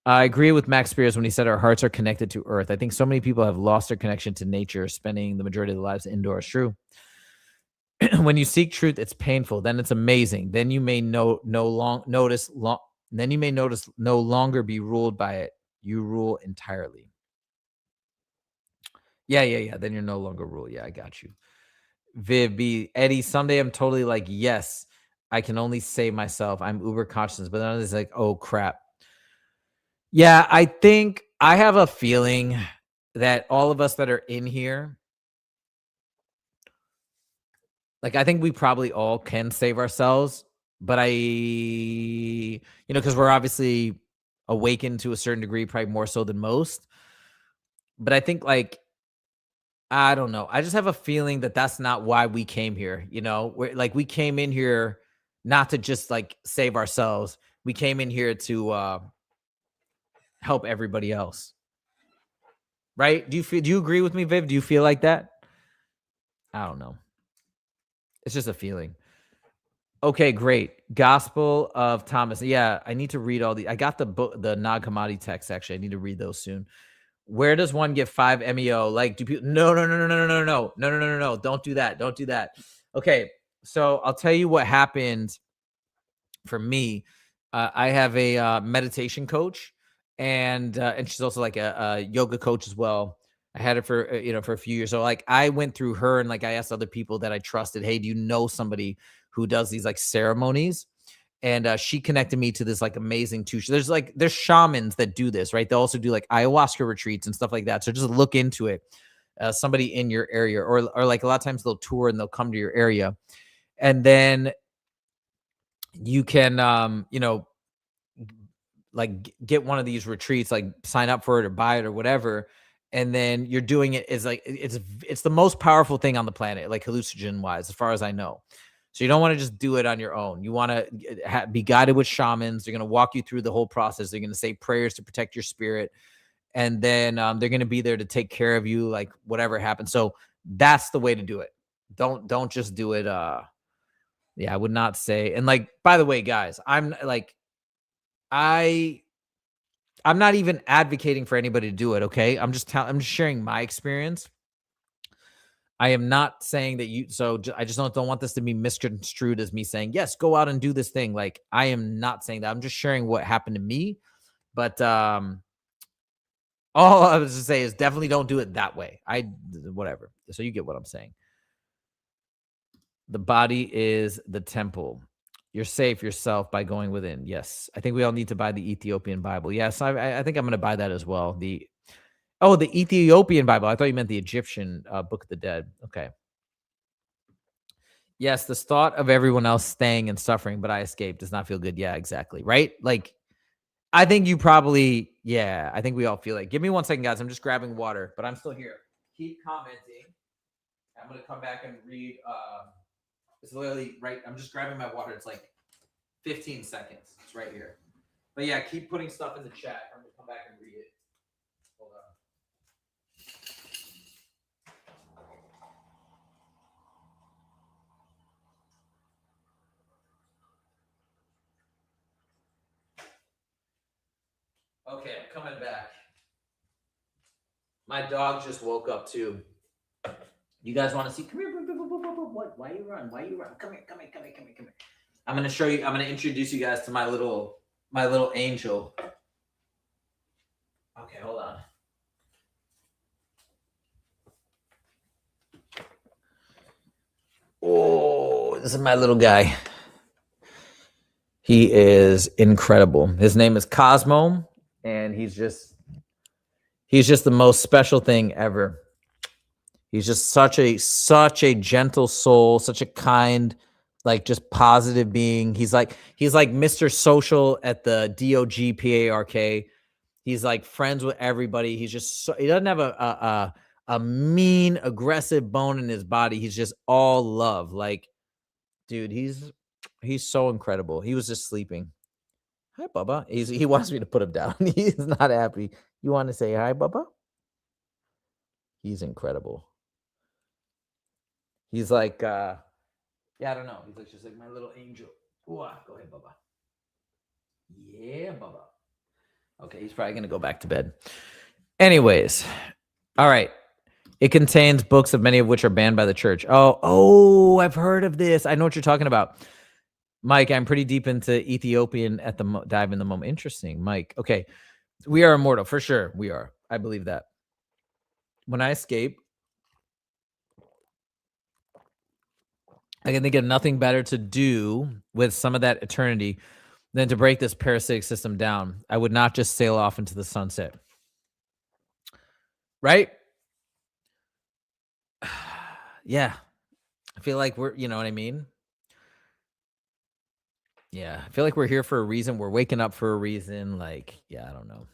I agree with Max Spears when he said our hearts are connected to earth. I think so many people have lost their connection to nature, spending the majority of their lives indoors. True. When you seek truth, it's painful. Then it's amazing. Then you may notice no longer be ruled by it. You rule entirely. Yeah. Then you're no longer ruled. Yeah, I got you. Viv B. Eddie, someday I'm totally like, yes, I can only save myself. I'm uber conscious, but then it's like, oh crap. Yeah, I think I have a feeling that all of us that are in here, like, I think we probably all can save ourselves, but because we're obviously awakened to a certain degree, probably more so than most. But I think, like, I don't know. I just have a feeling that that's not why we came here. We came in here not to just like save ourselves. We came in here to help everybody else. Right? Do you agree with me, Viv? Do you feel like that? I don't know. It's just a feeling. Okay, great. Gospel of Thomas. Yeah, I need to read all the. I got the book, the Nag Hammadi text. Actually, I need to read those soon. Where does one get 5 MEO? Like, do people? No. Don't do that. Don't do that. Okay, so I'll tell you what happened for me. I have a meditation coach, and she's also like a yoga coach as well. I had it for for a few years. So like I went through her, and like I asked other people that I trusted, hey, do you know somebody who does these like ceremonies? And she connected me to this like amazing too. There's shamans that do this, right? They also do like ayahuasca retreats and stuff like that. So just look into it. Somebody in your area, or like a lot of times they'll tour and they'll come to your area, and then you can like get one of these retreats, like sign up for it or buy it or whatever, and then you're doing it is like it's the most powerful thing on the planet, like hallucinogen wise, as far as I know. So you don't want to just do it on your own. You want to be guided with shamans. They're going to walk you through the whole process. They're going to say prayers to protect your spirit, and then they're going to be there to take care of you, like whatever happens. So that's the way to do it. Don't just do it. Yeah, I would not say. And like, by the way, guys, I I'm not even advocating for anybody to do it, okay? I'm just sharing my experience. I am not saying that I just don't want this to be misconstrued as me saying, "Yes, go out and do this thing." Like, I am not saying that. I'm just sharing what happened to me. But all I was to say is definitely don't do it that way. Whatever. So you get what I'm saying. The body is the temple. You're safe yourself by going within. Yes. I think we all need to buy the Ethiopian Bible. Yes, I think I'm going to buy that as well. The Ethiopian Bible. I thought you meant the Egyptian Book of the Dead. Okay. Yes, the thought of everyone else staying and suffering, but I escaped does not feel good. Yeah, exactly. Right? Like, I think I think we all feel like. Give me 1 second, guys. I'm just grabbing water, but I'm still here. Keep commenting. I'm going to come back and read. It's literally right. I'm just grabbing my water. It's like 15 seconds. It's right here. But yeah, keep putting stuff in the chat. I'm going to come back and read it. Hold on. Okay, I'm coming back. My dog just woke up too. You guys want to see? Come here. What? Why you run? Come here. I'm gonna show you. I'm gonna introduce you guys to my little angel. Okay, hold on. Oh, this is my little guy. He is incredible. His name is Cosmo, and he's just the most special thing ever. He's just such a gentle soul, such a kind, like just positive being. He's like Mr. Social at the DOGPARK. He's like friends with everybody. He doesn't have a mean, aggressive bone in his body. He's just all love. Like, dude, he's so incredible. He was just sleeping. Hi, Bubba. He wants me to put him down. He's not happy. You want to say hi, Bubba? He's incredible. He's like, I don't know. He's like just like my little angel. Ooh, go ahead, Bubba. Yeah, Bubba. Okay, he's probably gonna go back to bed. Anyways, all right. It contains books of many of which are banned by the church. Oh, I've heard of this. I know what you're talking about. Mike, I'm pretty deep into Ethiopian at the dive in the moment. Interesting, Mike. Okay, we are immortal for sure. We are. I believe that. When I escape, I can think of nothing better to do with some of that eternity than to break this parasitic system down. I would not just sail off into the sunset. Right? Yeah. I feel like we're, you know what I mean? Yeah. I feel like we're here for a reason. We're waking up for a reason. Like, yeah, I don't know.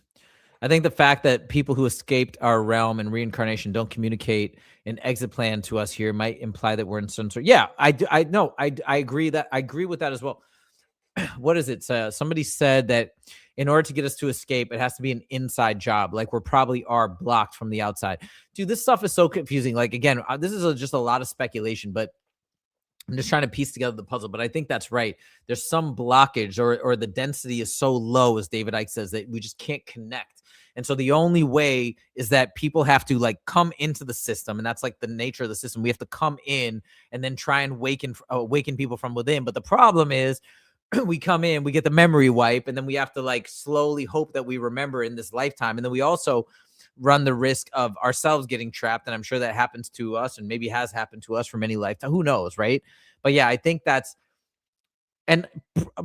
I think the fact that people who escaped our realm and reincarnation don't communicate an exit plan to us here might imply that we're in some sort. Yeah, I do. I know. I agree that I agree with that as well. What is it? Somebody said that in order to get us to escape, it has to be an inside job. Like we're probably are blocked from the outside. Dude, this stuff is so confusing. Like again, this is just a lot of speculation, but I'm just trying to piece together the puzzle. But I think that's right. There's some blockage, or the density is so low, as David Icke says, that we just can't connect. And so the only way is that people have to like come into the system, and that's like the nature of the system. We have to come in and then try and awaken people from within. But the problem is we come in, we get the memory wipe, and then we have to like slowly hope that we remember in this lifetime. And then we also run the risk of ourselves getting trapped. And I'm sure that happens to us, and maybe has happened to us for many lifetimes. Who knows, right? But yeah, I think that's, and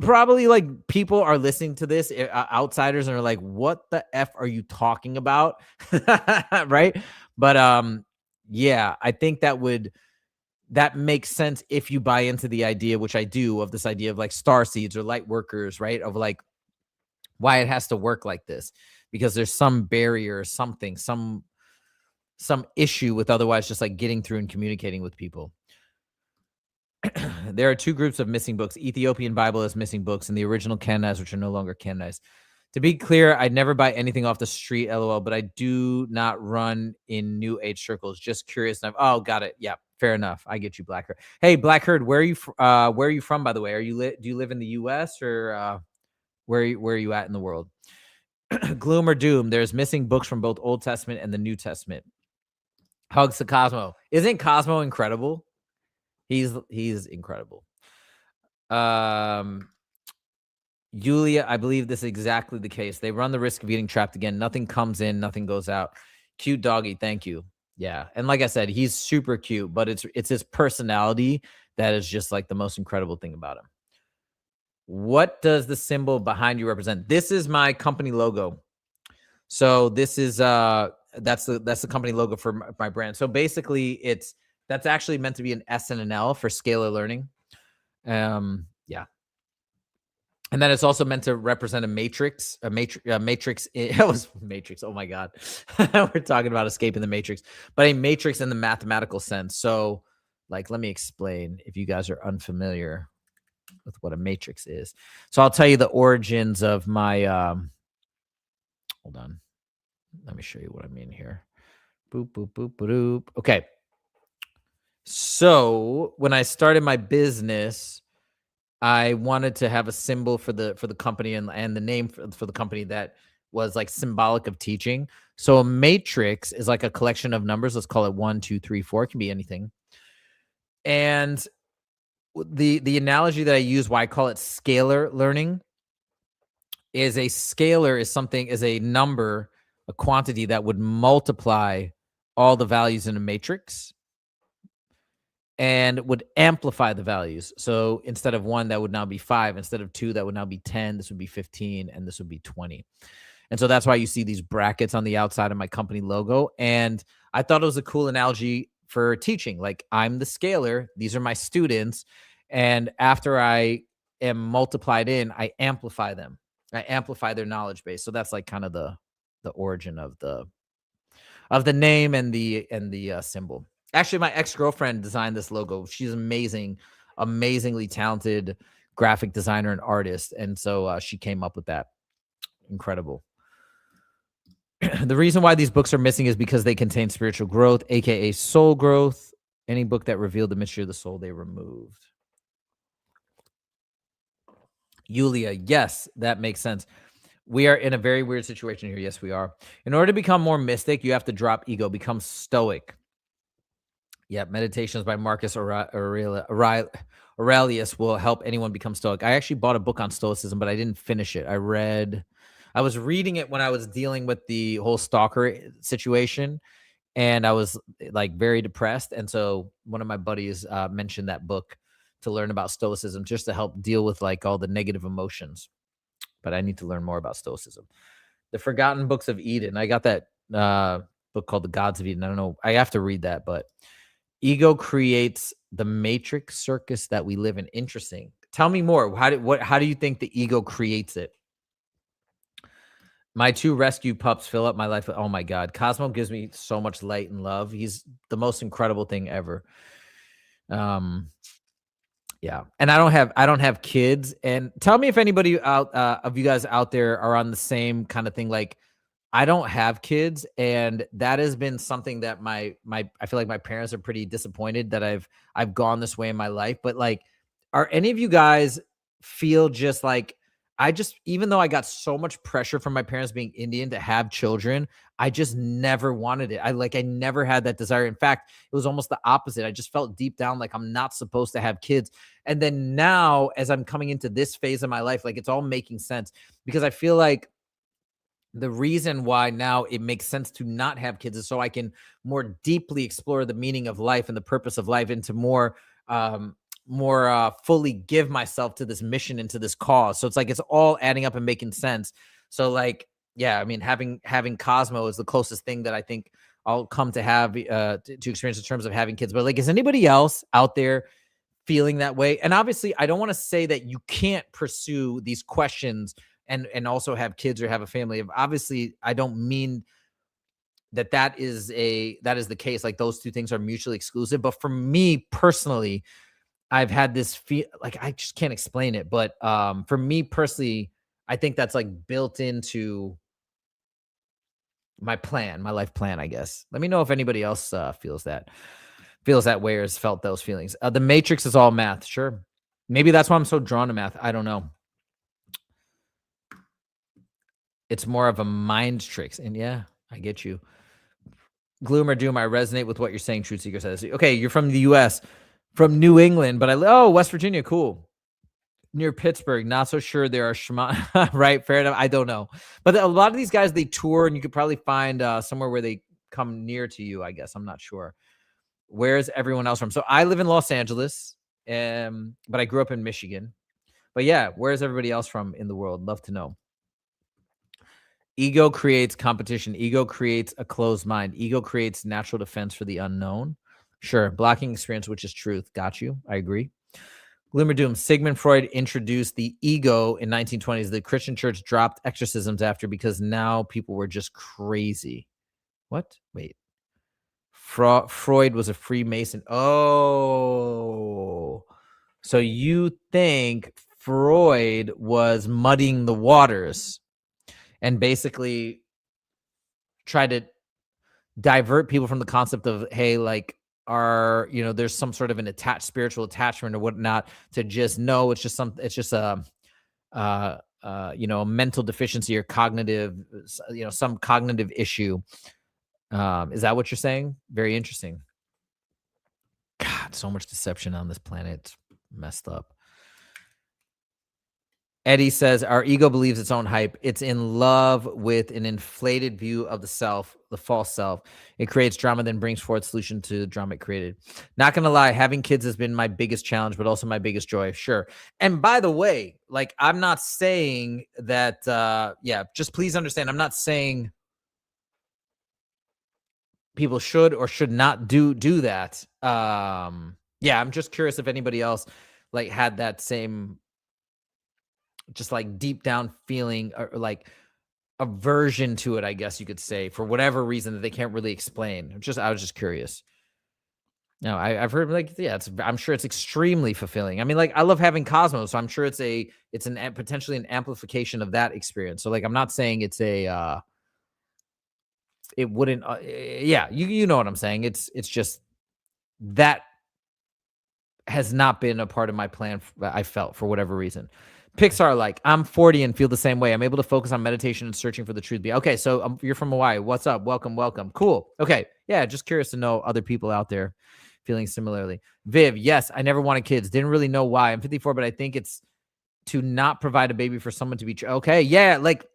probably like people are listening to this, outsiders, and are like, what the F are you talking about? Right. But yeah, I think that makes sense if you buy into the idea, which I do, of this idea of like star seeds or light workers, right? Of like why it has to work like this, because there's some barrier or something, some issue with otherwise just like getting through and communicating with people. There are two groups of missing books. Ethiopian Bible has missing books, and the original canonized, which are no longer canonized. To be clear, I'd never buy anything off the street, LOL, but I do not run in new age circles. Just curious enough. Oh, got it. Yeah, fair enough. I get you, Black Herd. Hey, Black Herd, where are you from, by the way? Are you do you live in the US, or where are you at in the world? Gloom or doom, there's missing books from both Old Testament and the New Testament. Hugs to Cosmo. Isn't Cosmo incredible? He's incredible. Yulia, I believe this is exactly the case. They run the risk of getting trapped again. Nothing comes in, nothing goes out. Cute doggy, thank you. Yeah, and like I said, he's super cute, but it's his personality that is just like the most incredible thing about him. What does the symbol behind you represent? This is my company logo. So this is that's the company logo for my brand. So basically, that's actually meant to be an S and an L for scalar learning. Yeah. And then it's also meant to represent a matrix, matrix. It was matrix. Oh my God. We're talking about escaping the matrix, but a matrix in the mathematical sense. So like, let me explain if you guys are unfamiliar with what a matrix is. So I'll tell you the origins of my, hold on. Let me show you what I mean here. Boop, boop, boop, boop, boop. Okay. So when I started my business, I wanted to have a symbol for the company and the name for the company that was like symbolic of teaching. So a matrix is like a collection of numbers. Let's call it 1, 2, 3, 4. It can be anything. And the analogy that I use, why I call it scalar learning, is a scalar is a number, a quantity that would multiply all the values in a matrix and would amplify the values. So instead of 1, that would now be 5. Instead of 2, that would now be 10. This would be 15, and this would be 20. And so that's why you see these brackets on the outside of my company logo. And I thought it was a cool analogy for teaching. Like, I'm the scalar. These are my students. And after I am multiplied in, I amplify them. I amplify their knowledge base. So that's like kind of the origin of the name and the symbol. Actually, my ex-girlfriend designed this logo. She's amazing, amazingly talented graphic designer and artist. And so she came up with that. Incredible. The reason why these books are missing is because they contain spiritual growth, aka soul growth. Any book that revealed the mystery of the soul, they removed. Yulia, yes, that makes sense. We are in a very weird situation here. Yes, we are. In order to become more mystic, you have to drop ego, become stoic. Yeah, Meditations by Marcus Aurelius will help anyone become stoic. I actually bought a book on stoicism, but I didn't finish it. I was reading it when I was dealing with the whole stalker situation, and I was like very depressed. And so one of my buddies mentioned that book to learn about stoicism, just to help deal with like all the negative emotions. But I need to learn more about stoicism. The Forgotten Books of Eden. I got that book called The Gods of Eden. I don't know. I have to read that, but ego creates the matrix circus that we live in. Interesting. Tell me more. How do you think the ego creates it? My 2 rescue pups fill up my life. Oh my God. Cosmo gives me so much light and love. He's the most incredible thing ever. Yeah. And I don't have kids. And tell me if anybody out of you guys out there are on the same kind of thing. Like, I don't have kids, and that has been something that my I feel like my parents are pretty disappointed that I've gone this way in my life. But like, are any of you guys feel just like even though I got so much pressure from my parents being Indian to have children, I just never wanted it. I never had that desire. In fact, it was almost the opposite. I just felt deep down like I'm not supposed to have kids. And then now, as I'm coming into this phase of my life, like it's all making sense, because I feel like the reason why now it makes sense to not have kids is so I can more deeply explore the meaning of life and the purpose of life, and to more fully give myself to this mission and to this cause. So it's like it's all adding up and making sense. So like, yeah, I mean, having Cosmo is the closest thing that I think I'll come to have to experience in terms of having kids. But like, is anybody else out there feeling that way? And obviously, I don't want to say that you can't pursue these questions and also have kids or have a family. Obviously, I don't mean that is the case. Like, those two things are mutually exclusive. But for me personally, I've had this feel like I just can't explain it. But for me personally, I think that's like built into my plan, my life plan, I guess. Let me know if anybody else feels that way or has felt those feelings. The Matrix is all math. Sure. Maybe that's why I'm so drawn to math. I don't know. It's more of a mind trick. And yeah, I get you. Gloom or Doom, I resonate with what you're saying, Truth Seeker says. Okay, you're from the U.S., from New England, but West Virginia, cool. Near Pittsburgh, not so sure there are shaman, right? Fair enough. I don't know. But a lot of these guys, they tour, and you could probably find somewhere where they come near to you, I guess. I'm not sure. Where's everyone else from? So I live in Los Angeles, but I grew up in Michigan. But yeah, where's everybody else from in the world? Love to know. Ego creates competition. Ego creates a closed mind. Ego creates natural defense for the unknown. Sure. Blocking experience, which is truth. Got you. I agree. Gloom or Doom. Sigmund Freud introduced the ego in 1920s. The Christian church dropped exorcisms after because now people were just crazy. What? Wait. Freud was a Freemason. Oh. So you think Freud was muddying the waters and basically try to divert people from the concept of, hey, like, there's some sort of an spiritual attachment or whatnot, to just know it's just a mental deficiency or cognitive, some cognitive issue. Is that what you're saying? Very interesting. God, so much deception on this planet. It's messed up. Eddie says, our ego believes its own hype. It's in love with an inflated view of the self, the false self. It creates drama, then brings forth solution to the drama it created. Not going to lie, having kids has been my biggest challenge, but also my biggest joy. Sure. And by the way, like, I'm not saying that, just please understand, I'm not saying people should or should not do that. I'm just curious if anybody else like had that same just like deep down feeling or like aversion to it, I guess you could say, for whatever reason that they can't really explain. I was just curious. No, I've heard like, yeah, I'm sure it's extremely fulfilling. I mean, like, I love having Cosmos, so I'm sure it's potentially an amplification of that experience. So like, I'm not saying it's it wouldn't, you know what I'm saying. It's just that has not been a part of my plan. I felt for whatever reason. Pixar, like, I'm 40 and feel the same way. I'm able to focus on meditation and searching for the truth. Okay, so you're from Hawaii. What's up? Welcome. Cool. Okay, yeah, just curious to know other people out there Feeling similarly. Viv, yes, I never wanted kids. Didn't really know why. I'm 54, but I think it's to not provide a baby for someone to be okay. Yeah, like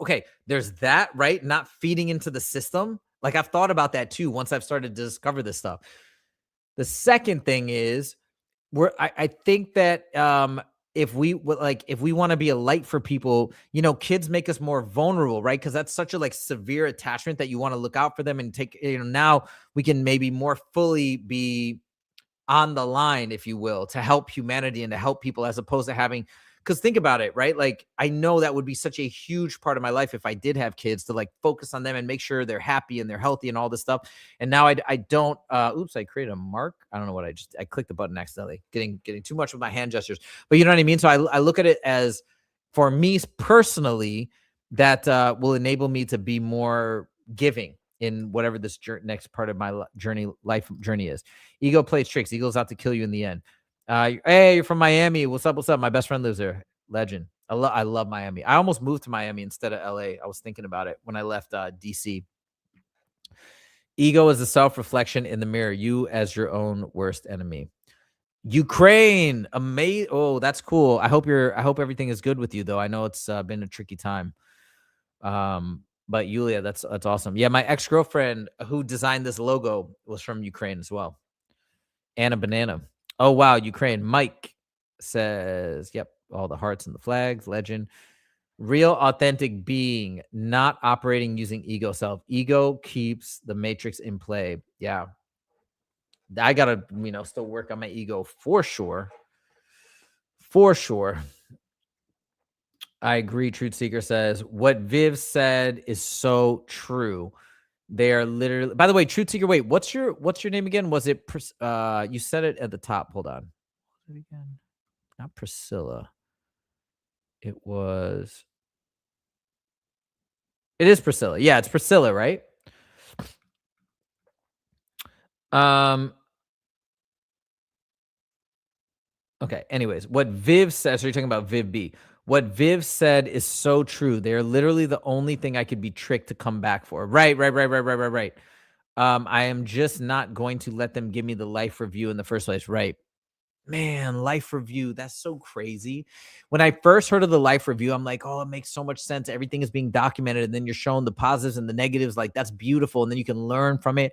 okay, there's that, right? Not feeding into the system. Like I've thought about that too once I've started to discover this stuff. The second thing is I think that if we want to be a light for people, kids make us more vulnerable, right? Because that's such a like severe attachment that you want to look out for them and take, now we can maybe more fully be on the line, if you will, to help humanity and to help people as opposed to having, because think about it, right? Like I know that would be such a huge part of my life if I did have kids to like focus on them and make sure they're happy and they're healthy and all this stuff. And now I don't, oops, I created a mark. I don't know what I clicked the button accidentally, getting too much with my hand gestures, but you know what I mean? So I look at it as for me personally, that will enable me to be more giving in whatever this next part of my life journey is. Ego plays tricks. Ego's out to kill you in the end. Hey, you're from Miami. What's up? What's up? My best friend lives there. Legend. I love Miami. I almost moved to Miami instead of LA. I was thinking about it when I left DC. Ego is a self-reflection in the mirror. You as your own worst enemy. Ukraine. Amazing. Oh, that's cool. I hope everything is good with you though. I know it's been a tricky time. But Yulia, that's awesome. Yeah, my ex-girlfriend who designed this logo was from Ukraine as well. Anna Banana. Oh, wow, Ukraine. Mike says, yep, all the hearts and the flags. Legend. Real authentic being, not operating using ego self. Ego keeps the matrix in play. Yeah. I got to, still work on my ego for sure. For sure. I agree. Truth Seeker says, what Viv said is so true. They are literally, by the way, Truth Seeker, wait, what's your name again? Was it, you said it at the top. Hold on. Again? Not Priscilla. It is Priscilla. Yeah, it's Priscilla, right? Okay. Anyways, what Viv says, so you're talking about Viv B. What Viv said is so true. They're literally the only thing I could be tricked to come back for. Right. I am just not going to let them give me the life review in the first place. Right. Man, life review. That's so crazy. When I first heard of the life review, I'm like, oh, it makes so much sense. Everything is being documented. And then you're shown the positives and the negatives. Like, that's beautiful. And then you can learn from it.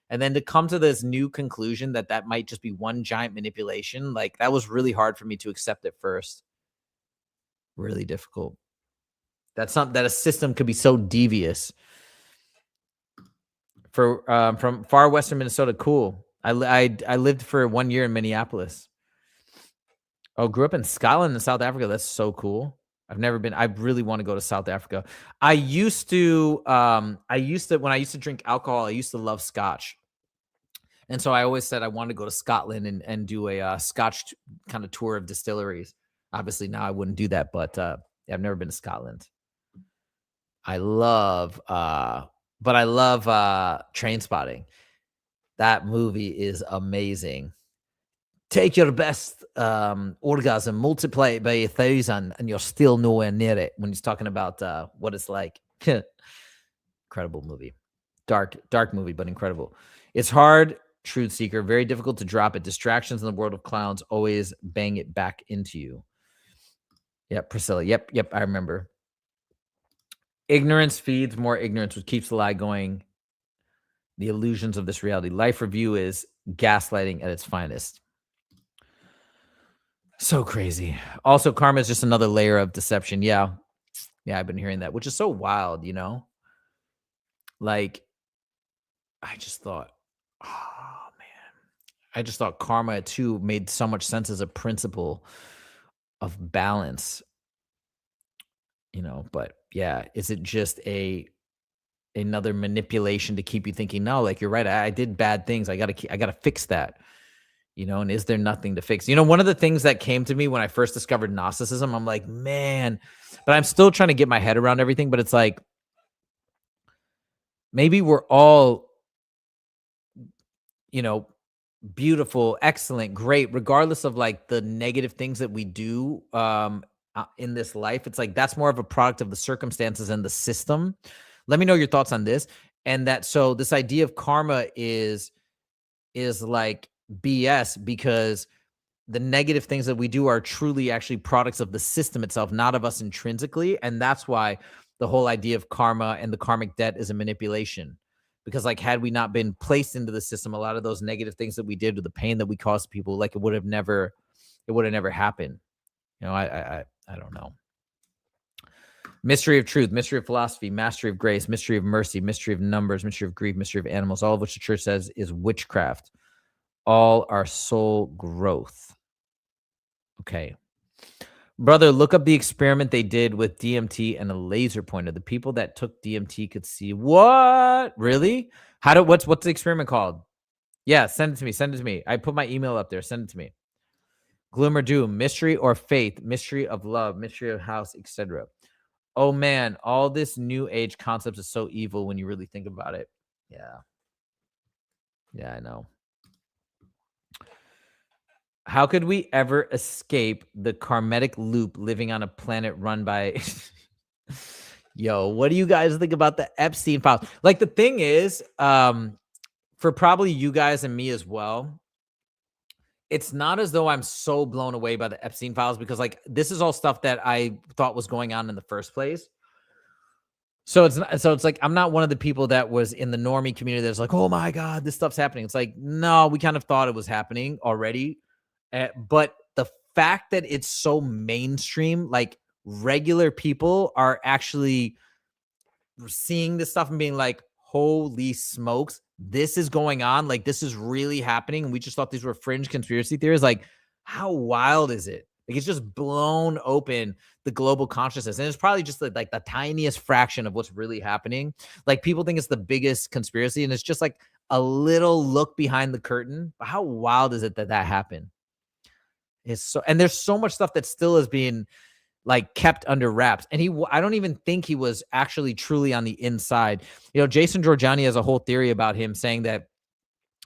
And then to come to this new conclusion that might just be one giant manipulation, like that was really hard for me to accept at first. Really difficult. That's something that a system could be so devious. From far western Minnesota, cool. I lived for 1 year in Minneapolis. Oh, grew up in Scotland and South Africa. That's so cool. I've never been. I really want to go to South Africa. When I used to drink alcohol, I used to love Scotch. And so I always said I wanted to go to Scotland and do a Scotch kind of tour of distilleries. Obviously now I wouldn't do that, but I've never been to Scotland. I love Trainspotting. That movie is amazing. Take your best orgasm, multiply it by 1,000, and you're still nowhere near it when he's talking about what it's like. Incredible movie. Dark movie, but incredible. It's hard, Truth Seeker. Very difficult to drop it. Distractions in the world of clowns always bang it back into you. Yep, Priscilla. Yep, I remember. Ignorance feeds more ignorance, which keeps the lie going. The illusions of this reality. Life review is gaslighting at its finest. So crazy. Also, karma is just another layer of deception. Yeah, I've been hearing that, which is so wild, Like, I just thought, oh, man. I just thought karma, too, made so much sense as a principle of balance, But, yeah, is it just another manipulation to keep you thinking, no, like, you're right, I did bad things. I got to fix that. And is there nothing to fix? One of the things that came to me when I first discovered Gnosticism, I'm like, man, but I'm still trying to get my head around everything. But it's like, maybe we're all, beautiful, excellent, great, regardless of like the negative things that we do in this life. It's like, that's more of a product of the circumstances and the system. Let me know your thoughts on this. And so this idea of karma is, is like BS, because the negative things that we do are truly actually products of the system itself, not of us intrinsically. And that's why the whole idea of karma and the karmic debt is a manipulation. Because like, had we not been placed into the system, a lot of those negative things that we did, or the pain that we caused people, like it would have never happened. I don't know. Mystery of truth, mystery of philosophy, mastery of grace, mystery of mercy, mystery of numbers, mystery of grief, mystery of animals, all of which the church says is witchcraft. All are soul growth. Okay. Brother, look up the experiment they did with DMT and a laser pointer. The people that took DMT could see what? Really? What's the experiment called? Yeah, send it to me. Send it to me. I put my email up there. Send it to me. Gloom or doom, mystery or faith, mystery of love, mystery of house, etc. Oh man, all this new age concepts is so evil when you really think about it. Yeah. Yeah, I know. How could we ever escape the karmatic loop living on a planet run by Yo, what do you guys think about the Epstein files? Like, the thing is, for probably you guys and me as well, it's not as though I'm so blown away by the Epstein files, because like, this is all stuff that I thought was going on in the first place. So it's like, I'm not one of the people that was in the normie community that's like, oh my God, this stuff's happening. It's like, no, we kind of thought it was happening already. But the fact that it's so mainstream, like regular people are actually seeing this stuff and being like, holy smokes, this is going on. Like, this is really happening. And we just thought these were fringe conspiracy theories. Like, how wild is it? Like, it's just blown open the global consciousness. And it's probably just like the tiniest fraction of what's really happening. Like, people think it's the biggest conspiracy, and it's just like a little look behind the curtain. How wild is it that happened? It's so, and there's so much stuff that still is being like kept under wraps. And I don't even think he was actually truly on the inside. Jason Giorgiani has a whole theory about him, saying that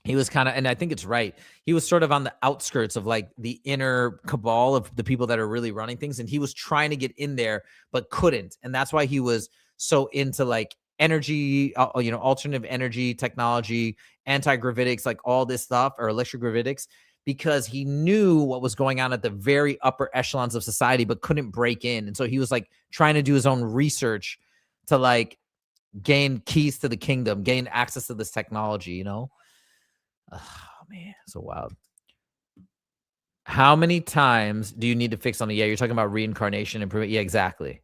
he was kind of, and I think it's right, he was sort of on the outskirts of like the inner cabal of the people that are really running things. And he was trying to get in there, but couldn't. And that's why he was so into like energy, alternative energy technology, anti-gravitics, like all this stuff, or electrogravitics, because he knew what was going on at the very upper echelons of society, but couldn't break in. And so he was like trying to do his own research to like gain keys to the kingdom, gain access to this technology, Oh man, so wild. How many times do you need to fix something? Yeah, you're talking about reincarnation improvement. Yeah, exactly.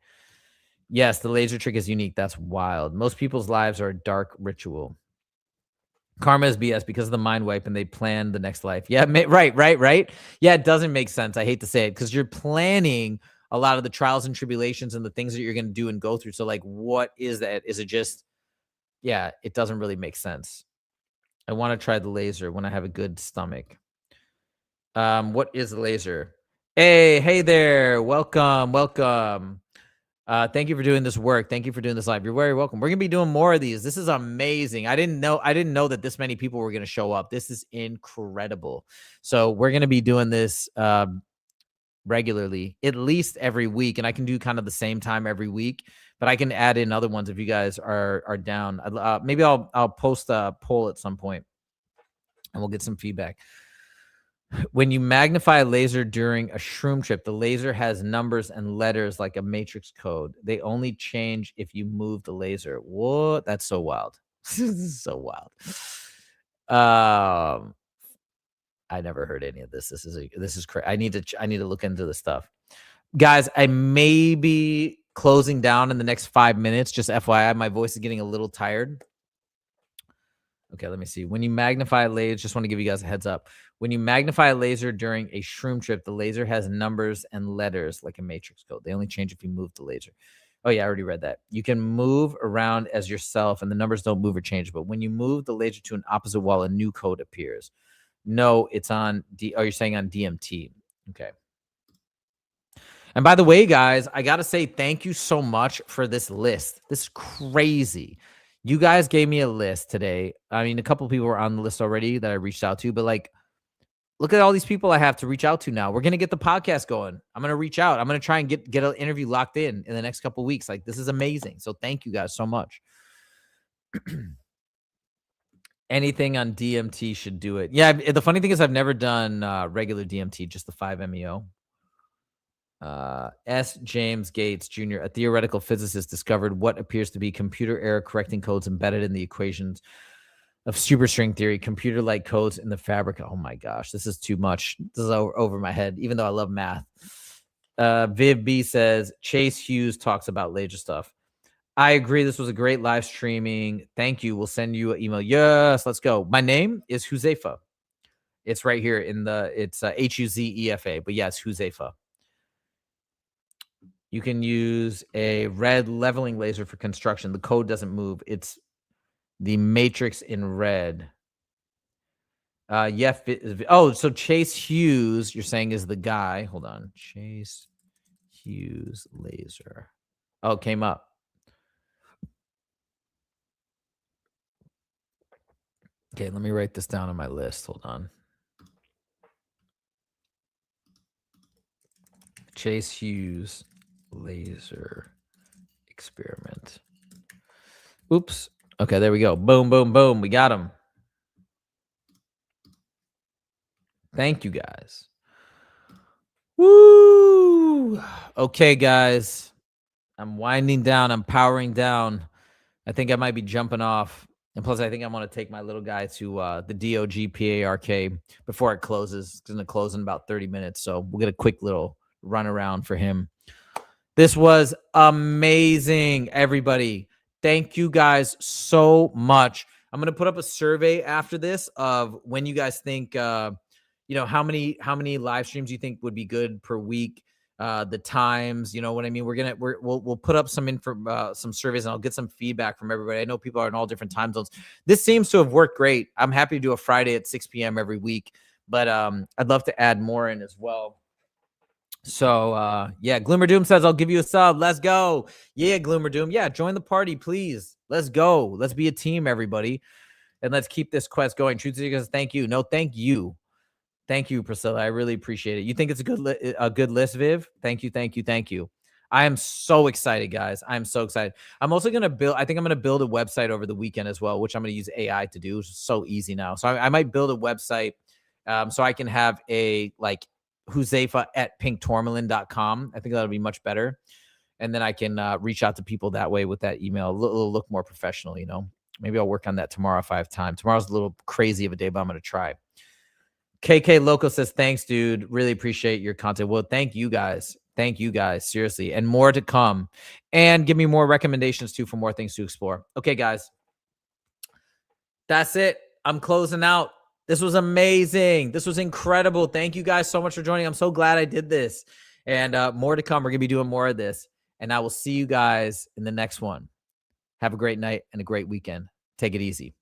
Yes, the laser trick is unique. That's wild. Most people's lives are a dark ritual. Karma is BS because of the mind wipe, and they plan the next life. Yeah, right. Yeah, it doesn't make sense. I hate to say it, because you're planning a lot of the trials and tribulations and the things that you're going to do and go through. So like, what is that? Is it just, yeah, it doesn't really make sense. I want to try the laser when I have a good stomach. What is the laser? Hey there. Welcome. Thank you for doing this work. Thank you for doing this live. You're very welcome. We're gonna be doing more of these. This is amazing. I didn't know that this many people were gonna show up. This is incredible. So we're gonna be doing this regularly, at least every week, and I can do kind of the same time every week. But I can add in other ones if you guys are down. Maybe I'll post a poll at some point, and we'll get some feedback. When you magnify a laser during a shroom trip, the laser has numbers and letters like a matrix code. They only change if you move the laser. What? That's so wild. This is so wild. I never heard any of this. This is crazy. I need to look into this stuff. Guys, I may be closing down in the next 5 minutes. Just FYI, my voice is getting a little tired. Okay, let me see. When you magnify a laser, just want to give you guys a heads up. When you magnify a laser during a shroom trip, the laser has numbers and letters like a matrix code. They only change if you move the laser. Oh yeah, I already read that. You can move around as yourself and the numbers don't move or change. But when you move the laser to an opposite wall, a new code appears. No, it's on you're saying on DMT. Okay. And by the way, guys, I got to say thank you so much for this list. This is crazy. You guys gave me a list today. I mean, a couple of people were on the list already that I reached out to, but like, look at all these people I have to reach out to now. We're going to get the podcast going. I'm going to reach out. I'm going to try and get an interview locked in the next couple of weeks. Like, this is amazing. So thank you guys so much. Anything on DMT should do it. Yeah, the funny thing is I've never done regular DMT, just the 5-MeO. S. James Gates Jr., a theoretical physicist, discovered what appears to be computer error correcting codes embedded in the equations of superstring theory, computer-like codes in the fabric. Oh my gosh, this is too much. This is over my head, even though I love math. Viv B says, Chase Hughes talks about laser stuff. I agree. This was a great live streaming. Thank you. We'll send you an email. Yes, let's go. My name is Huzefa. It's right here in it's Huzefa, but yes, Huzefa. You can use a red leveling laser for construction. The code doesn't move. It's the matrix in red. Yeah. So Chase Hughes, you're saying, is the guy. Hold on. Chase Hughes laser. Oh, it came up. Okay, let me write this down on my list. Hold on. Chase Hughes laser experiment. Oops. Okay, there we go. Boom, boom, boom. We got him. Thank you, guys. Woo! Okay, guys. I'm winding down. I'm powering down. I think I might be jumping off. And plus, I think I want to take my little guy to the DOG PARK before it closes. It's going to close in about 30 minutes. So we'll get a quick little run around for him. This was amazing, everybody. Thank you guys so much. I'm going to put up a survey after this of when you guys think, how many live streams you think would be good per week, the times, you know what I mean? We'll put up some some surveys, and I'll get some feedback from everybody. I know people are in all different time zones. This seems to have worked great. I'm happy to do a Friday at 6 p.m. every week, but I'd love to add more in as well. So yeah, Gloomer Doom says, I'll give you a sub. Let's go. Yeah, Gloomer Doom. Yeah, join the party, please. Let's go. Let's be a team, everybody. And let's keep this quest going. Truth Seeker says, thank you. No, thank you. Thank you, Priscilla. I really appreciate it. You think it's a good list, Viv? Thank you, thank you, thank you. I am so excited, guys. I'm so excited. I'm also going to build a website over the weekend as well, which I'm going to use AI to do. It's so easy now. So I might build a website so I can have a Huzefa at pinktourmaline.com. I think that'll be much better. And then I can reach out to people that way with that email. It'll look more professional, you know. Maybe I'll work on that tomorrow if I have time. Tomorrow's a little crazy of a day, but I'm going to try. KK Loco says, thanks, dude. Really appreciate your content. Well, thank you guys. Thank you guys. Seriously. And more to come. And give me more recommendations too for more things to explore. Okay, guys. That's it. I'm closing out. This was amazing. This was incredible. Thank you guys so much for joining. I'm so glad I did this. And more to come. We're going to be doing more of this. And I will see you guys in the next one. Have a great night and a great weekend. Take it easy.